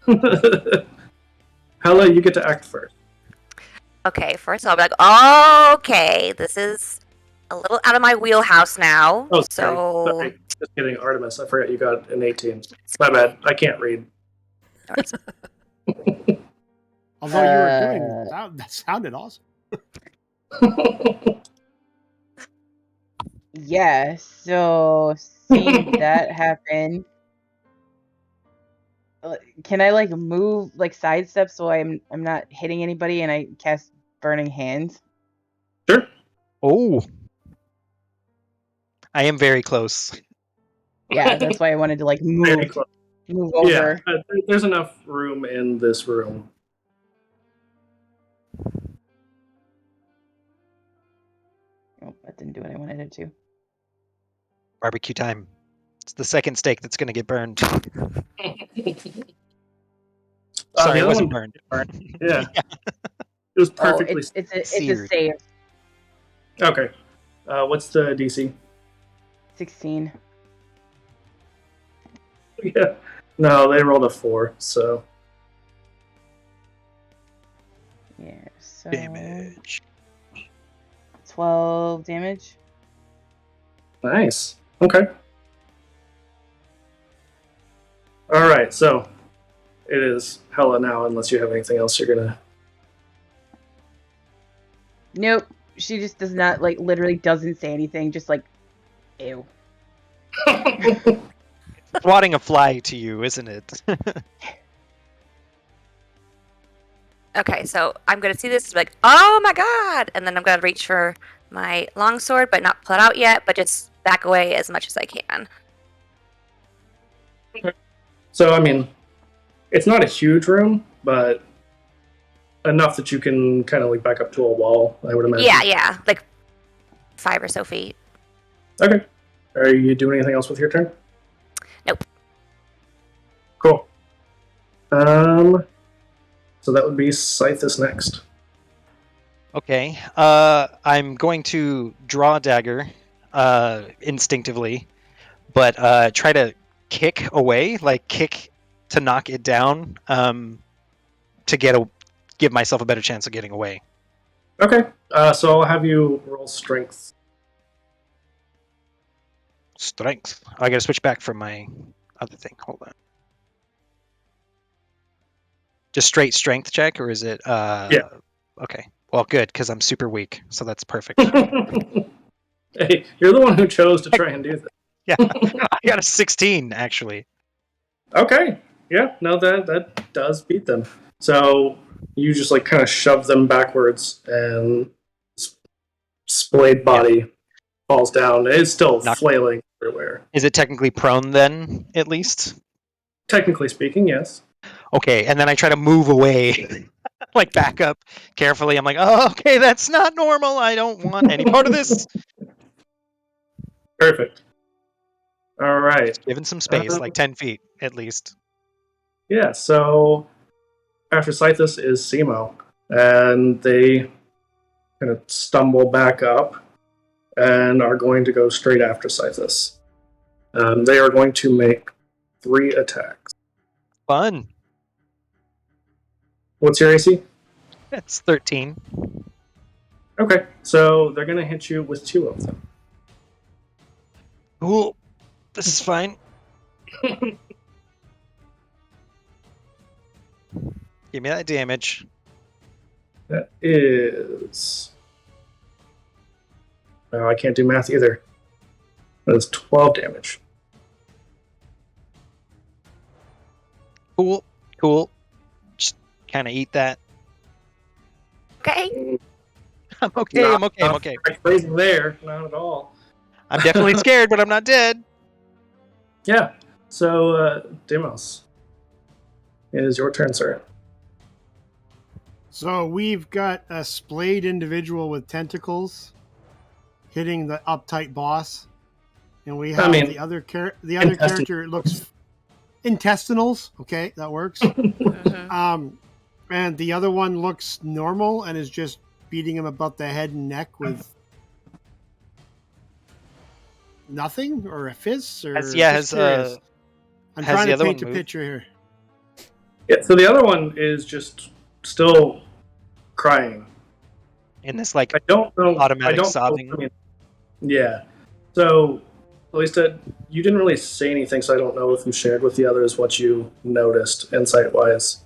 Helle, you get to act first. Okay, first I'll be like, okay, this is a little out of my wheelhouse now. Oh, so Just kidding, Artemis. I forgot you got an 18. My bad. I can't read. Although you were doing that sounded awesome. Yeah, so seeing that happen, can I like move, like sidestep, so I'm not hitting anybody, and I cast Burning Hands? Sure. Oh. I am very close. Yeah, that's why I wanted to like Very move close. over. Yeah, there's enough room in this room. Oh, that didn't do what I wanted it to. Barbecue time. It's the second steak that's going to get burned. Sorry, the it other wasn't one- burned. Yeah. It was perfectly. Oh, it's a seared. save. Okay. What's the DC? 16. Yeah. No, they rolled a 4, so. Yeah, so Damage. 12 damage. Nice. Okay. All right, so it is Helle now, unless you have anything else you're gonna. Nope. She just does not, like, literally doesn't say anything, just like, ew. Swatting a fly to you, isn't it? Okay, so I'm gonna see this like, oh my god, and then I'm gonna reach for my longsword, but not pull it out yet, but just back away as much as I can. So, I mean, it's not a huge room, but enough that you can kind of like back up to a wall, I would imagine. Yeah, like 5 or so feet. Okay. Are you doing anything else with your turn? Nope. Cool. So that would be Scythus next. Okay. I'm going to draw a dagger instinctively, but try to kick away, like kick to knock it down, to give myself a better chance of getting away. Okay. So I'll have you roll strength. Strength. I gotta switch back from my other thing. Hold on. Just straight strength check, or is it? Yeah. Okay. Well, good, because I'm super weak, so that's perfect. Hey, you're the one who chose to try and do this. Yeah, I got a 16 actually. Okay. Yeah. No, that does beat them. So you just like kind of shove them backwards, and splayed body falls down. It's still flailing everywhere. Is it technically prone then, at least? Technically speaking, yes. Okay, and then I try to move away, like back up carefully. I'm like, oh, okay, that's not normal. I don't want any part of this. Perfect. All right. Just given some space, like 10 feet at least. Yeah, so after Scythus is Simo, and they kind of stumble back up and are going to go straight after Scythus. They are going to make 3 attacks. Fun. What's your AC? It's 13. Okay, so they're going to hit you with 2 of them. Cool. This is fine. Give me that damage. That is... No, I can't do math either. That is 12 damage. Cool. Just kind of eat that. Okay. I'm okay. Crazy there, not at all. I'm definitely scared, but I'm not dead. Yeah. So, Demos, it is your turn, sir. So we've got a splayed individual with tentacles hitting the uptight boss, and we have the other character. It looks intestinals. Okay, that works. And the other one looks normal and is just beating him about the head and neck with nothing or a fist or I'm trying to paint a picture here. Yeah, so the other one is just still crying. In this like I don't know automatic sobbing. Yeah. So at least you didn't really say anything, so I don't know if you shared with the others what you noticed insight-wise.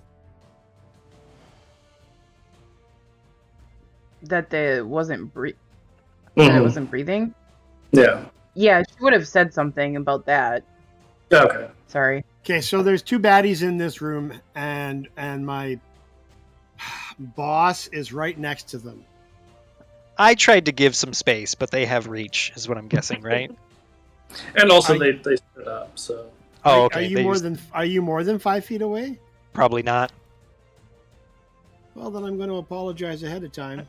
That it wasn't breathing. Yeah. Yeah, she would have said something about that. Okay. Sorry. Okay, so there's 2 baddies in this room, and my boss is right next to them. I tried to give some space, but they have reach, is what I'm guessing, right? And also they stood up, so. Oh, okay. Are you more than 5 feet away? Probably not. Well, then I'm going to apologize ahead of time.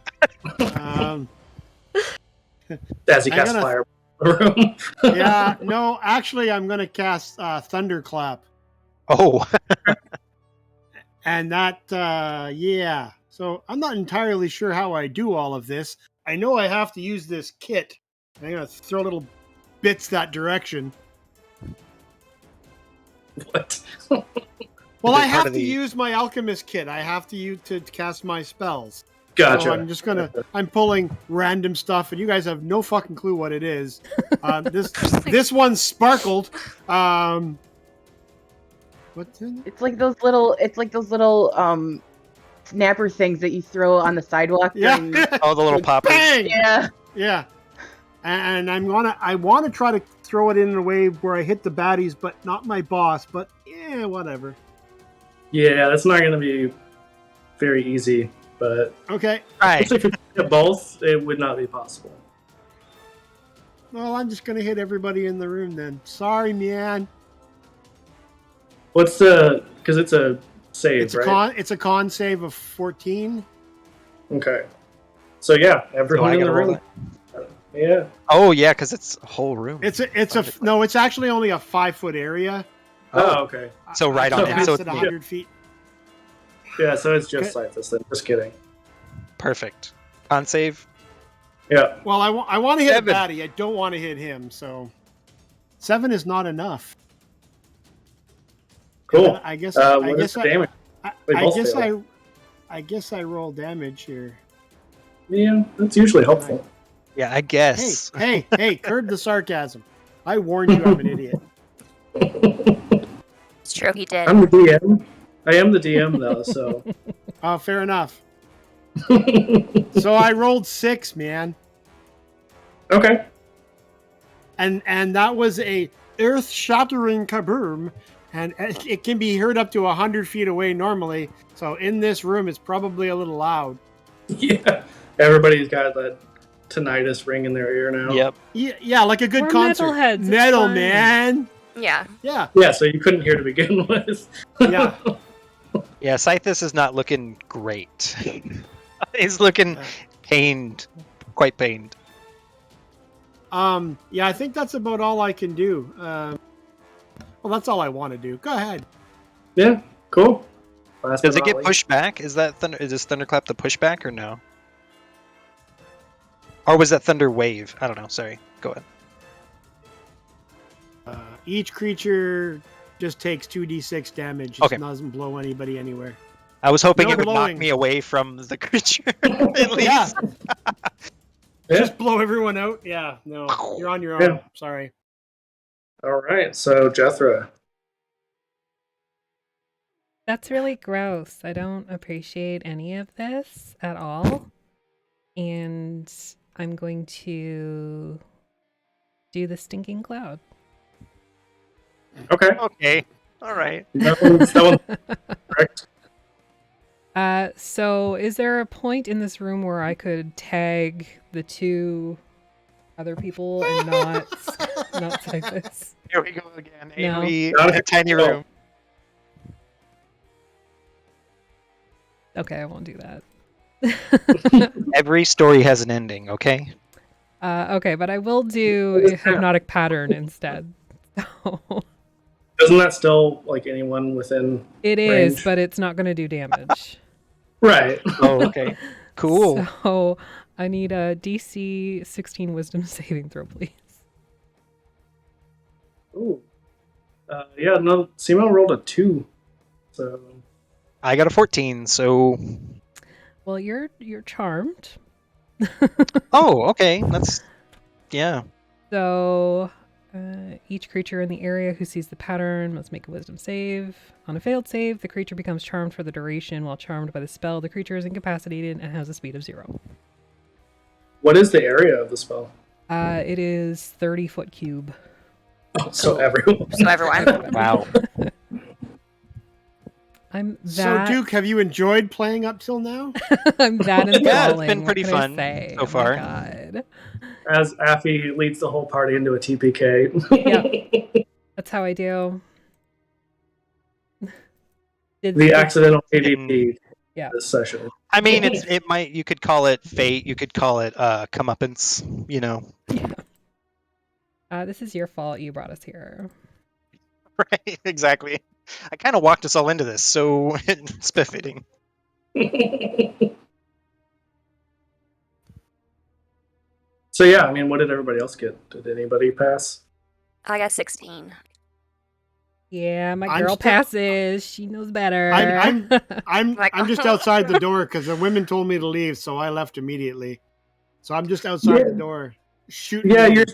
As he casts fire in the room. Yeah, no, actually, I'm going to cast Thunderclap. Oh. And that, yeah. So I'm not entirely sure how I do all of this. I know I have to use this kit. I'm going to throw little bits that direction. What? Well, They're I part have of to the- use my alchemist kit. I have to use to cast my spells. Gotcha. So I'm just gonna. I'm pulling random stuff, and you guys have no fucking clue what it is. This one sparkled. What's in it? It's like those little. It's like those little snapper things that you throw on the sidewalk. Yeah. during- Oh, the little poppers. Bang! yeah. Yeah. And I want to try to throw it in a way where I hit the baddies, but not my boss. But yeah, whatever. Yeah, that's not going to be very easy, but Okay. Right. if you hit both, it would not be possible. Well, I'm just gonna hit everybody in the room then. Sorry, man. What's the? Because it's a save, It's a right? It's a con save of 14. Okay. So yeah, everyone I in the gotta roll room. Yeah. Oh yeah, because it's a whole room. It's no. It's actually only a 5-foot area. Oh, okay. So right I on it. cast So it it's 100 feet. Yeah, so it's just Okay. like this then. Just kidding. perfect. Con save. Yeah. Well, I want to hit 7. a baddie. I don't want to hit him. So 7 is not enough. Cool. I guess. What is the damage? They I both guess failed. I guess I roll damage here. Yeah, that's usually helpful. Yeah, I guess. Hey, curb the sarcasm. I warned you I'm an idiot. It's true, he did. I'm the DM. I am the DM though, so. Oh, fair enough. So I rolled 6, man. Okay. And that was a earth-shattering kaboom, and it can be heard up to 100 feet away normally. So in this room, it's probably a little loud. Yeah. Everybody's got that tinnitus ring in their ear now. Yep. Yeah, like a good We're concert. metalheads, it's Metal, fine. man. Yeah. Yeah, Yeah, so you couldn't hear to begin with. yeah. Yeah, Scythus is not looking great. He's looking pained, quite pained. Yeah, I think that's about all I can do. Well, that's all I want to do. Go ahead. Yeah, cool. Last Does but it not get least. pushed back? Is this Thunderclap the pushback or no? Or was that Thunder Wave? I don't know. Sorry. Go ahead. Each creature just takes 2d6 damage. Okay. It doesn't blow anybody anywhere. I was hoping No it would blowing. knock me away from the creature. At least. Yeah. Yeah. Just blow everyone out. Yeah, no, you're on your own. Yeah. Sorry. All right, so Jethra. That's really gross. I don't appreciate any of this at all. And I'm going to do the stinking cloud. Okay. Okay. All right. That one's correct. So is there a point in this room where I could tag the two other people and not say this? Here we go again. No. AoE Not in a if- tiny oh. room. Okay, I won't do that. Every story has an ending, okay? Okay, but I will do a hypnotic pattern instead. So, Isn't that still like anyone within? it is, Range. but it's not going to do damage. Right. Oh, okay. Cool. So I need a DC 16 Wisdom saving throw, please. Ooh. Yeah, no, Simo rolled a 2. So. I got a 14, so... Well, you're charmed. Oh, okay. That's... Yeah. So each creature in the area who sees the pattern must make a wisdom save. On a failed save, the creature becomes charmed for the duration. While charmed by the spell, the creature is incapacitated and has a speed of 0. What is the area of the spell? It is 30-foot cube. Oh, so everyone. So everyone. Wow. I'm So, that. Duke, have you enjoyed playing up till now? I'm that enthralling. Yeah, it's been What pretty can I fun say? so Oh my far. God. As Aphi leads the whole party into a TPK. Yep. That's how I do. The accidental Hidden- AVP Yeah. this session. I mean, you could call it fate, you could call it comeuppance, you know. This is your fault. You brought us here. Right, exactly. I kind of walked us all into this, so it's befitting. So yeah, I mean, what did everybody else get? Did anybody pass? I got 16. Yeah, my I'm girl still- passes. She knows better. I'm Like- I'm just outside the door because the women told me to leave, so I left immediately. So I'm just outside the door shooting. Yeah, in. you're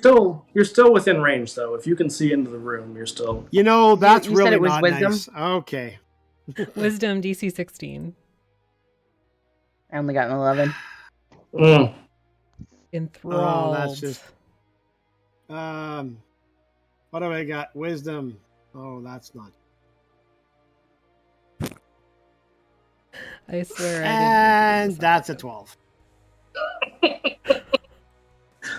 still within range though. If you can see into the room, you're still. You know, that's you said really it was not wisdom? nice. Okay. Wisdom DC 16. I only got an 11. Mm. Enthralled. that's just- what have I got? Wisdom. Oh, that's not. I swear. I And didn't that's a 12.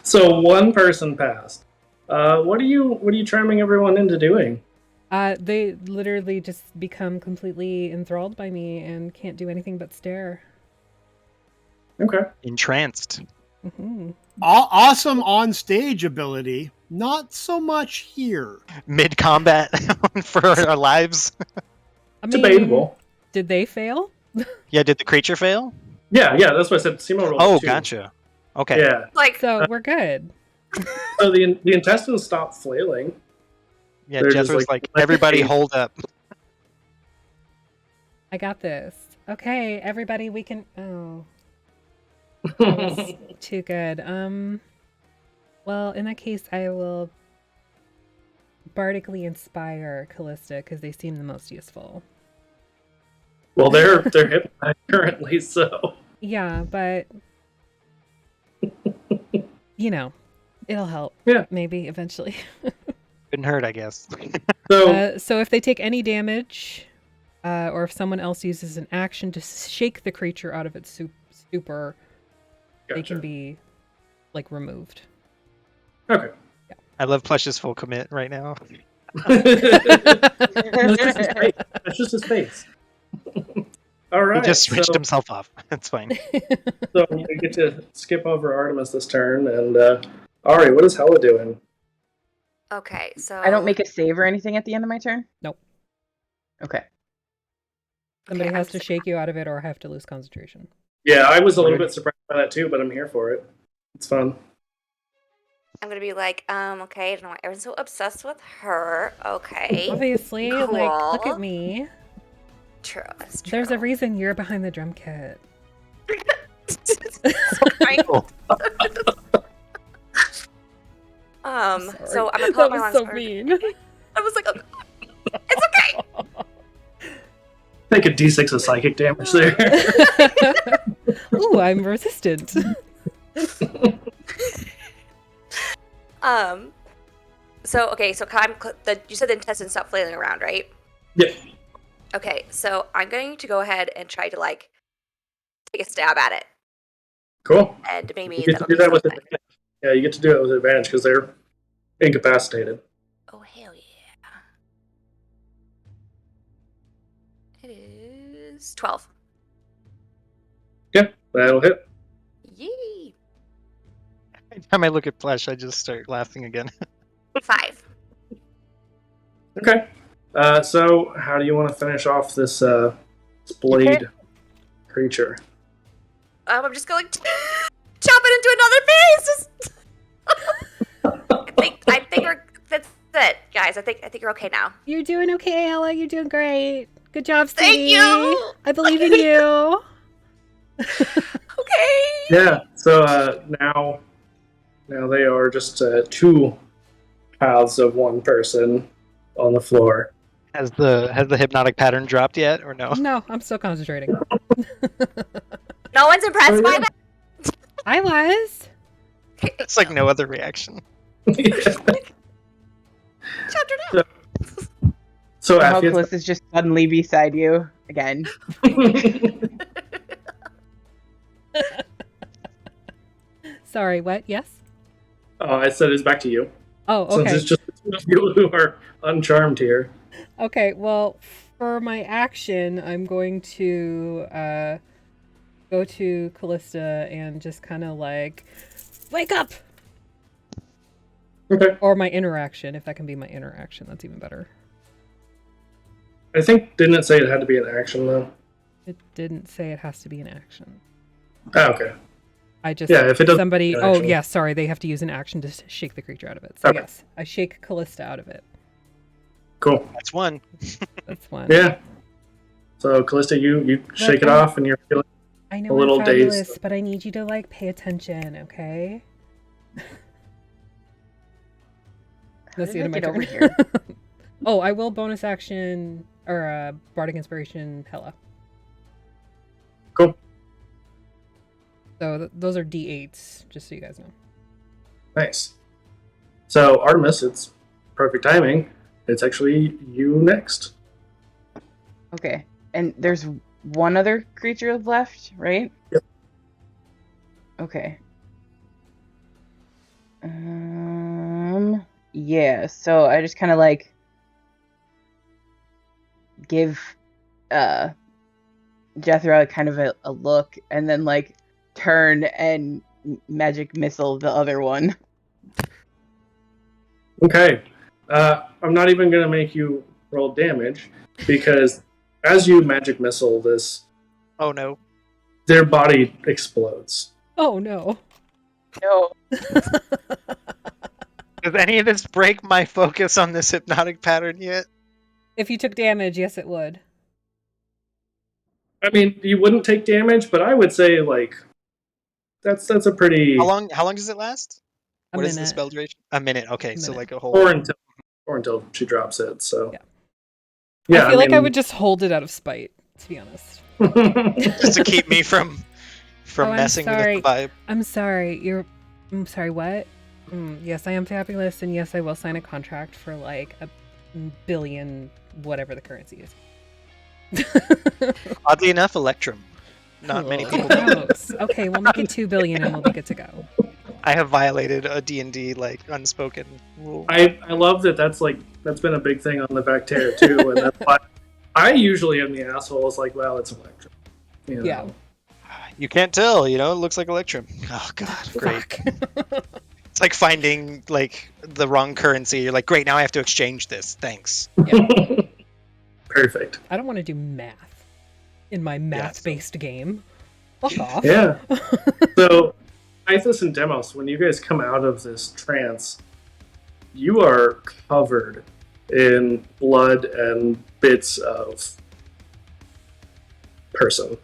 So one person passed. What are you charming everyone into doing? They literally just become completely enthralled by me and can't do anything but stare. Okay. Entranced. Hmm Awesome on stage ability. Not so much here. Mid combat for our lives. I mean, Debatable. did they fail? Yeah, did the creature fail? Yeah, that's what I said. Simo rolled Oh, 2. gotcha. Okay. Yeah. Like, So we're good. So the intestines stopped flailing. Yeah, They're Jess just was like- like, everybody hold up. I got this. Okay, everybody, we can. Oh, that was too good. Well, in that case, I will bardically inspire Callista because they seem the most useful. Well, they're hypnotized currently, so Yeah, but you know, it'll help. Yeah. Maybe eventually. Couldn't hurt, I guess. So if they take any damage, or if someone else uses an action to shake the creature out of its stupor, they Gotcha. can be like removed. Okay. I love Plush's full commit right now. That's just his face. All right. He just switched so, himself off. That's fine. So we get to skip over Artemis this turn, and Ari, what is Helle doing? okay, so I don't make a save or anything at the end of my turn? Nope. Okay. Somebody Okay, has I'm to shake you out of it or have to lose concentration. Yeah, I was a little bit surprised by that too, but I'm here for it. It's fun. I'm gonna be like, okay, I don't know why everyone's so obsessed with her. Okay. Obviously, like, look Cool. at me. True, that's true. There's a reason you're behind the drum kit. So I'm gonna pull that up my was long so sword. mean. I was like, it's okay. Take a d6 of psychic damage there. Ooh, I'm resistant. So okay, so you said the intestines stopped flailing around, right? Yeah. Okay, so I'm going to go ahead and try to like take a stab at it, Cool. and maybe You get to that'll do do that with something. advantage. Yeah, you get to do it with advantage because they're incapacitated. Oh hell yeah! It is 12. Yeah, that'll hit. Yee! Every time I look at Plush, I just start laughing again. 5. Okay. So how do you want to finish off this blade creature? I'm just going to chop it into another piece. I think that's it, guys. I think you're okay now. You're doing okay, Helle. You're doing great. Good job, Thank Stevie. you. I believe in you. Okay. Yeah. So now they are just 2 paths of one person on the floor. Has the hypnotic pattern dropped yet, or no? No, I'm still concentrating. No one's impressed by that. I was. It's like no other reaction. Chapter down. So How Aphi, close is just suddenly beside you again. Sorry, what? Yes? I said it's back to you. Oh, Since okay. it's just the 2 of you who are uncharmed here. Okay, well, for my action, I'm going to go to Callista and just kind of like, wake up! Okay. Or my interaction, if that can be my interaction, that's even better. I think, didn't it say it had to be an action though? It didn't say it has to be an action. Oh, okay. I just, Yeah, if it doesn't somebody, be an oh action. yeah, sorry, they have to use an action to shake the creature out of it. So Okay. yes, I shake Callista out of it. Cool. That's one. That's one. Yeah. So, Callista, you shake it I'm- off and you're feeling I know a I'm little fabulous, dazed. but I need you to like pay attention, okay? That's the end of my Get turn. over here. Oh, I will bonus action or bardic inspiration Helle. cool. So those are d8s, just so you guys know. Nice. So, Artemis, it's perfect timing. It's actually you next. Okay. And there's one other creature left, right? Yep. Okay. Yeah, so I just kind of like give Jethro kind of a look and then like turn and magic missile the other one. Okay. I'm not even going to make you roll damage because as you magic missile this, Oh no. their body explodes. Oh no. No. Does any of this break my focus on this hypnotic pattern yet? If you took damage, yes it would. I mean, you wouldn't take damage, but I would say like that's a pretty How long does it last? A What is the minute. spell duration? A minute. Okay, A so minute. like a whole. or until she drops it. So Yeah. I feel like I would just hold it out of spite, to be honest. Just to keep me from Oh, I'm messing with sorry. the vibe. I'm sorry. I'm sorry, what? Yes, I am fabulous, and yes, I will sign a contract for like a billion, whatever the currency is. Oddly enough, Electrum. Not many Cool. people know. Gross. Okay, we'll make it 2 billion and we'll be good to go. I have violated a D&D like unspoken rule. I love that's been a big thing on the Vecnaslaboratory too, and that's why I usually am the asshole. It's like, well, it's Electrum. You know? Yeah. You can't tell, it looks like Electrum. Oh god, great. It's like finding like the wrong currency. You're like, great, now I have to exchange this. Thanks. Perfect. I don't want to do math in my math-based game. Fuck off. Yeah. So, Ithis and Demos, when you guys come out of this trance, you are covered in blood and bits of person.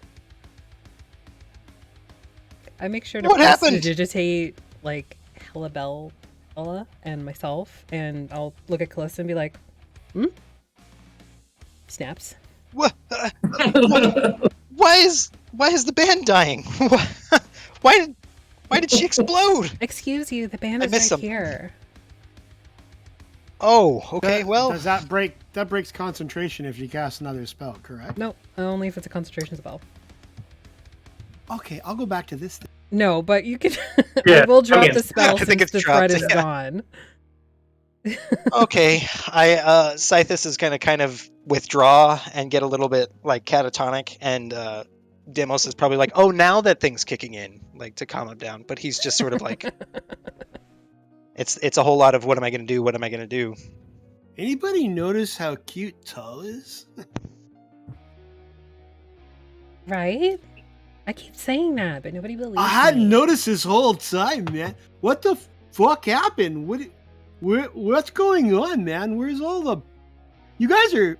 I make sure to What happened? digitate like Helle and myself, and I'll look at Callista and be like, snaps. What? Why is the band dying? Why did she explode? Excuse you, the band I is right missed something. here. Oh, okay. Well, does that breaks concentration if you cast another spell, correct? Nope, only if it's a concentration spell. Okay, I'll go back to this thing. No, but you can. Yeah, I will drop I mean, the spell I think since it's the dropped, threat is yeah. gone. okay. Scythus is gonna kind of withdraw and get a little bit like catatonic, and Demos is probably like, oh, now that thing's kicking in, like to calm him down. But he's just sort of like, it's a whole lot of what am I gonna do? What am I gonna do? Anybody notice how cute Tull is? Right? I keep saying that, but nobody believes I hadn't me. noticed this whole time, man. What the fuck happened? What's going on, man? Where's all the... You guys are...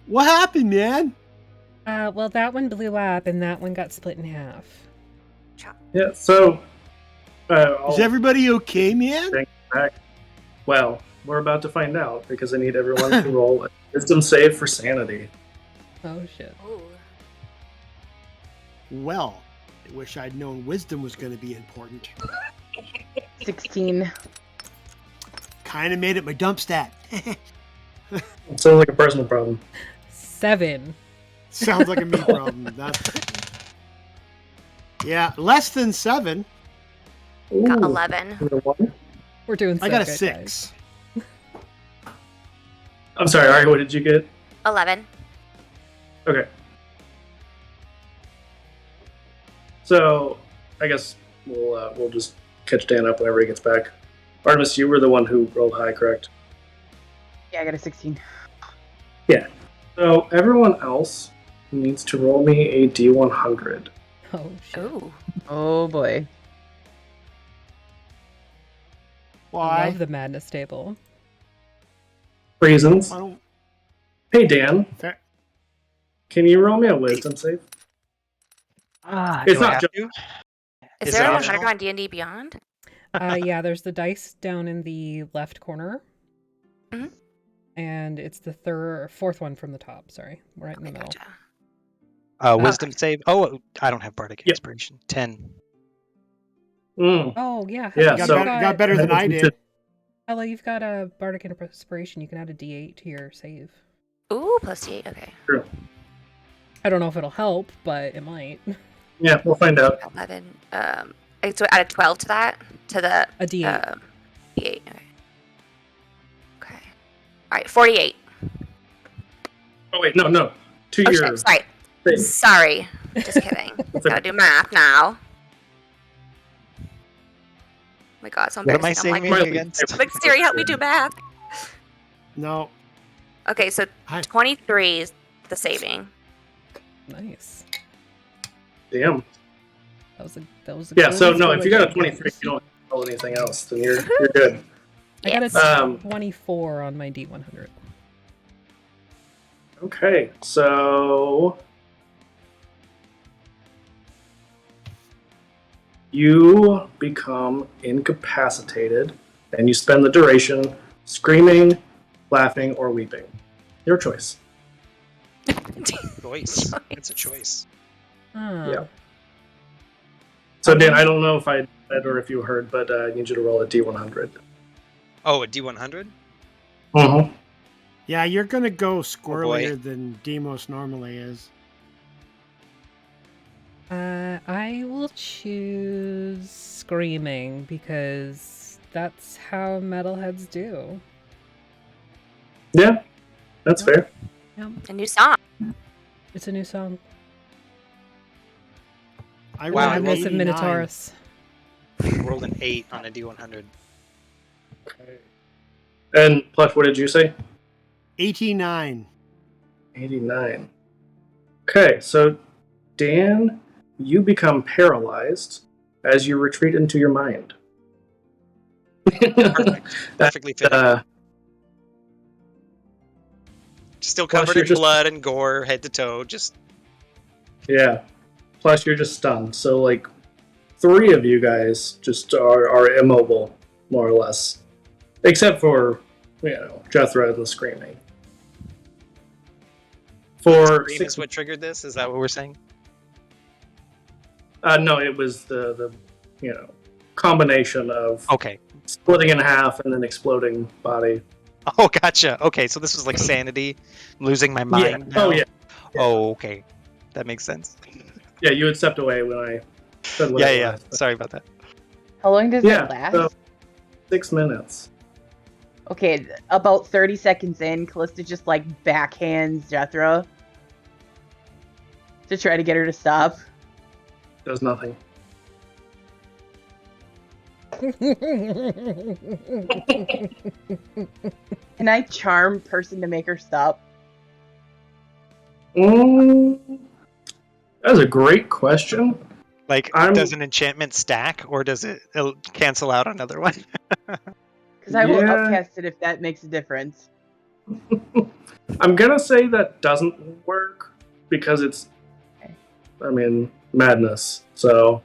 What happened, man? Well, that one blew up, and that one got split in half. Yeah, so... Is everybody okay, man? bring it back. Well, we're about to find out, because I need everyone to roll a wisdom save for sanity. Oh, shit. Ooh. Well, I wish I'd known wisdom was going to be important. 16. Kind of made it my dump stat. It sounds like a personal problem. 7. Sounds like a me problem. Yeah, less than 7. Got Ooh, 11. number one. We're doing so I got a good, 6. guys. I'm sorry, Ari, what did you get? 11. Okay. So, I guess we'll just catch Dan up whenever he gets back. Artemis, you were the one who rolled high, correct? Yeah, I got a 16. So, everyone else needs to roll me a D100. Oh, shit. Ooh. Oh boy. I Why? love the madness table. Reasons. Hey, Dan. Fair. Can you roll me a wisdom save? It's Do I not have just. to? Is Is there it a optional? 100 on D&D Beyond? Yeah, there's the dice down in the left corner. Mhm. And it's the fourth one from the top. Sorry, right in the middle. Gotcha. Wisdom save. Oh, I don't have bardic Yep. inspiration. 10. Mm. Oh yeah, Yeah, Helle, Got, so- got better than I did. Helle, you've got a bardic inspiration. You can add a D8 to your save. Ooh, plus 8. Okay. I don't know if it'll help, but it might. Yeah, we'll find out. 11. So add a 12 to that? To the A D8. D8. Okay. Okay. All right, 48. Oh wait, no. To Oh, your shit. Sorry. thing. Sorry. Just kidding. Gotta do math now. Oh my god, so What am I embarrassing. I'm saving like, against? like, Siri, help me do math. No. Okay, so Hi. 23 is the saving. Nice. Damn. That was a Yeah. So good no, if you got a installation. 23, you don't roll anything else, then you're good. I got a Um, 24 on my D100. Okay, so you become incapacitated, and you spend the duration screaming, laughing, or weeping. Your choice. Choice. It's a choice. Huh. Yeah. So Dan, I don't know if I said or if you heard, but I need you to roll a D100. Oh, a D100? Mm-hmm. Yeah, you're gonna go squirrelier boy. than Demos normally is. I will choose screaming because that's how metalheads do. Yeah, that's fair. A new song. It's a new song. I Wow, rolled I an Artemis and 89. Mïnotaürus. Rolled an 8 on a D100. Okay. And Plush, what did you say? 89. 89. Okay, so Dan, you become paralyzed as you retreat into your mind. Perfect. Perfectly fitting. Still plus covered you're in just- blood and gore, head to toe. Just Yeah. Plus, you're just stunned. So, like, 3 of you guys just are immobile, more or less. Except for, Jethro and the screaming. For scream 6... is what triggered this. Is that what we're saying? No, it was the combination of Okay. splitting in half and then exploding body. Oh, gotcha. Okay, so this was like sanity, losing my mind. Yeah. Now? Oh, yeah. Oh, okay. That makes sense. Yeah, you had stepped away when I said what Yeah. it was. Sorry about that. How long does Yeah, it last? so 6 minutes. Okay, about 30 seconds in, Callista just like backhands Jethro to try to get her to stop. Does nothing. Can I charm person to make her stop? That's a great question. Like, does an enchantment stack, or does it cancel out another one? Because I will Yeah. upcast it if that makes a difference. I'm gonna say that doesn't work because it's, madness. So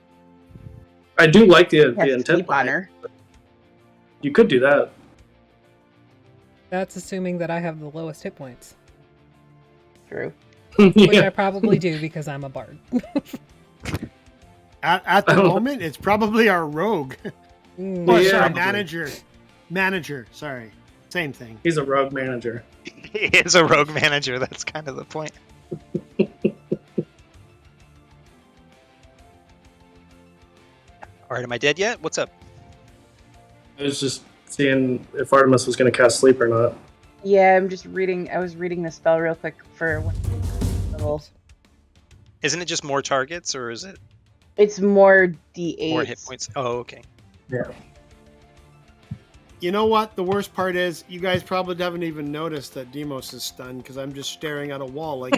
I do like the Cast intent. sleep on her. You could do that. That's assuming that I have the lowest hit points, True. which Yeah. I probably do because I'm a bard. At the moment, it's probably our rogue. Mm. Oh, Yeah. sorry, Probably. manager. Sorry, same thing. He's a rogue manager. He is a rogue manager. That's kind of the point. All right, am I dead yet? What's up? I was just seeing if Artemis was gonna cast sleep or not. Yeah, I'm just reading. I was reading the spell real quick for one little. Isn't it just more targets, or is it It's more D8. more hit points? Oh, okay. Yeah. You know what? The worst part is you guys probably haven't even noticed that Demos is stunned because I'm just staring at a wall like.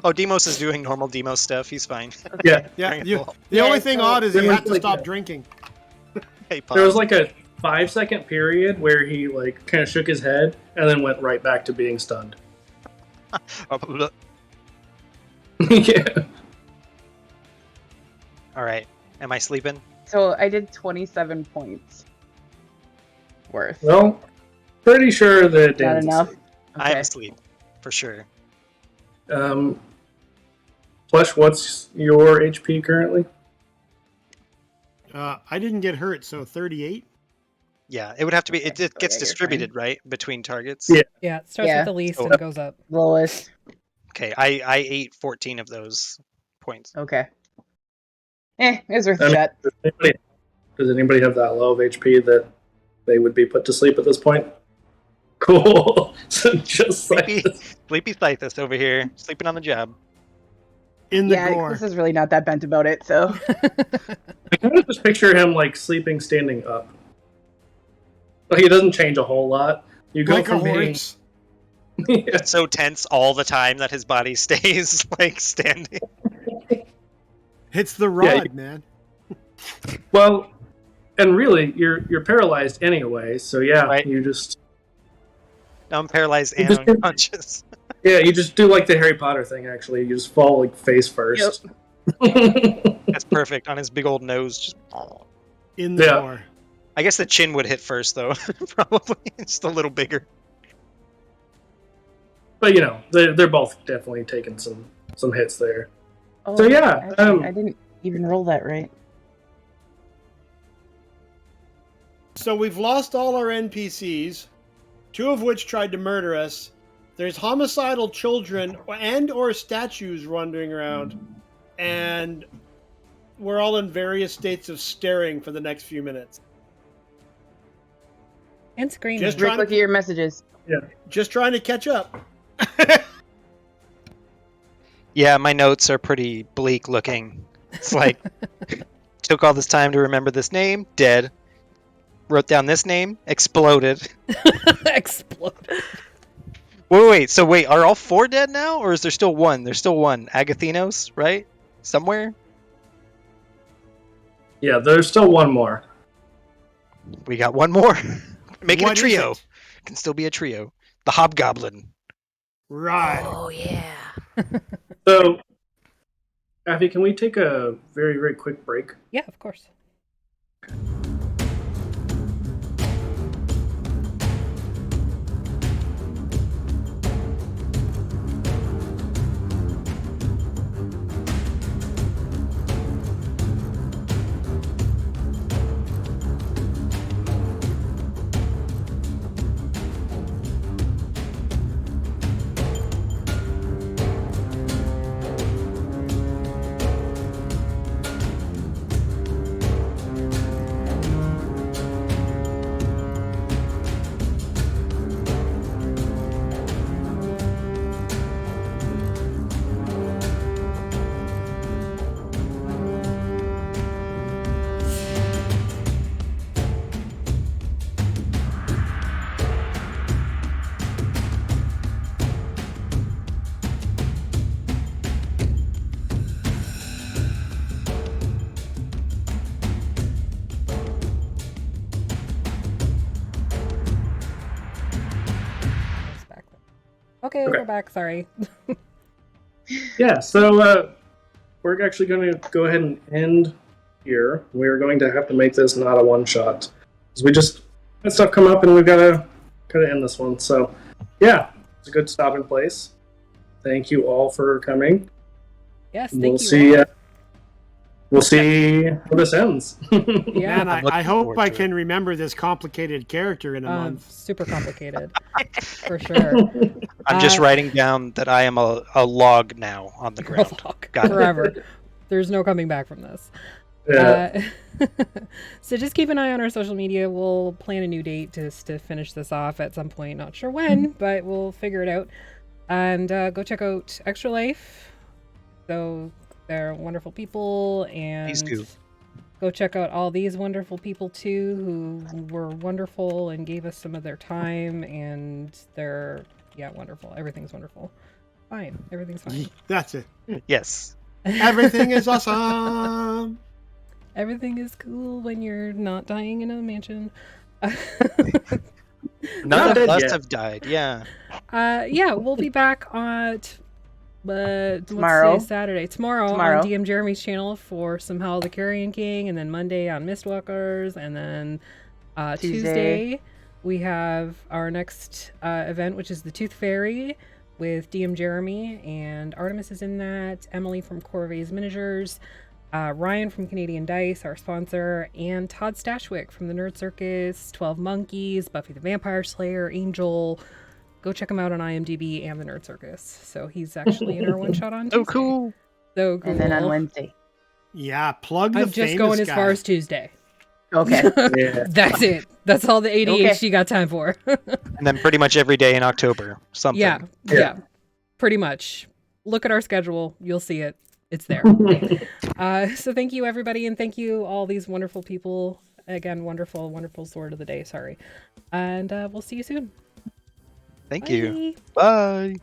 Oh, Demos is doing normal Demos stuff. He's fine. Yeah. Yeah. Very You, cool. the Yeah, only thing so- odd is he There had was to like stop a- drinking. Hey, There was pause. like a 5-second period where he like kind of shook his head and then went right back to being stunned. Yeah. All right. Am I sleeping? So I did 27 points worth. Well, pretty sure that Not Dan's enough. asleep. I'm Okay. asleep, for sure. Plush, what's your HP currently? I didn't get hurt, so 38. Yeah, it would have to be. It Okay. gets Yeah, you're distributed, right, between targets. Yeah. Yeah, it starts Yeah. with the least So- and goes up. Lowest. Okay, I ate 14 of those points. Okay. It was worth I a mean, shot. Does anybody have that low of HP that they would be put to sleep at this point? Cool. So just like Sleepy, sleepy Scythus over here, sleeping on the job. In the Yeah, gore. Chris is really not that bent about it, so. I kind of just picture him like sleeping standing up. Like he doesn't change a whole lot. You go Like a from being horse. It's so tense all the time that his body stays like standing. It's the Yeah, rod, man. well, and really you're paralyzed anyway. So yeah, Right. you just Now I'm paralyzed and Just- unconscious. you just do like the Harry Potter thing. Actually, you just fall like face first. That's perfect on his big old nose. Just... In the Yeah. gore. I guess the chin would hit first, though. Probably just a little bigger. But you know, they're both definitely taking some hits there. Oh, So, yeah, actually, I didn't even roll that right. So we've lost all our NPCs, 2 of which tried to murder us. There's homicidal children and or statues wandering around, and we're all in various states of staring for the next few minutes. And screaming. Just Rick, trying look to, at your messages. just trying to catch up. Yeah, my notes are pretty bleak looking. It's like, took all this time to remember this name, dead. Wrote down this name, exploded. Exploded. Wait, so wait, are all 4 dead now? Or is there still one? There's still one. Agathinos, right? Somewhere? Yeah, there's still one more. We got one more. Make it a What is trio. it? Can still be a trio. The Hobgoblin. Right. Oh yeah. So, Aphi, can we take a very, very quick break? Yeah, of course. It's back then. Okay, Okay. we're back. Sorry. Yeah, so we're actually going to go ahead and end here. We're going to have to make this not a one-shot. Because we just had stuff come up and we've got to kind of end this one. So, yeah, it's a good stopping place. Thank you all for coming. Yes, We'll thank you. see. all. We'll see how this ends. Yeah, Man, I'm I looking hope forward I to can remember this complicated character in a month. super complicated, for sure. I'm just writing down that I am a log now on the ground. Log Got it. forever. There's no coming back from this. Yeah. So just keep an eye on our social media. We'll plan a new date just to finish this off at some point. Not sure when, but we'll figure it out. And go check out Extra Life. So they're wonderful people, and These two. go check out all these wonderful people too, who were wonderful and gave us some of their time, and they're wonderful. Everything's wonderful. Fine, everything's fine. That's it. Yes. Everything is awesome. Everything is cool when you're not dying in a mansion. None of dead us yet. have died. Yeah. Yeah, we'll be back on Tomorrow. What's today? Saturday. Tomorrow Tomorrow. on DM Jeremy's channel for some Hell the Carrion King, and then Monday on Mistwalkers, and then Tuesday we have our next event, which is the Tooth Fairy with DM Jeremy, and Artemis is in that, Emily from Corvey's Miniatures, Ryan from Canadian Dice, our sponsor, and Todd Stashwick from the Nerd Circus, 12 Monkeys, Buffy the Vampire Slayer, Angel. Go check him out on IMDb and the Nerd Circus. So he's actually in our one shot on Tuesday. Oh, cool. So cool. And then on Wednesday. Yeah, plug the I'm just famous going as guy. far as Tuesday. Okay. Yeah. That's it. That's all the ADHD got time for. And then pretty much every day in October, something. Yeah, pretty much. Look at our schedule. You'll see it. It's there. So thank you, everybody, and thank you, all these wonderful people. Again, wonderful, wonderful sword of the day. Sorry. And we'll see you soon. Thank Bye. you. Bye.